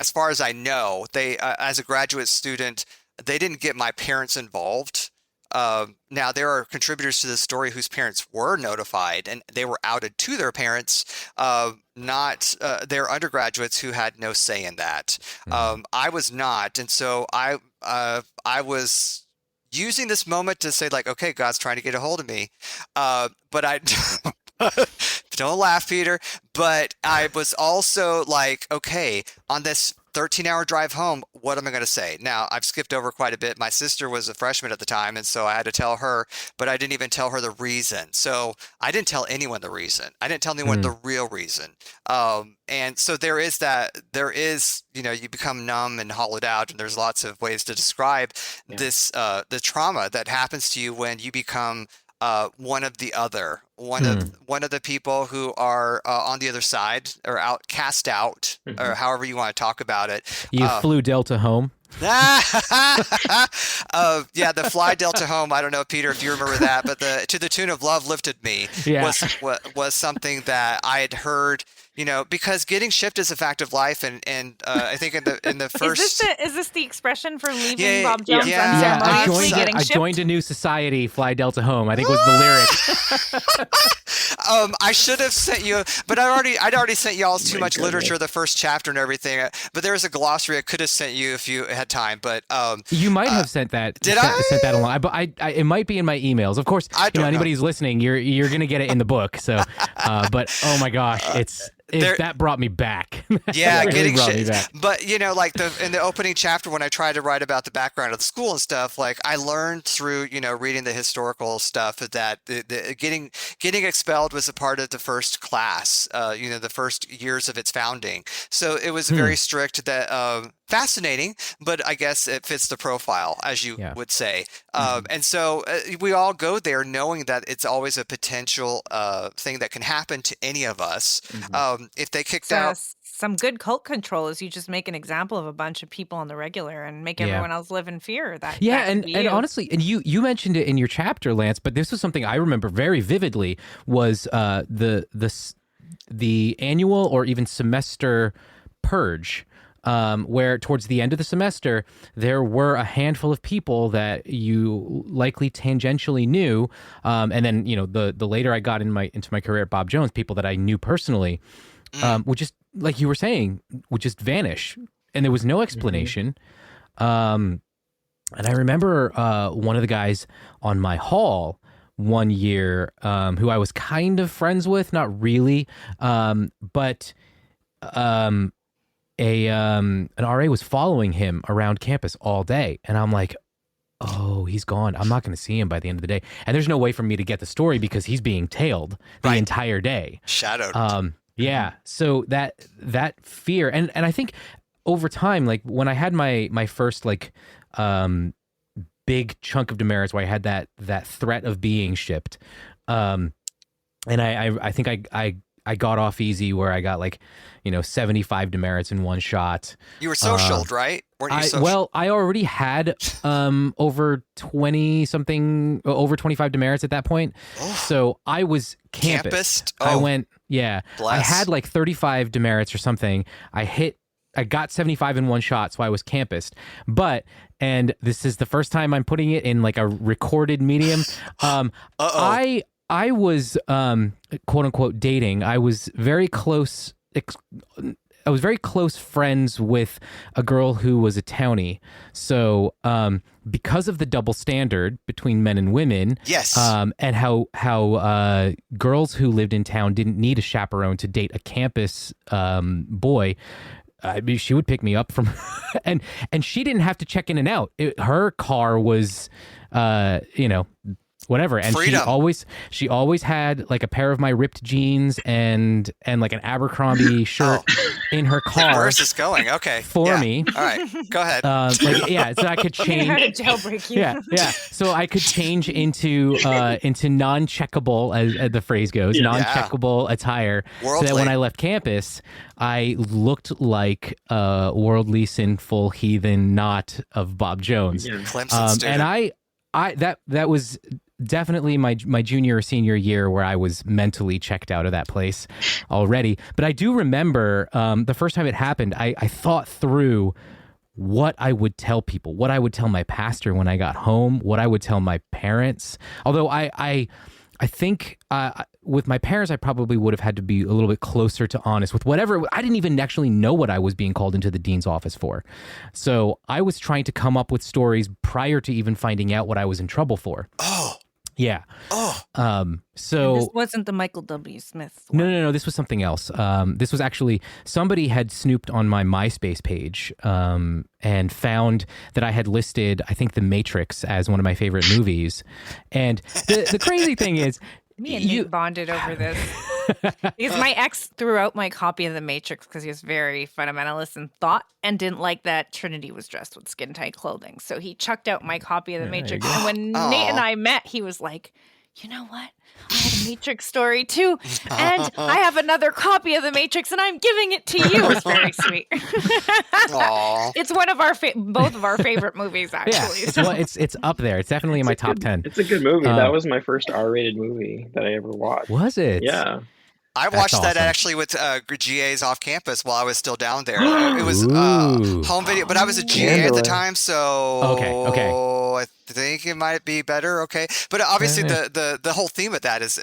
Speaker 4: as far as I know, they, as a graduate student, they didn't get my parents involved. now there are contributors to this story whose parents were notified and they were outed to their parents, not their undergraduates who had no say in that. I was not, and so I was using this moment to say like, okay, God's trying to get a hold of me, but I. Don't laugh, Peter. But I was also like, okay, on this 13-hour drive home, what am I going to say? Now, I've skipped over quite a bit. My sister was a freshman at the time, and so I had to tell her, but I didn't even tell her the reason. So I didn't tell anyone the reason. I didn't tell anyone the real reason. And so there is, you become numb and hollowed out, and there's lots of ways to describe this, the trauma that happens to you when you become one of the other, one of the people who are on the other side or cast out, or however you want to talk about it.
Speaker 2: You flew Delta home.
Speaker 4: Yeah, the fly Delta home. I don't know, Peter, if you remember that, but to the tune of "Love Lifted Me" was something that I had heard. Because getting shipped is a fact of life, and I think in the first
Speaker 3: is this the expression for leaving Bob Jones
Speaker 2: unceremoniously
Speaker 3: getting shipped?
Speaker 2: I joined a new society, fly Delta home, I think was the lyric.
Speaker 4: I should have sent you, but I'd already sent y'all too much literature, the first chapter and everything. But there was a glossary I could have sent you if you had time. But
Speaker 2: you might have sent that.
Speaker 4: Did I?
Speaker 2: Sent that along? But it might be in my emails. Of course, anybody who's listening, you're gonna get it in the book. So, but oh my gosh, that brought me back.
Speaker 4: Yeah,
Speaker 2: really
Speaker 4: getting
Speaker 2: shit.
Speaker 4: But like in the opening chapter when I tried to write about the background of the school and stuff, like I learned through reading the historical stuff that the getting expelled was a part of the first class, the first years of its founding. So it was very strict. That fascinating, but I guess it fits the profile, as you would say. And so we all go there knowing that it's always a potential thing that can happen to any of us. If they kicked out
Speaker 3: some good cult control is you just make an example of a bunch of people on the regular and make everyone else live in fear.
Speaker 2: And honestly, and you mentioned it in your chapter, Lance, but this was something I remember very vividly was the annual or even semester purge. Where towards the end of the semester, there were a handful of people that you likely tangentially knew. And then, the later I got into my career at Bob Jones, people that I knew personally, would just, like you were saying, would just vanish. And there was no explanation. And I remember one of the guys on my hall one year who I was kind of friends with, not really, but an RA was following him around campus all day, and I'm like, oh, he's gone. I'm not going to see him by the end of the day, and there's no way for me to get the story because he's being tailed the entire day,
Speaker 4: shadowed.
Speaker 2: So that fear, and I think over time, like when I had my first big chunk of demerits where I had that threat of being shipped, and I think I got off easy where I got 75 demerits in one shot.
Speaker 4: You were socialed, right? Weren't you social?
Speaker 2: Well, I already had over 25 demerits at that point. So I was campused. I went,
Speaker 4: Bless.
Speaker 2: I had 35 demerits or something. I got 75 in one shot, so I was campused. And this is the first time I'm putting it in a recorded medium. I was quote unquote dating. I was very close. I was very close friends with a girl who was a townie. So because of the double standard between men and women,
Speaker 4: yes,
Speaker 2: and how girls who lived in town didn't need a chaperone to date a campus boy. I mean, she would pick me up from, and she didn't have to check in and out. Her car was, whatever. And
Speaker 4: freedom.
Speaker 2: she always had a pair of my ripped jeans and an Abercrombie shirt in her car.
Speaker 4: Where's this going? Okay.
Speaker 2: For me.
Speaker 4: All right, go ahead.
Speaker 2: So I could change.
Speaker 3: How to jailbreak you.
Speaker 2: Yeah. So I could change into non-checkable, as the phrase goes, non-checkable attire.
Speaker 4: Worldly.
Speaker 2: So that when I left campus, I looked like a worldly, sinful heathen knot of Bob Jones.
Speaker 4: Clemson student.
Speaker 2: And that was definitely my junior or senior year where I was mentally checked out of that place already. But I do remember the first time it happened, I thought through what I would tell people, what I would tell my pastor when I got home, what I would tell my parents. Although I think with my parents, I probably would have had to be a little bit closer to honest with whatever. I didn't even actually know what I was being called into the dean's office for. So I was trying to come up with stories prior to even finding out what I was in trouble for.
Speaker 4: Oh.
Speaker 2: Yeah.
Speaker 4: Oh.
Speaker 2: So
Speaker 3: And this wasn't the Michael W. Smith one.
Speaker 2: No. This was something else. This was actually somebody had snooped on my MySpace page and found that I had listed, I think, The Matrix as one of my favorite movies. And the crazy thing is,
Speaker 3: Me and Nate bonded over this. Because my ex threw out my copy of The Matrix because he was very fundamentalist in thought and didn't like that Trinity was dressed with skin-tight clothing. So he chucked out my copy of The Matrix. And when Nate and I met, he was like, you know what? I had a Matrix story too. And I have another copy of The Matrix and I'm giving it to you. It's very sweet. It's one of our both of our favorite movies, actually.
Speaker 2: Yeah, well, it's up there. It's definitely in my top 10.
Speaker 5: It's a good movie. That was my first R-rated movie that I ever watched.
Speaker 2: Was it?
Speaker 5: Yeah.
Speaker 4: I watched that
Speaker 2: awesome.
Speaker 4: actually with GAs off campus while I was still down there. It was home video, but I was a GA at the time, so
Speaker 2: Okay.
Speaker 4: I think it might be better. Okay, but obviously the whole theme of that is,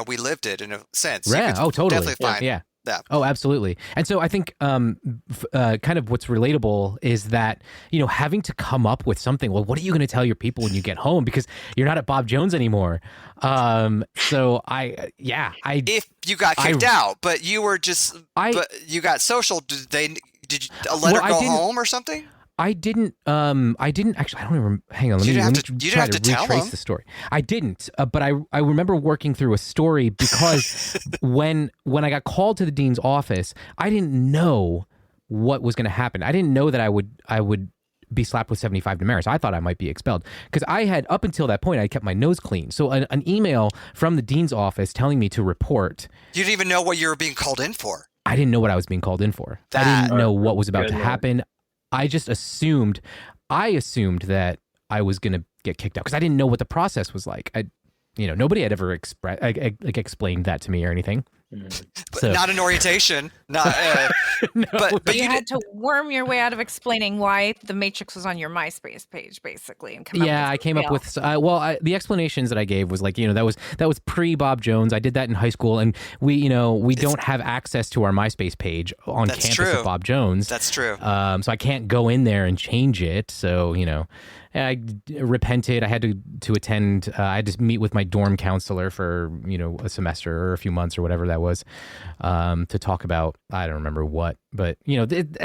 Speaker 4: we lived it in a sense.
Speaker 2: Yeah. Oh, totally.
Speaker 4: Definitely find
Speaker 2: Yeah.
Speaker 4: that.
Speaker 2: Oh, absolutely. And so I think kind of what's relatable is that, having to come up with something. Well, what are you going to tell your people when you get home? Because you're not at Bob Jones anymore. So
Speaker 4: If you got kicked out, but you were but you got social, did a letter go home or something?
Speaker 2: I didn't actually, I don't even, hang on, let me try to retrace the story. I didn't, but I remember working through a story because when I got called to the dean's office, I didn't know what was going to happen. I didn't know that I would be slapped with 75 demerits. I thought I might be expelled because I had, up until that point, I kept my nose clean. So an email from the dean's office telling me to report.
Speaker 4: You didn't even know what you were being called in for.
Speaker 2: I didn't know what I was being called in for. I didn't know what was about to happen. I just assumed that I was going to get kicked out because I didn't know what the process was like. Nobody had ever explained that to me or anything.
Speaker 4: But not an orientation. Not,
Speaker 2: no.
Speaker 4: but
Speaker 3: you had to worm your way out of explaining why The Matrix was on your MySpace page, basically. And
Speaker 2: I came up with the explanations that I gave was that was pre Bob Jones. I did that in high school, and we don't have access to our MySpace page on campus of Bob Jones.
Speaker 4: That's true.
Speaker 2: So I can't go in there and change it. So I repented. I had to attend. I had to meet with my dorm counselor for a semester or a few months or whatever that was, to talk about, I don't remember what, but I think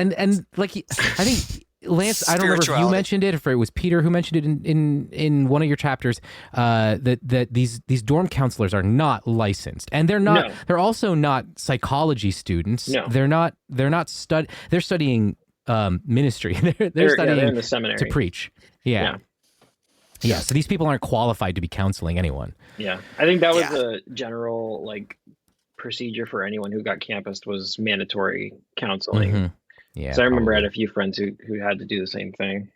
Speaker 2: Lance, I don't remember if you mentioned it or if it was Peter who mentioned it in one of your chapters, that these dorm counselors are not licensed, and they're not. No. They're also not psychology students. No. They're studying ministry. they're studying
Speaker 5: in the seminary
Speaker 2: to preach. Yeah. So these people aren't qualified to be counseling anyone.
Speaker 5: Yeah. I think that was a general procedure for anyone who got campused was mandatory counseling.
Speaker 2: Mm-hmm. Yeah.
Speaker 5: So I remember I had a few friends who had to do the same thing.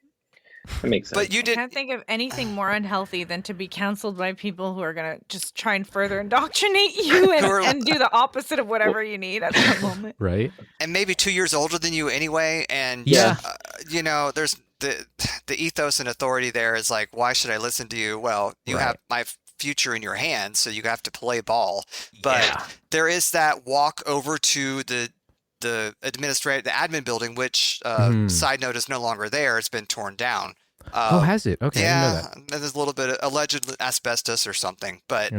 Speaker 5: That makes sense.
Speaker 4: But you did.
Speaker 3: I can't think of anything more unhealthy than to be counseled by people who are going to just try and further indoctrinate you and do the opposite of whatever you need at that moment.
Speaker 2: Right.
Speaker 4: And maybe 2 years older than you anyway. And, there's the ethos and authority there is like, why should I listen to you? Well, you have my future in your hands, so you have to play ball. But there is that walk over to the admin building, which side note is no longer there. It's been torn down.
Speaker 2: Has it? Okay.
Speaker 4: Yeah,
Speaker 2: I didn't know that.
Speaker 4: There's a little bit of alleged asbestos or something, but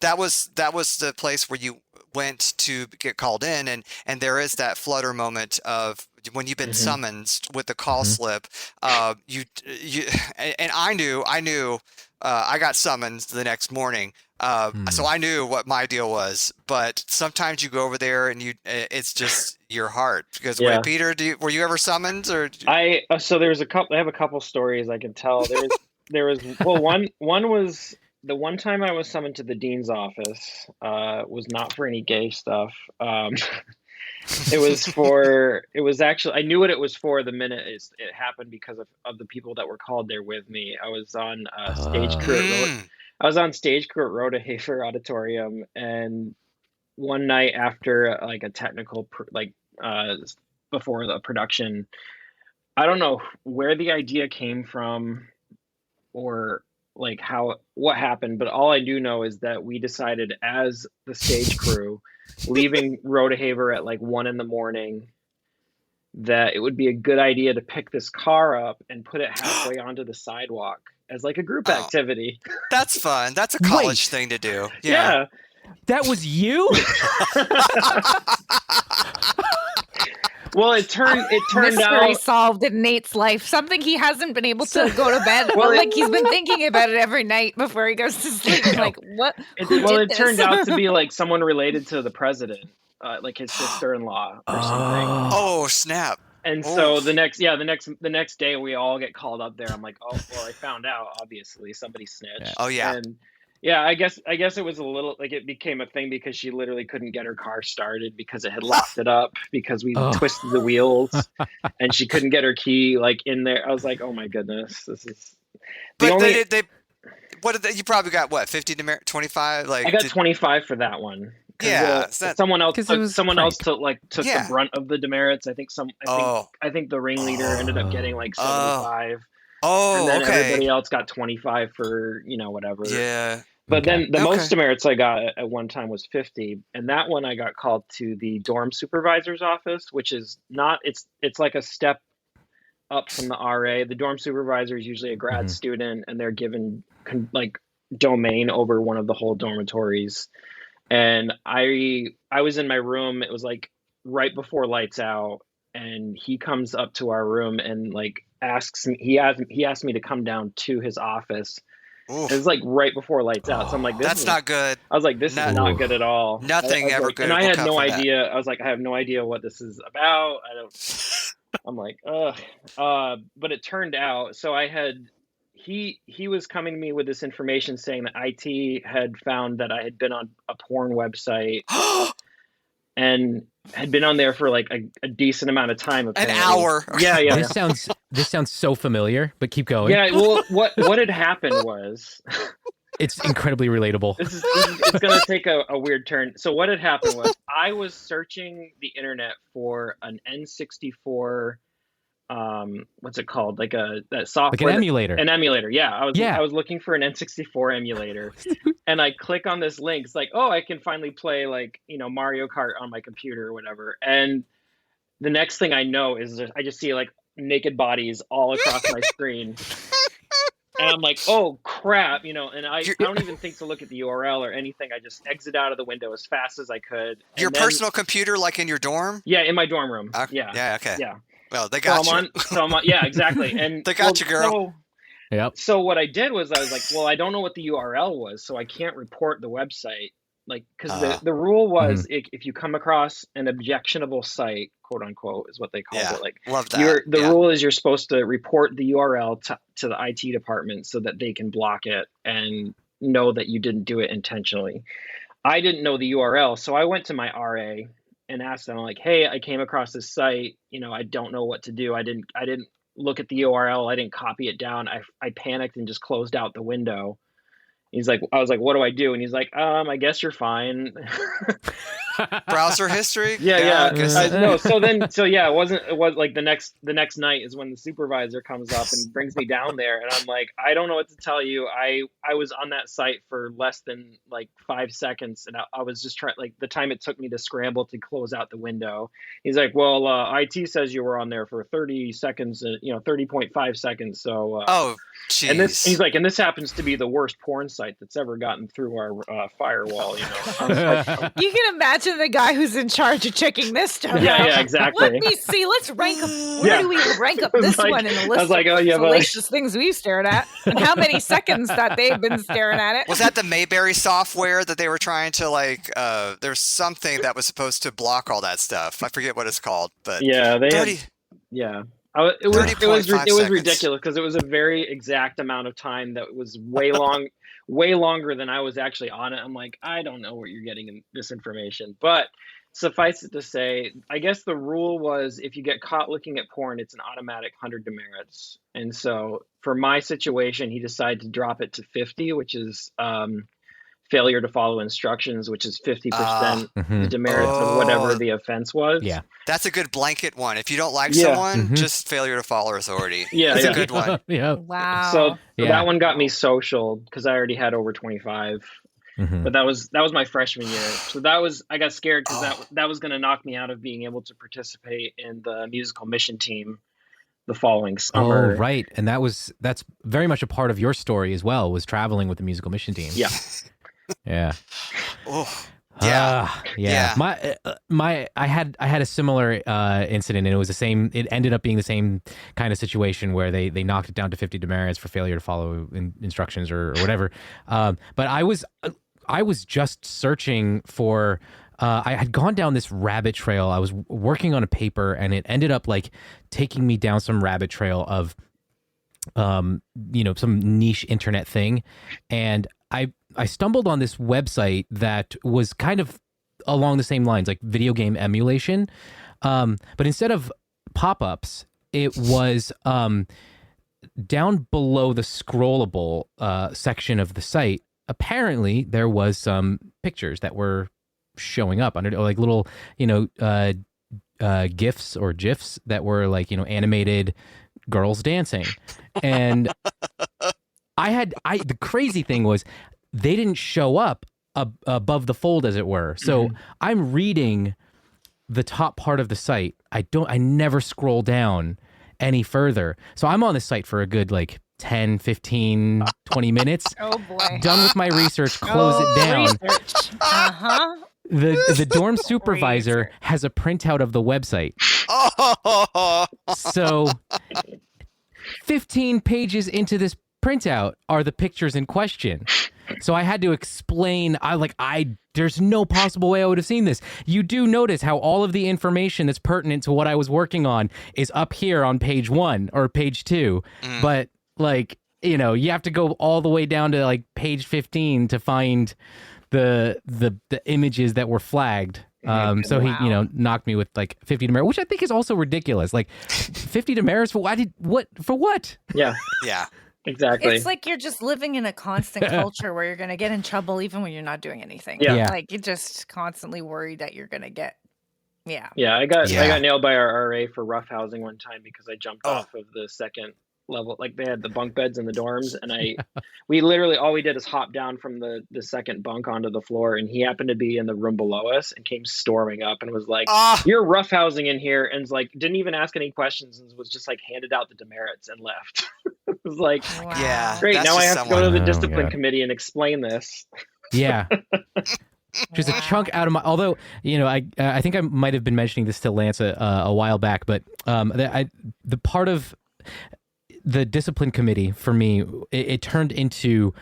Speaker 4: that was the place where you went to get called in, and there is that flutter moment of when you've been summoned with the call slip. You and I knew. I got summoned the next morning. So I knew what my deal was, but sometimes you go over there and it's just your heart. Because wait, Peter, were you ever summoned or?
Speaker 5: So there's a couple. I have a couple stories I can tell. There was one was the one time I was summoned to the dean's office. Was not for any gay stuff. It was actually, I knew what it was for the minute it happened because of the people that were called there with me. I was on stage crew at Road. I was on stage crew at Rhoda Hafer Auditorium, and one night after a technical before the production, I don't know where the idea came from or like what happened, but all I do know is that we decided as the stage crew leaving Rhodehaver at like 1 a.m. that it would be a good idea to pick this car up and put it halfway onto the sidewalk as like a group
Speaker 4: Oh,
Speaker 5: activity.
Speaker 4: that's fun. That's a college thing to do.
Speaker 5: Yeah.
Speaker 2: That was you?
Speaker 5: Well, it turned
Speaker 3: Mystery
Speaker 5: out
Speaker 3: solved in Nate's life. Something he hasn't been able to go to bed.
Speaker 5: Well,
Speaker 3: Well, like he's been thinking about it every night before he goes to sleep. I'm like, what?
Speaker 5: it turned out to be like someone related to the president, like his sister-in-law or something.
Speaker 4: Oh, snap.
Speaker 5: And so the next day we all get called up there. I'm like, oh, well, I found out, obviously somebody snitched.
Speaker 4: Oh, yeah.
Speaker 5: And yeah, I guess it was a little like it became a thing because she literally couldn't get her car started because it had locked it up because we twisted the wheels and she couldn't get her key like in there. I was like, oh my goodness, this is.
Speaker 4: But you probably got what, 50 to 25? Like
Speaker 5: I got 25 for that one.
Speaker 4: Yeah,
Speaker 5: someone else took the brunt of the demerits. I think the ringleader ended up getting like 75. And then everybody else got 25 for, whatever.
Speaker 4: Yeah.
Speaker 5: But then the most demerits I got at one time was 50. And that one I got called to the dorm supervisor's office, which is not, it's like a step up from the RA. The dorm supervisor is usually a grad student and they're given like domain over one of the whole dormitories. And I was in my room. It was like right before lights out. And he comes up to our room and like asks me, he asked me to come down to his office. It was like right before lights out. So I'm like,
Speaker 4: that's not good.
Speaker 5: I was like, this is not good at all.
Speaker 4: Nothing ever good.
Speaker 5: And I had no idea. I was like, I have no idea what this is about. I'm like, ugh. But it turned out, so he was coming to me with this information saying that IT had found that I had been on a porn website and had been on there for like a decent amount of time. Apparently.
Speaker 4: An hour.
Speaker 5: Yeah.
Speaker 2: This sounds so familiar, but keep going.
Speaker 5: Yeah. Well, what had happened was
Speaker 2: it's incredibly relatable.
Speaker 5: It's going to take a weird turn. So what had happened was I was searching the internet for an N64. What's it called? Like that software,
Speaker 2: like an emulator.
Speaker 5: An emulator. Yeah. I was looking for an N64 emulator and I click on this link. It's like, oh, I can finally play like, Mario Kart on my computer or whatever. And the next thing I know is I just see like naked bodies all across my screen. And I'm like, oh crap, and I don't even think to look at the URL or anything. I just exit out of the window as fast as I could.
Speaker 4: Your personal computer, like in your dorm?
Speaker 5: Yeah, in my dorm room. Yeah.
Speaker 4: Yeah. Okay.
Speaker 5: Yeah.
Speaker 4: Well, they got you.
Speaker 5: Yeah, exactly. And
Speaker 4: they got you, girl.
Speaker 5: So what I did was I was like, well, I don't know what the URL was, so I can't report the website. Like, because the rule was if you come across an objectionable site, quote unquote, is what they called it. Like,
Speaker 4: love that.
Speaker 5: The rule is you're supposed to report the URL to the IT department so that they can block it and know that you didn't do it intentionally. I didn't know the URL, so I went to my RA and asked them like, hey, I came across this site, I don't know what to do. I didn't look at the URL. I didn't copy it down. I panicked and just closed out the window. I was like, what do I do? And he's like, I guess you're fine.
Speaker 4: Browser history?
Speaker 5: Yeah. No. It was like the next night is when the supervisor comes up and brings me down there. And I'm like, I don't know what to tell you. I was on that site for less than like 5 seconds. And I was just trying, like the time it took me to scramble to close out the window. He's like, well, IT says you were on there for 30 seconds, 30.5 seconds. So,
Speaker 4: oh, geez.
Speaker 5: And he's like, and this happens to be the worst porn site that's ever gotten through our firewall.
Speaker 3: You can imagine the guy who's in charge of checking this stuff.
Speaker 5: Yeah, exactly.
Speaker 3: Let me see. Let's rank up. Where do we rank up this one in the list of salacious things we've stared at, and how many seconds that they've been staring at it?
Speaker 4: Was that the Mayberry software that they were trying to like? There's something that was supposed to block all that stuff. I forget what it's called, but
Speaker 5: yeah, it was
Speaker 4: seconds.
Speaker 5: ridiculous because it was a very exact amount of time that was way longer than I was actually on it. I'm like, I don't know where you're getting this information, but suffice it to say, I guess the rule was if you get caught looking at porn, it's an automatic 100 demerits. And so for my situation, he decided to drop it to 50, which is failure to follow instructions, which is 50%
Speaker 2: Mhm.
Speaker 5: the demerits of whatever the offense was.
Speaker 2: Yeah.
Speaker 4: That's a good blanket one. If you don't like
Speaker 5: Yeah.
Speaker 4: someone, just failure to follow authority.
Speaker 5: Yeah,
Speaker 4: That's
Speaker 5: yeah.
Speaker 4: a good one.
Speaker 2: Yeah.
Speaker 3: Wow.
Speaker 5: So
Speaker 2: Yeah.
Speaker 5: that one got me social because I already had over 25.
Speaker 2: Mhm.
Speaker 5: But that was my freshman year. So I got scared because that was going to knock me out of being able to participate in the musical mission team the following summer.
Speaker 2: Oh, right. And that's very much a part of your story as well, was traveling with the musical mission team.
Speaker 5: Yeah.
Speaker 2: Yeah.
Speaker 4: Oh, yeah.
Speaker 2: Yeah. I had a similar incident, and it was the same. It ended up being the same kind of situation where they knocked it down to 50 demerits for failure to follow instructions or whatever. But I was just searching for. I had gone down this rabbit trail. I was working on a paper, and it ended up like taking me down some rabbit trail of, some niche internet thing, and I stumbled on this website that was kind of along the same lines, like video game emulation, but instead of pop-ups, it was down below the scrollable section of the site. Apparently, there was some pictures that were showing up under like little, GIFs or GIFs that were like, animated girls dancing. And the crazy thing was they didn't show up above the fold, as it were. So I'm reading the top part of the site. I never scroll down any further. So I'm on the site for a good like 10, 15, 20 minutes.
Speaker 3: Oh boy.
Speaker 2: Done with my research, close it down.
Speaker 3: Uh-huh.
Speaker 2: The dorm supervisor has a printout of the website. So 15 pages into this printout are the pictures in question. So I had to explain, there's no possible way I would have seen this. You do notice how all of the information that's pertinent to what I was working on is up here on page 1 or page 2. But you have to go all the way down to like page 15 to find the images that were flagged. So he, knocked me with like 50 demerits, which I think is also ridiculous. Like 50 demerits for what?
Speaker 5: Yeah.
Speaker 4: Yeah.
Speaker 5: Exactly.
Speaker 3: It's like you're just living in a constant culture where you're going to get in trouble even when you're not doing anything.
Speaker 5: Yeah.
Speaker 3: Like you're just constantly worried that you're going to get. Yeah.
Speaker 5: Yeah, I got nailed by our RA for roughhousing one time because I jumped off of the second level. Like they had the bunk beds in the dorms, and we literally all we did is hop down from the second bunk onto the floor, and he happened to be in the room below us and came storming up and was like, "You're roughhousing in here," and like didn't even ask any questions and was just like handed out the demerits and left. It was like,
Speaker 4: yeah,
Speaker 5: great. Now I have to go to the discipline
Speaker 2: God.
Speaker 5: committee and explain this.
Speaker 2: Yeah. Just a chunk out of my. Although I think I might have been mentioning this to Lance a while back, but the part of the discipline committee for me, it turned into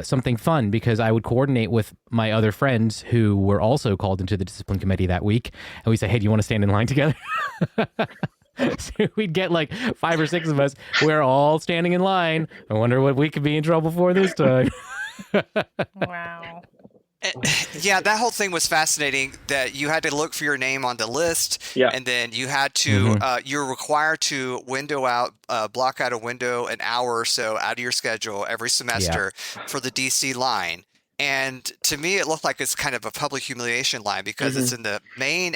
Speaker 2: something fun because I would coordinate with my other friends who were also called into the discipline committee that week, and we say, "Hey, do you want to stand in line together?" So we'd get like 5 or 6 of us. We're all standing in line. I wonder what we could be in trouble for this time.
Speaker 3: Wow.
Speaker 4: Yeah, that whole thing was fascinating, that you had to look for your name on the list, and then you had to you're required to block out a window an hour or so out of your schedule every semester for the DC line. And to me, it looked like it's kind of a public humiliation line because it's in the main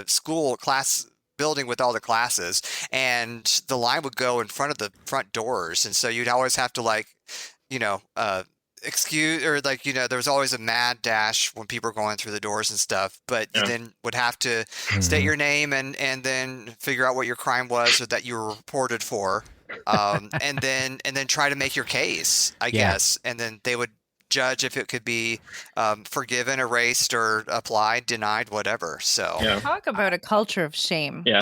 Speaker 4: school class building with all the classes, and the line would go in front of the front doors, and so you'd always have to excuse, or there was always a mad dash when people were going through the doors and stuff, but you then would have to state your name and then figure out what your crime was or that you were reported for, and then try to make your case, I guess, and then they would judge if it could be forgiven, erased, or applied, denied, whatever. So
Speaker 3: talk about a culture of shame.
Speaker 5: Yeah.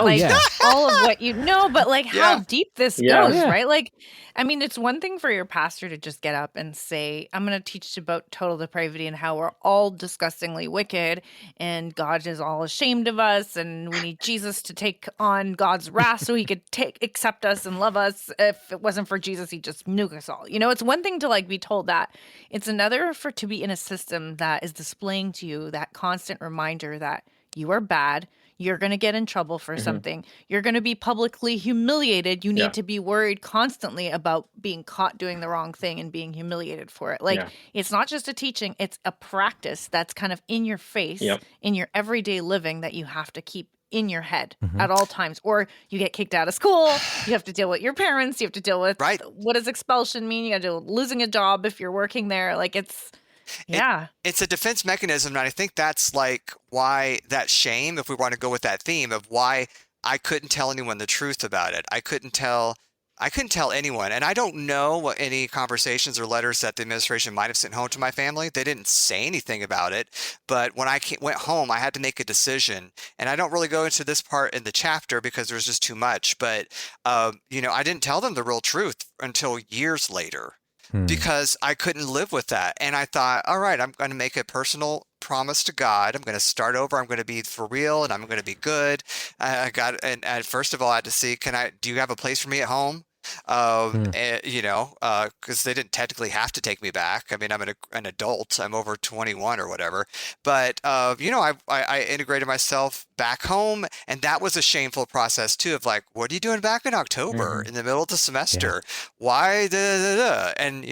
Speaker 3: All of what you know, but like how deep this goes, right? Like, I mean, it's one thing for your pastor to just get up and say, I'm going to teach about total depravity and how we're all disgustingly wicked and God is all ashamed of us and we need Jesus to take on God's wrath so he could accept us and love us. If it wasn't for Jesus, he'd just nuke us all. It's one thing to like be told that. It's another to be in a system that is displaying to you that constant reminder that you are bad, you're going to get in trouble for something. You're going to be publicly humiliated. You need to be worried constantly about being caught doing the wrong thing and being humiliated for it. Like, it's not just a teaching, it's a practice that's kind of in your face, in your everyday living, that you have to keep in your head at all times, or you get kicked out of school. You have to deal with your parents. You have to deal with what does expulsion mean? You got to deal with losing a job if you're working there. Like, it's it's
Speaker 4: a defense mechanism, and I think that's like why that shame, if we want to go with that theme of why I couldn't tell anyone the truth about it. I couldn't tell anyone, and I don't know what any conversations or letters that the administration might have sent home to my family. They didn't say anything about it, but when I went home, I had to make a decision, and I don't really go into this part in the chapter because there's just too much, but I didn't tell them the real truth until years later because I couldn't live with that, and I thought, all right, I'm going to make a personal promise to God. I'm going to start over. I'm going to be for real, and I'm going to be good. And first of all, I had to see, do you have a place for me at home? Because they didn't technically have to take me back. I mean, I'm an adult. I'm over 21 or whatever. But, I integrated myself back home. And that was a shameful process, too, of like, what are you doing back in October in the middle of the semester? Why? And,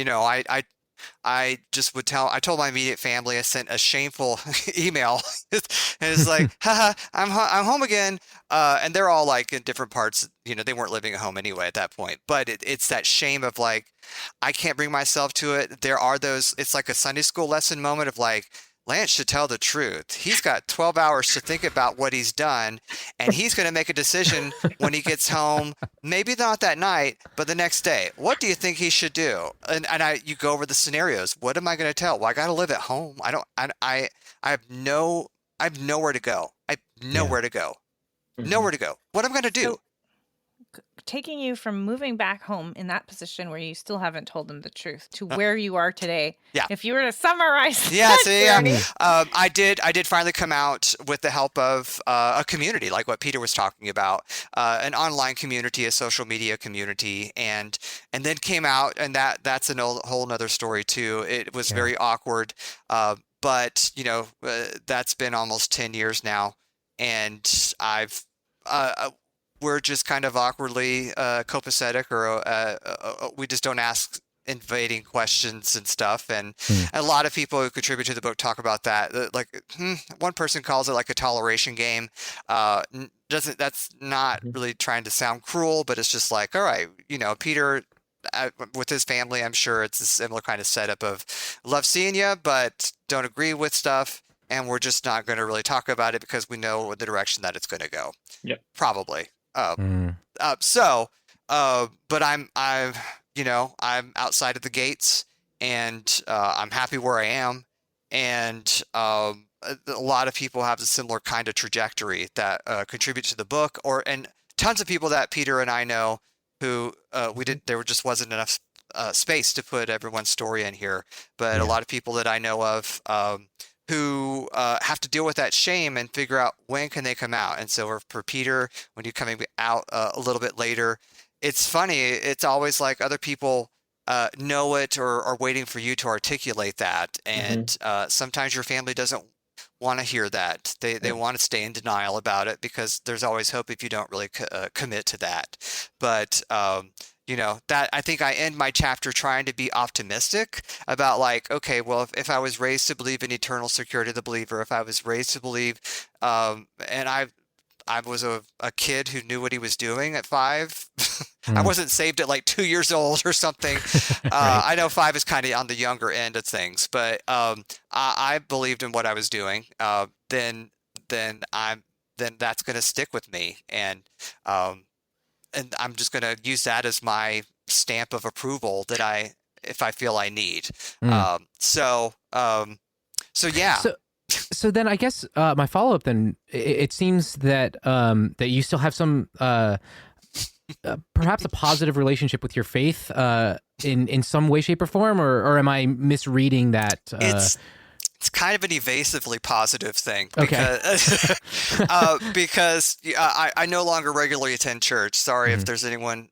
Speaker 4: I just would I told my immediate family, I sent a shameful email and it's like, haha, I'm home again. And they're all like in different parts, they weren't living at home anyway at that point, but it's that shame of like, I can't bring myself to it. There are it's like a Sunday school lesson moment of like, Lance should tell the truth. He's got 12 hours to think about what he's done, and he's going to make a decision when he gets home, maybe not that night, but the next day. What do you think he should do? And you go over the scenarios. What am I going to tell? Well, I got to live at home. I have nowhere to go. Nowhere to go. Nowhere to go. What am I going to do?
Speaker 3: So, taking you from moving back home in that position where you still haven't told them the truth to where you are today. Yeah. If you were to summarize journey.
Speaker 4: I did finally come out with the help of a community, like what Peter was talking about, an online community, a social media community, and then came out, and that's a whole nother story too. It was very awkward, but that's been almost 10 years now, and I've we're just kind of awkwardly copacetic, or we just don't ask invading questions and stuff. And a lot of people who contribute to the book talk about that. Like one person calls it like a toleration game. That's not really trying to sound cruel, but it's just like, all right, Peter with his family, I'm sure it's a similar kind of setup of love seeing you, but don't agree with stuff. And we're just not going to really talk about it because we know the direction that it's going to go. Yep. Probably. But I'm outside of the gates, and I'm happy where I am. And a lot of people have a similar kind of trajectory that contribute to the book, and tons of people that Peter and I know who there just wasn't enough space to put everyone's story in here. But a lot of people that I know of who have to deal with that shame and figure out when can they come out. And so for Peter, when you're coming out a little bit later, it's funny. It's always like other people know it or are waiting for you to articulate that. And sometimes your family doesn't want to hear that. They want to stay in denial about it because there's always hope if you don't really commit to that. But that I think I end my chapter trying to be optimistic about like, okay, well, if I was raised to believe in eternal security of the believer, if I was raised to believe, and I was a kid who knew what he was doing at 5. I wasn't saved at like 2 years old or something. I know 5 is kind of on the younger end of things, but I believed in what I was doing. Then that's going to stick with me, and I'm just going to use that as my stamp of approval if I feel I need. So yeah.
Speaker 2: So then I guess my follow-up then, it seems that that you still have some perhaps a positive relationship with your faith in some way, shape, or form, or am I misreading that?
Speaker 4: It's kind of an evasively positive thing
Speaker 2: Okay.
Speaker 4: because I no longer regularly attend church. Sorry if there's anyone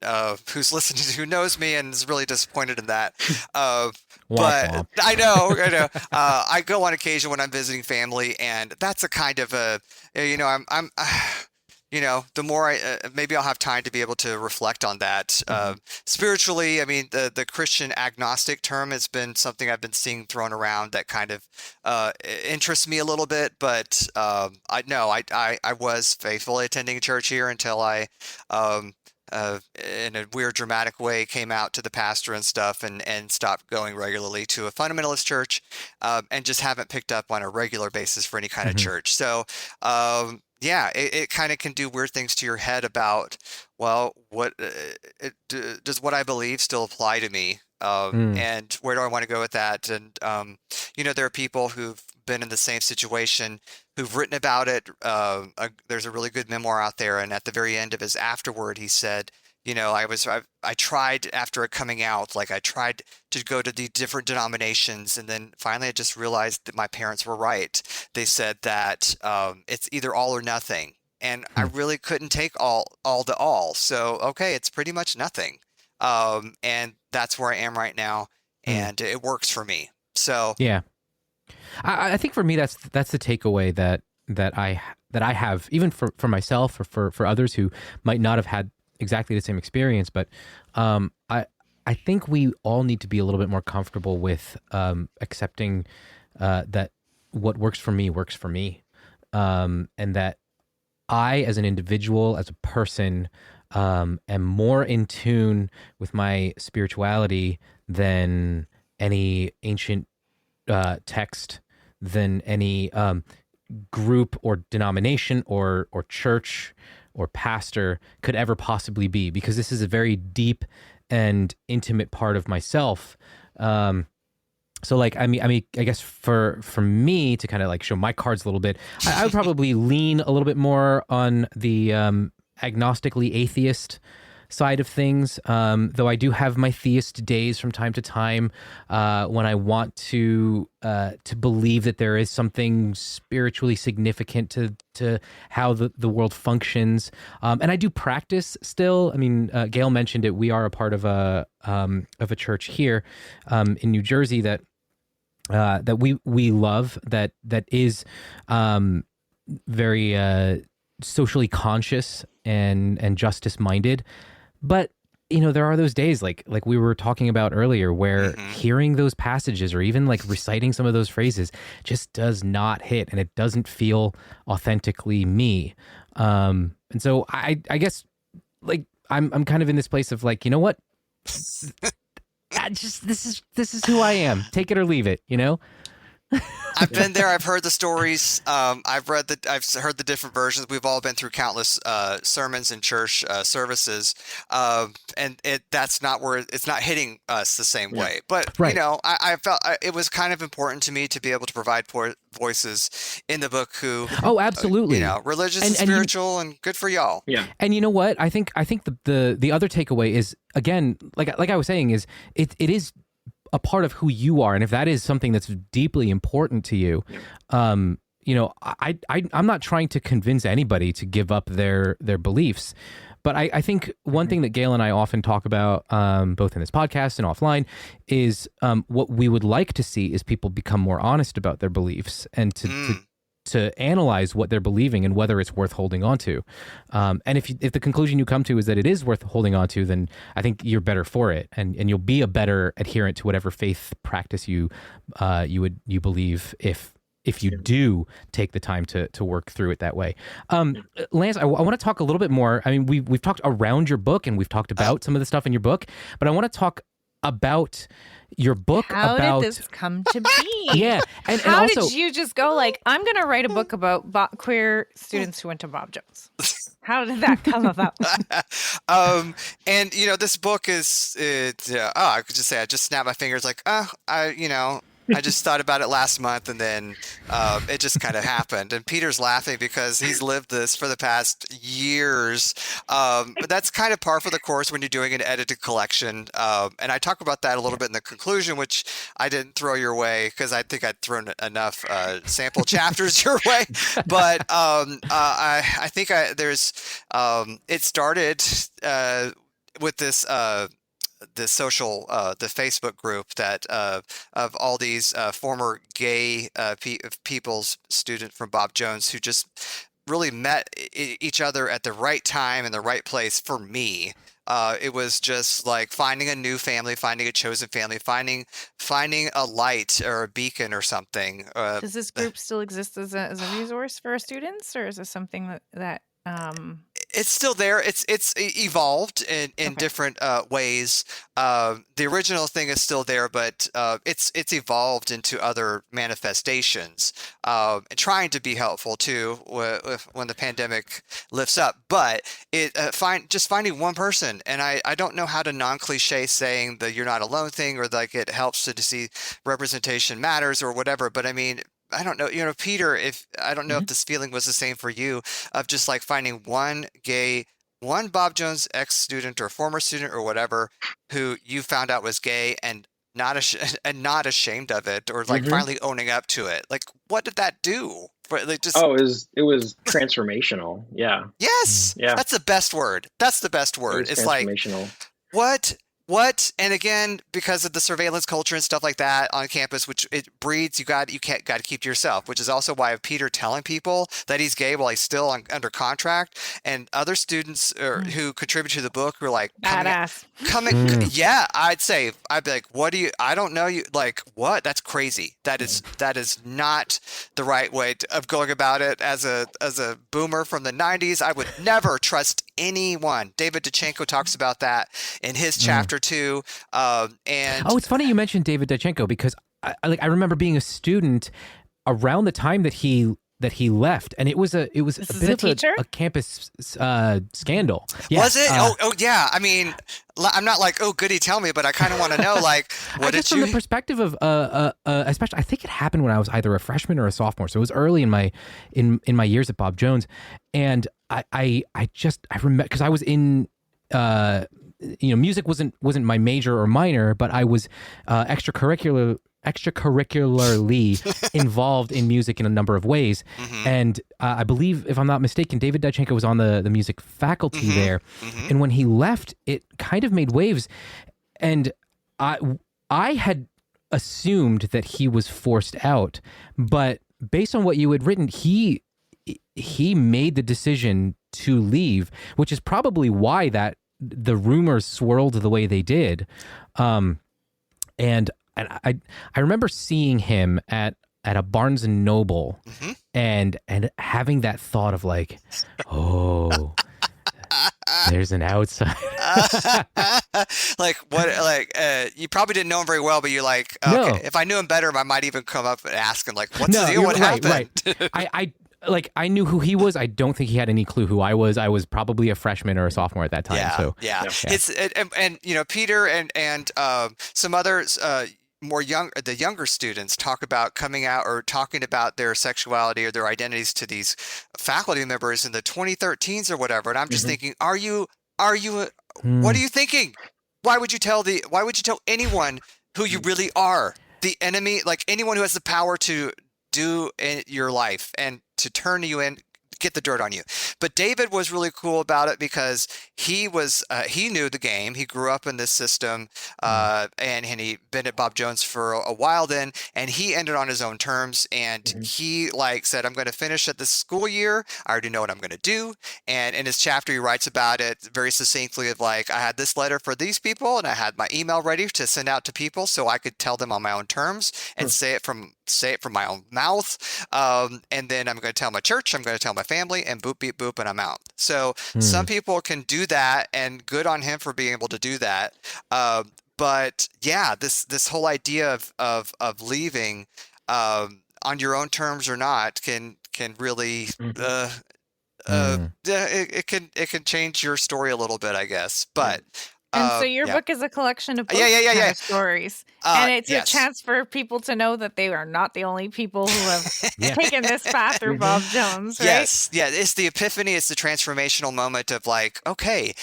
Speaker 4: who's listening who knows me and is really disappointed in that. But
Speaker 2: Womp.
Speaker 4: I know. I go on occasion when I'm visiting family, and that's a kind of a, I'm the more maybe I'll have time to be able to reflect on that. Spiritually, I mean, the Christian agnostic term has been something I've been seeing thrown around that kind of interests me a little bit. But I was faithfully attending church here until I, in a weird dramatic way, came out to the pastor and stuff, and stopped going regularly to a fundamentalist church, and just haven't picked up on a regular basis for any kind of church. So, yeah, it kind of can do weird things to your head about, well, what does what I believe still apply to me? And where do I want to go with that? And, there are people who've been in the same situation who've written about it. There's a really good memoir out there. And at the very end of his afterword, he said, I tried after it coming out, like I tried to go to the different denominations. And then finally, I just realized that my parents were right. They said that it's either all or nothing. And I really couldn't take all to all. So, okay, it's pretty much nothing. And that's where I am right now. And it works for me. So,
Speaker 2: yeah, I think for me, that's the takeaway that I have, even for myself or for others who might not have had exactly the same experience. But I think we all need to be a little bit more comfortable with accepting that what works for me, and that I, as an individual, as a person, am more in tune with my spirituality than any ancient text, than any group or denomination or church or pastor could ever possibly be, because this is a very deep and intimate part of myself. So like, I guess for me to kind of like show my cards a little bit, I would probably lean a little bit more on the agnostically atheist side of things, though I do have my theist days from time to time when I want to believe that there is something spiritually significant to how the world functions, and I do practice still. I mean, Gail mentioned it. We are a part of a church here in New Jersey that we love, that is very socially conscious and justice minded. But, there are those days like we were talking about earlier where hearing those passages or even like reciting some of those phrases just does not hit, and it doesn't feel authentically me. And so I guess like I'm kind of in this place of like, you know what? This is who I am. Take it or leave it,
Speaker 4: I've been there. I've heard the stories. I've heard the different versions. We've all been through countless sermons and church services, and that's not where it's not hitting us the same way. But
Speaker 2: right.
Speaker 4: I felt it was kind of important to me to be able to provide voices in the book who,
Speaker 2: absolutely,
Speaker 4: religious and spiritual, and good for y'all.
Speaker 5: Yeah.
Speaker 2: And you know what? I think the other takeaway is, again, like I was saying, is it is a part of who you are. And if that is something that's deeply important to you, I'm not trying to convince anybody to give up their beliefs. But I think one thing that Gail and I often talk about, both in this podcast and offline, is what we would like to see is people become more honest about their beliefs and to analyze what they're believing and whether it's worth holding on to. And if the conclusion you come to is that it is worth holding on to, then I think you're better for it, and you'll be a better adherent to whatever faith practice you believe if you do take the time to work through it that way. Lance, I want to talk a little bit more. I mean, we've talked around your book and we've talked about some of the stuff in your book, but I want to talk about your book.
Speaker 3: How did this come to be?
Speaker 2: Yeah. And
Speaker 3: how
Speaker 2: also,
Speaker 3: did you just go like, I'm going to write a book about queer students who went to Bob Jones? How did that come about?
Speaker 4: And this book is, I could just say, I just snap my fingers like, I just thought about it last month, and then it just kind of happened. And Peter's laughing because he's lived this for the past years. But that's kind of par for the course when you're doing an edited collection. And I talk about that a little bit in the conclusion, which I didn't throw your way because I think I'd thrown enough sample chapters your way. But I think there's it started with this. The social, the Facebook group that of all these former gay people's student from Bob Jones who just really met each other at the right time and the right place for me. It was just like finding a new family, finding a chosen family, finding a light or a beacon or something.
Speaker 3: Does this group still exist as a resource for our students, or is this something that
Speaker 4: it's still there. It's evolved in different ways. The original thing is still there, but it's evolved into other manifestations, and trying to be helpful too when the pandemic lifts up. But just finding one person, and I don't know how to non-cliche saying the "you're not alone" thing, or like it helps to see representation matters or whatever. But I mean, I don't know, Peter, I don't know if this feeling was the same for you, of just like finding one Bob Jones ex-student or former student or whatever who you found out was gay and not ashamed of it, or like finally owning up to it. Like, what did that do? Like, just
Speaker 5: it was transformational. Yeah.
Speaker 4: Yes.
Speaker 5: Yeah.
Speaker 4: That's the best word. That's the best word. It's like, what? And again, because of the surveillance culture and stuff like that on campus, which it breeds, you got to keep to yourself, which is also why Peter telling people that he's gay while he's still under contract, and other students who contribute to the book were like, yeah, I'd be like, I don't know you, like, what? That's crazy. That is not the right way of going about it. As a boomer from the 90s, I would never trust anyone. David Dachenko talks about that in his chapter 2. And
Speaker 2: it's funny you mentioned David Dachenko, because I remember being a student around the time that he left, and it was a bit of a campus scandal. Yeah.
Speaker 4: Was it? Yeah. I mean, I'm not like, oh, goody, tell me, but I kind of want to know, like, what did you?
Speaker 2: From the perspective of, especially, I think it happened when I was either a freshman or a sophomore, so it was early in my years at Bob Jones, and I remember, because I was in. Music wasn't my major or minor, but I was extracurricularly involved in music in a number of ways. And I believe, if I'm not mistaken, David Dachenko was on the music faculty there. And when he left, it kind of made waves. And I had assumed that he was forced out, but based on what you had written, he made the decision to leave, which is probably why that the rumors swirled the way they did. And I remember seeing him at a Barnes and Noble, and having that thought of like, oh, there's an outside.
Speaker 4: Like, what? Like, you probably didn't know him very well, but you're like, okay,
Speaker 2: No.
Speaker 4: if I knew him better, I might even come up and ask him, like, what's the deal?
Speaker 2: you're
Speaker 4: What
Speaker 2: right,
Speaker 4: happened?
Speaker 2: I knew who he was. I don't think he had any clue who I was. I was probably a freshman or a sophomore at that time.
Speaker 4: Yeah. It's and Peter and some others, the younger students talk about coming out or talking about their sexuality or their identities to these faculty members in the 2013s or whatever. And I'm just thinking, what are you thinking? Why would you tell anyone who you really are? The enemy, like anyone who has the power to do in your life and to turn you in, get the dirt on you. But David was really cool about it because he knew the game. He grew up in this system, and he'd been at Bob Jones for a while then, and he ended on his own terms. And he said, I'm going to finish at this school year. I already know what I'm going to do. And in his chapter, he writes about it very succinctly of like, I had this letter for these people, and I had my email ready to send out to people so I could tell them on my own terms and say it from my own mouth. And then I'm going to tell my church, I'm going to tell my family, and boop, beep, boop, and I'm out. So some people can do that, and good on him for being able to do that. But yeah, this whole idea of leaving on your own terms or not can really it can change your story a little bit, I guess. But
Speaker 3: And so your
Speaker 4: yeah.
Speaker 3: book is a collection of both
Speaker 4: Yeah.
Speaker 3: kind of stories. And it's a
Speaker 4: Yes.
Speaker 3: chance for people to know that they are not the only people who have taken this path through Bob Jones, right?
Speaker 4: Yes. Yeah. It's the epiphany. It's the transformational moment of like, okay,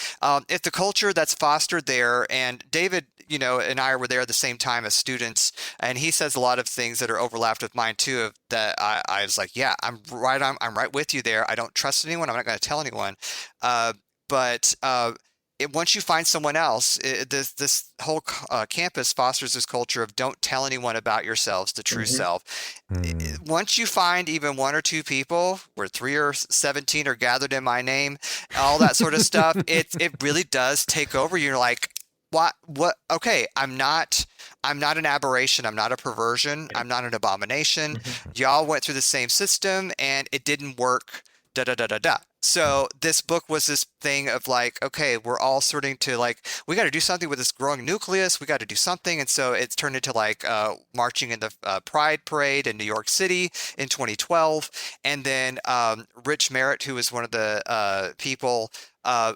Speaker 4: if the culture that's fostered there, and David, and I were there at the same time as students, and he says a lot of things that are overlapped with mine too. Of that, I was like, yeah, I'm right with you there. I don't trust anyone. I'm not going to tell anyone. But once you find someone else, this whole campus fosters this culture of don't tell anyone about yourselves, the true self. Once you find even one or two people, where 3 or 17 are gathered in my name, all that sort of stuff, it really does take over. You're like, what? Okay, I'm not an aberration. I'm not a perversion. I'm not an abomination. Y'all went through the same system and it didn't work. Da da da da da. So this book was this thing of like, okay, we're all starting to like, we got to do something with this growing nucleus. We got to do something. And so it's turned into like marching in the Pride Parade in New York City in 2012. And then Rich Merritt, who was one of the people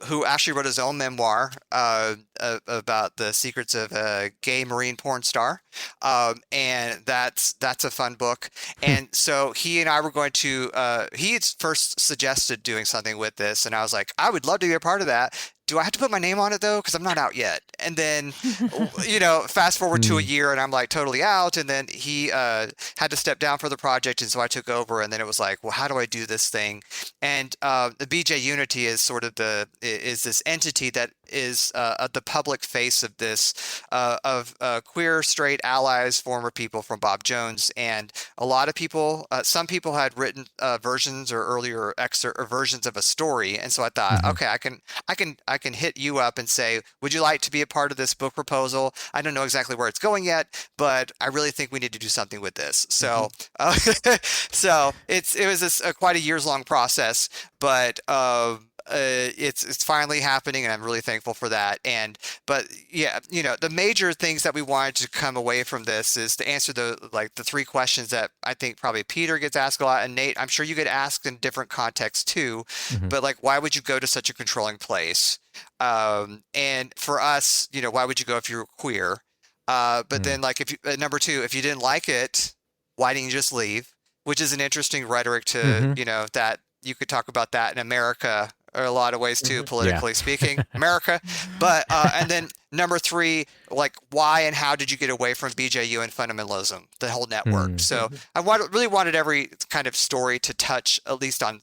Speaker 4: who actually wrote his own memoir about the secrets of a gay Marine porn star. And that's a fun book. And so he and I were going to, he had first suggested doing something with this. And I was like, I would love to be a part of that. Do I have to put my name on it though? Because I'm not out yet. And then, fast forward to a year and I'm like totally out. And then he had to step down for the project. And so I took over. And then it was like, well, how do I do this thing? And the BJ Unity is sort of is this entity that is the public face of this, of queer, straight allies, former people from Bob Jones. And a lot of people, some people had written versions or earlier excerpt or versions of a story. And so I thought, okay, I can hit you up and say, would you like to be a part of this book proposal? I don't know exactly where it's going yet, but I really think we need to do something with this. So, so it was quite a years long process, but it's finally happening, and I'm really thankful for that. But yeah, the major things that we wanted to come away from this is to answer the 3 questions that I think probably Peter gets asked a lot, and Nate, I'm sure you get asked in different contexts too. But like, why would you go to such a controlling place? And for us, why would you go if you're queer? But then like, if you, number 2, if you didn't like it, why didn't you just leave? Which is an interesting rhetoric to, that you could talk about that in America or a lot of ways too, politically speaking, America. But, and then number 3, like, why and how did you get away from BJU and fundamentalism, the whole network? So I really wanted every kind of story to touch at least on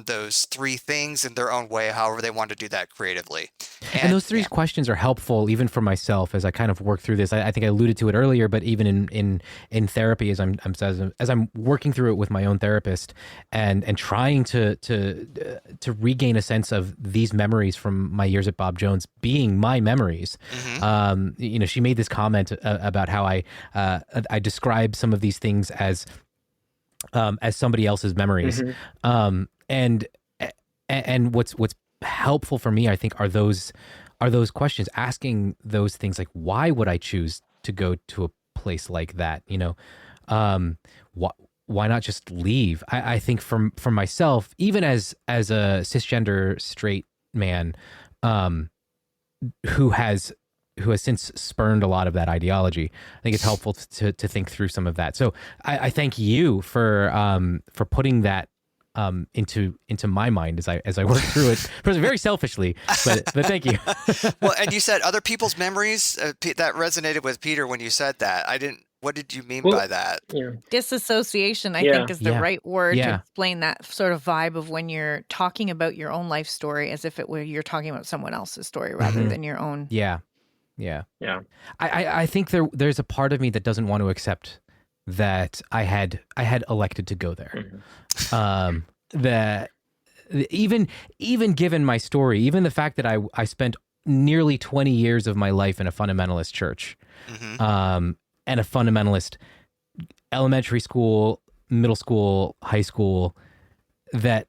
Speaker 4: those 3 things in their own way, however they want to do that creatively.
Speaker 2: And those 3 questions are helpful even for myself as I kind of work through this. I think I alluded to it earlier, but even in therapy, as I'm working through it with my own therapist and trying to regain a sense of these memories from my years at Bob Jones being my memories. She made this comment about how I describe some of these things as somebody else's memories. And what's helpful for me, I think, are those questions, asking those things like, why would I choose to go to a place like that? Why not just leave? I think for myself, even as a cisgender straight man, who has since spurned a lot of that ideology, I think it's helpful to think through some of that. So I thank you for putting that into my mind as I work through it, very selfishly, but thank you.
Speaker 4: Well, and you said other people's memories, that resonated with Peter when you said that. What did you mean by that?
Speaker 3: Disassociation, I think, is the right word to explain that sort of vibe of when you're talking about your own life story as if you're talking about someone else's story rather than your own. Yeah. I think there's a part of me that doesn't want to accept that I had elected to go there. That even given my story, even the fact that I spent nearly 20 years of my life in a fundamentalist church, and a fundamentalist elementary school, middle school, high school, that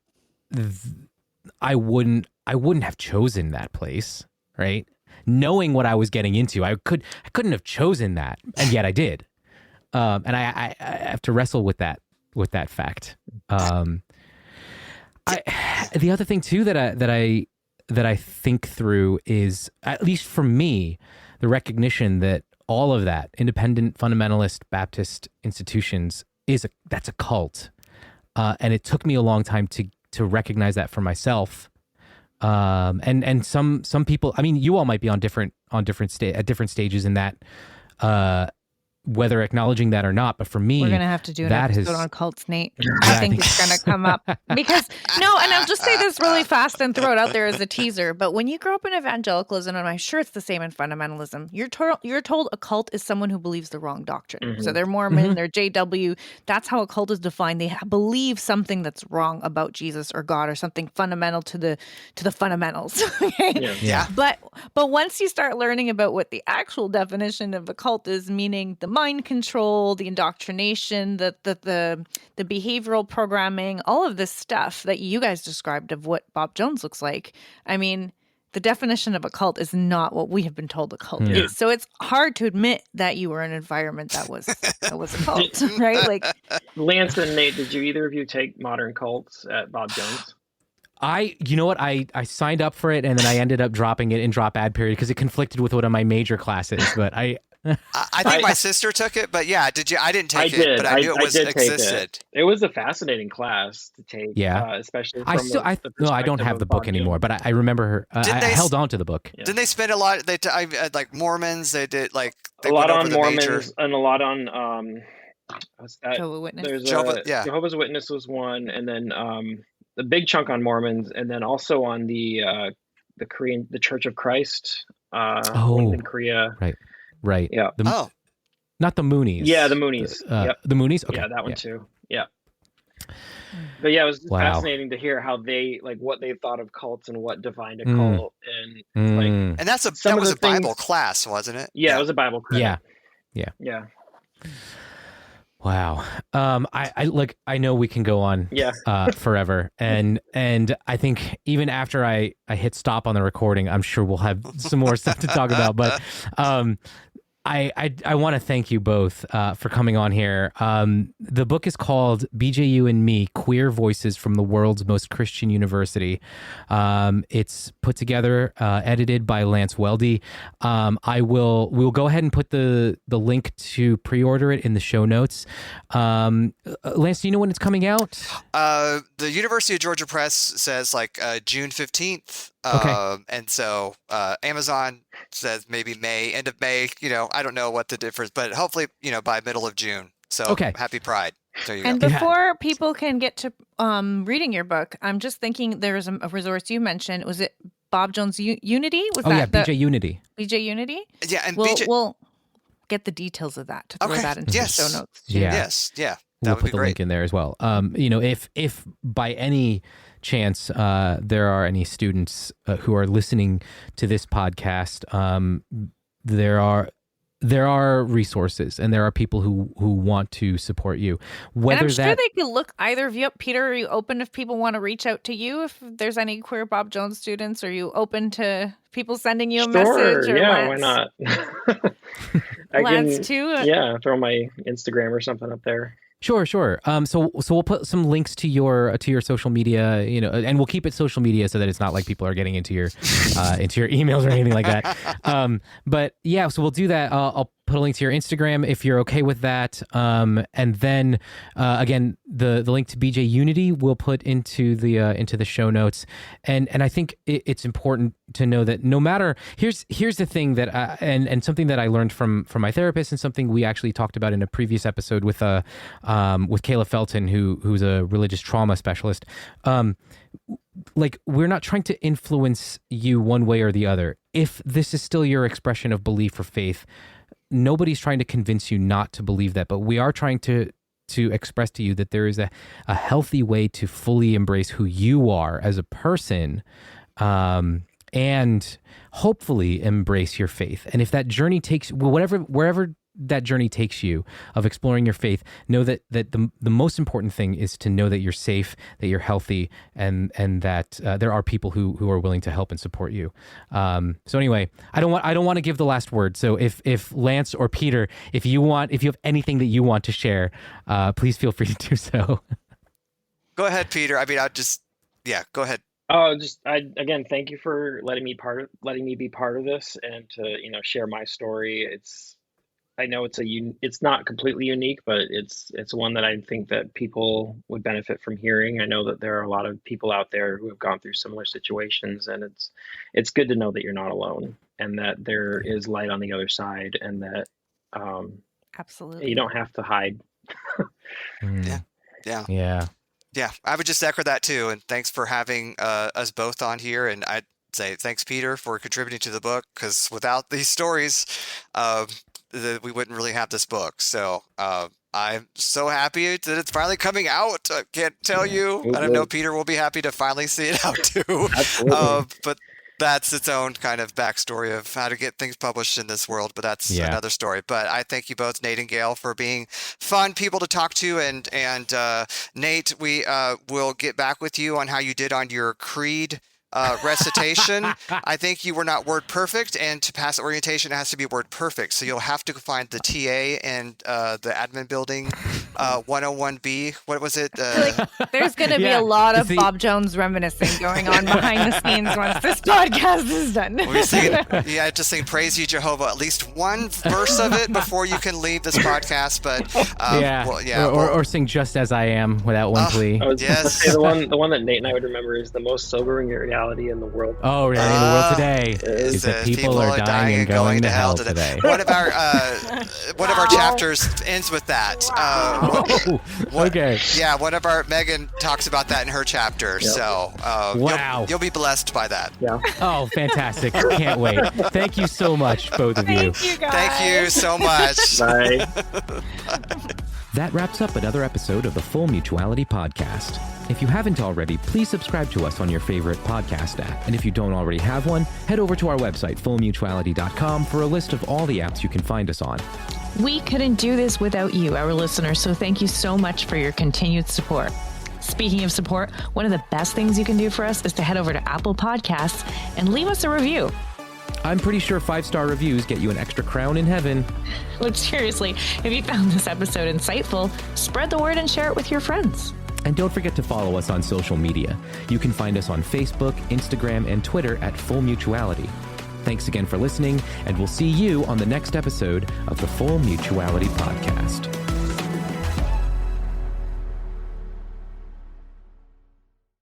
Speaker 3: I wouldn't have chosen that place, right? Knowing what I was getting into, I couldn't have chosen that, and yet I did. And I have to wrestle with that fact. The other thing too that
Speaker 2: that I think through is, at least for me, the recognition that all of that, independent fundamentalist Baptist institutions, that's a cult. And it took me a long time to recognize that for myself. And some people, I mean, you all might be at different stages in that, whether acknowledging that or not, but for me,
Speaker 3: we're gonna have to do an episode on cults, Nate. I think it's gonna come up because and I'll just say this really fast and throw it out there as a teaser. But when you grow up in evangelicalism, and I'm sure it's the same in fundamentalism, you're told a cult is someone who believes the wrong doctrine.
Speaker 5: Mm-hmm.
Speaker 3: So they're Mormon, they're JW. That's how a cult is defined. They believe something that's wrong about Jesus or God or something fundamental to the fundamentals. Okay?
Speaker 2: Yeah.
Speaker 3: But once you start learning about what the actual definition of a cult is, meaning the mind control, the indoctrination, the behavioral programming, all of this stuff that you guys described of what Bob Jones looks like. I mean, the definition of a cult is not what we have been told a cult is. So it's hard to admit that you were in an environment that was a cult, right? Like,
Speaker 5: Lance and Nate, did you either of you take modern cults at Bob Jones?
Speaker 2: You know what? I signed up for it and then I ended up dropping it in drop ad period because it conflicted with one of my major classes. But I
Speaker 4: think my sister took it, but yeah, did you? I didn't take it, but I knew it existed.
Speaker 5: It was a fascinating class to take. Yeah, especially.
Speaker 2: I don't have the book anymore, but I remember her. I held on to the book.
Speaker 4: Yeah. Didn't they spend a lot? Like Mormons. They did like
Speaker 5: a lot on Mormons and a lot on what's that?
Speaker 3: Jehovah's Witness.
Speaker 5: There's Jehovah's Witness was one, and then the big chunk on Mormons, and then also on the Church of Christ. In Korea.
Speaker 2: Right.
Speaker 5: Yeah.
Speaker 2: Not the Moonies.
Speaker 5: Yeah, the Moonies.
Speaker 2: The Moonies? Okay.
Speaker 5: Yeah, that one too. Yeah. But yeah, it was fascinating to hear how they, like, what they thought of cults and what defined a cult. And
Speaker 4: that was a Bible class, wasn't it?
Speaker 5: Yeah, it was a Bible class.
Speaker 2: Yeah. Wow. I know we can go on forever. And I think even after I hit stop on the recording, I'm sure we'll have some more stuff to talk about. But I want to thank you both for coming on here. The book is called BJU Me, Queer Voices from the World's Most Christian University. It's put together, edited by Lance Weldy. We'll go ahead and put the link to pre-order it in the show notes. Lance, do you know when it's coming out?
Speaker 4: The University of Georgia Press says June 15th.
Speaker 2: Okay.
Speaker 4: And so Amazon says maybe end of May. I don't know what the difference, but hopefully, by middle of June. So happy Pride. There you
Speaker 3: and
Speaker 4: go.
Speaker 3: Before people can get to reading your book, I'm just thinking there's a resource you mentioned. Was it Bob Jones Unity?
Speaker 2: BJ Unity.
Speaker 3: BJ Unity?
Speaker 4: Yeah, and
Speaker 3: we'll get the details of that to throw that into the show notes.
Speaker 2: Yeah.
Speaker 4: Yes, yeah.
Speaker 2: We'll put the link in there as well. If by any chance there are any students who are listening to this podcast, there are resources and there are people who want to support you.
Speaker 3: And I'm sure they could look either of you up. Peter, are you open if people want to reach out to you? If there's any queer Bob Jones students, are you open to people sending you a message? Or
Speaker 5: yeah, why not?
Speaker 3: Lance too?
Speaker 5: Yeah, throw my Instagram or something up there.
Speaker 2: Sure. So we'll put some links to your social media, and we'll keep it social media so that it's not like people are getting into your emails or anything like that. But yeah, so we'll do that. I'll put a link to your Instagram if you're okay with that. And then again, the link to BJ Unity we'll put into the show notes. And I think it's important to know that no matter here's the thing that and something that I learned from my therapist, and something we actually talked about in a previous episode with Kayla Felton, who's a religious trauma specialist. We're not trying to influence you one way or the other. If this is still your expression of belief or faith, nobody's trying to convince you not to believe that, but we are trying to express to you that there is a healthy way to fully embrace who you are as a person, and hopefully embrace your faith. And if that journey takes wherever that journey takes you of exploring your faith, know that the most important thing is to know that you're safe, that you're healthy, and that there are people who are willing to help and support you. So anyway, I don't want to give the last word. So if Lance or Peter, if you have anything that you want to share, please feel free to do so.
Speaker 4: Go ahead, Peter. I mean, go ahead.
Speaker 5: Again, thank you for letting me be part of this and to, share my story. I know it's not completely unique, but it's one that I think that people would benefit from hearing. I know that there are a lot of people out there who have gone through similar situations, and it's good to know that you're not alone and that there is light on the other side, and that
Speaker 3: Absolutely,
Speaker 5: you don't have to hide.
Speaker 4: Yeah, I would just echo that too. And thanks for having us both on here. And I'd say thanks, Peter, for contributing to the book, because without these stories, we wouldn't really have this book. So I'm so happy that it's finally coming out. I can't tell you. And I know Peter will be happy to finally see it out too.
Speaker 5: Absolutely.
Speaker 4: But that's its own kind of backstory of how to get things published in this world, but that's another story. But I thank you both, Nate and Gail, for being fun people to talk to. And Nate, we will get back with you on how you did on your Creed recitation. I think you were not word perfect, and to pass orientation it has to be word perfect. So you'll have to find the TA and the admin building 101B. What was it?
Speaker 3: There's going to be a lot of Bob Jones reminiscing going on behind the scenes once this podcast is done.
Speaker 4: You have to sing "Praise Ye Jehovah" at least one verse of it before you can leave this podcast. But
Speaker 2: or sing "Just as I Am" without one plea.
Speaker 4: Yes,
Speaker 5: the one that Nate and I would remember is the most sobering reality in the world.
Speaker 2: Oh, really? In the world today is that people are dying and going to hell today.
Speaker 4: One of our chapters ends with that.
Speaker 2: Okay.
Speaker 4: Yeah, one of our Megan talks about that in her chapter. Yep. So
Speaker 2: wow,
Speaker 4: you'll be blessed by that.
Speaker 5: Yeah.
Speaker 2: Oh, fantastic! Can't wait. Thank you so much, both of you.
Speaker 3: Thank you, guys.
Speaker 4: Thank you so much.
Speaker 5: Bye.
Speaker 2: That wraps up another episode of the Full Mutuality Podcast. If you haven't already, please subscribe to us on your favorite podcast app. And if you don't already have one, head over to our website, fullmutuality.com, for a list of all the apps you can find us on.
Speaker 7: We couldn't do this without you, our listeners, so thank you so much for your continued support. Speaking of support, one of the best things you can do for us is to head over to Apple Podcasts and leave us a review.
Speaker 2: I'm pretty sure 5-star reviews get you an extra crown in heaven.
Speaker 7: Look, seriously, if you found this episode insightful, spread the word and share it with your friends.
Speaker 2: And don't forget to follow us on social media. You can find us on Facebook, Instagram, and Twitter at Full Mutuality. Thanks again for listening, and we'll see you on the next episode of the Full Mutuality Podcast.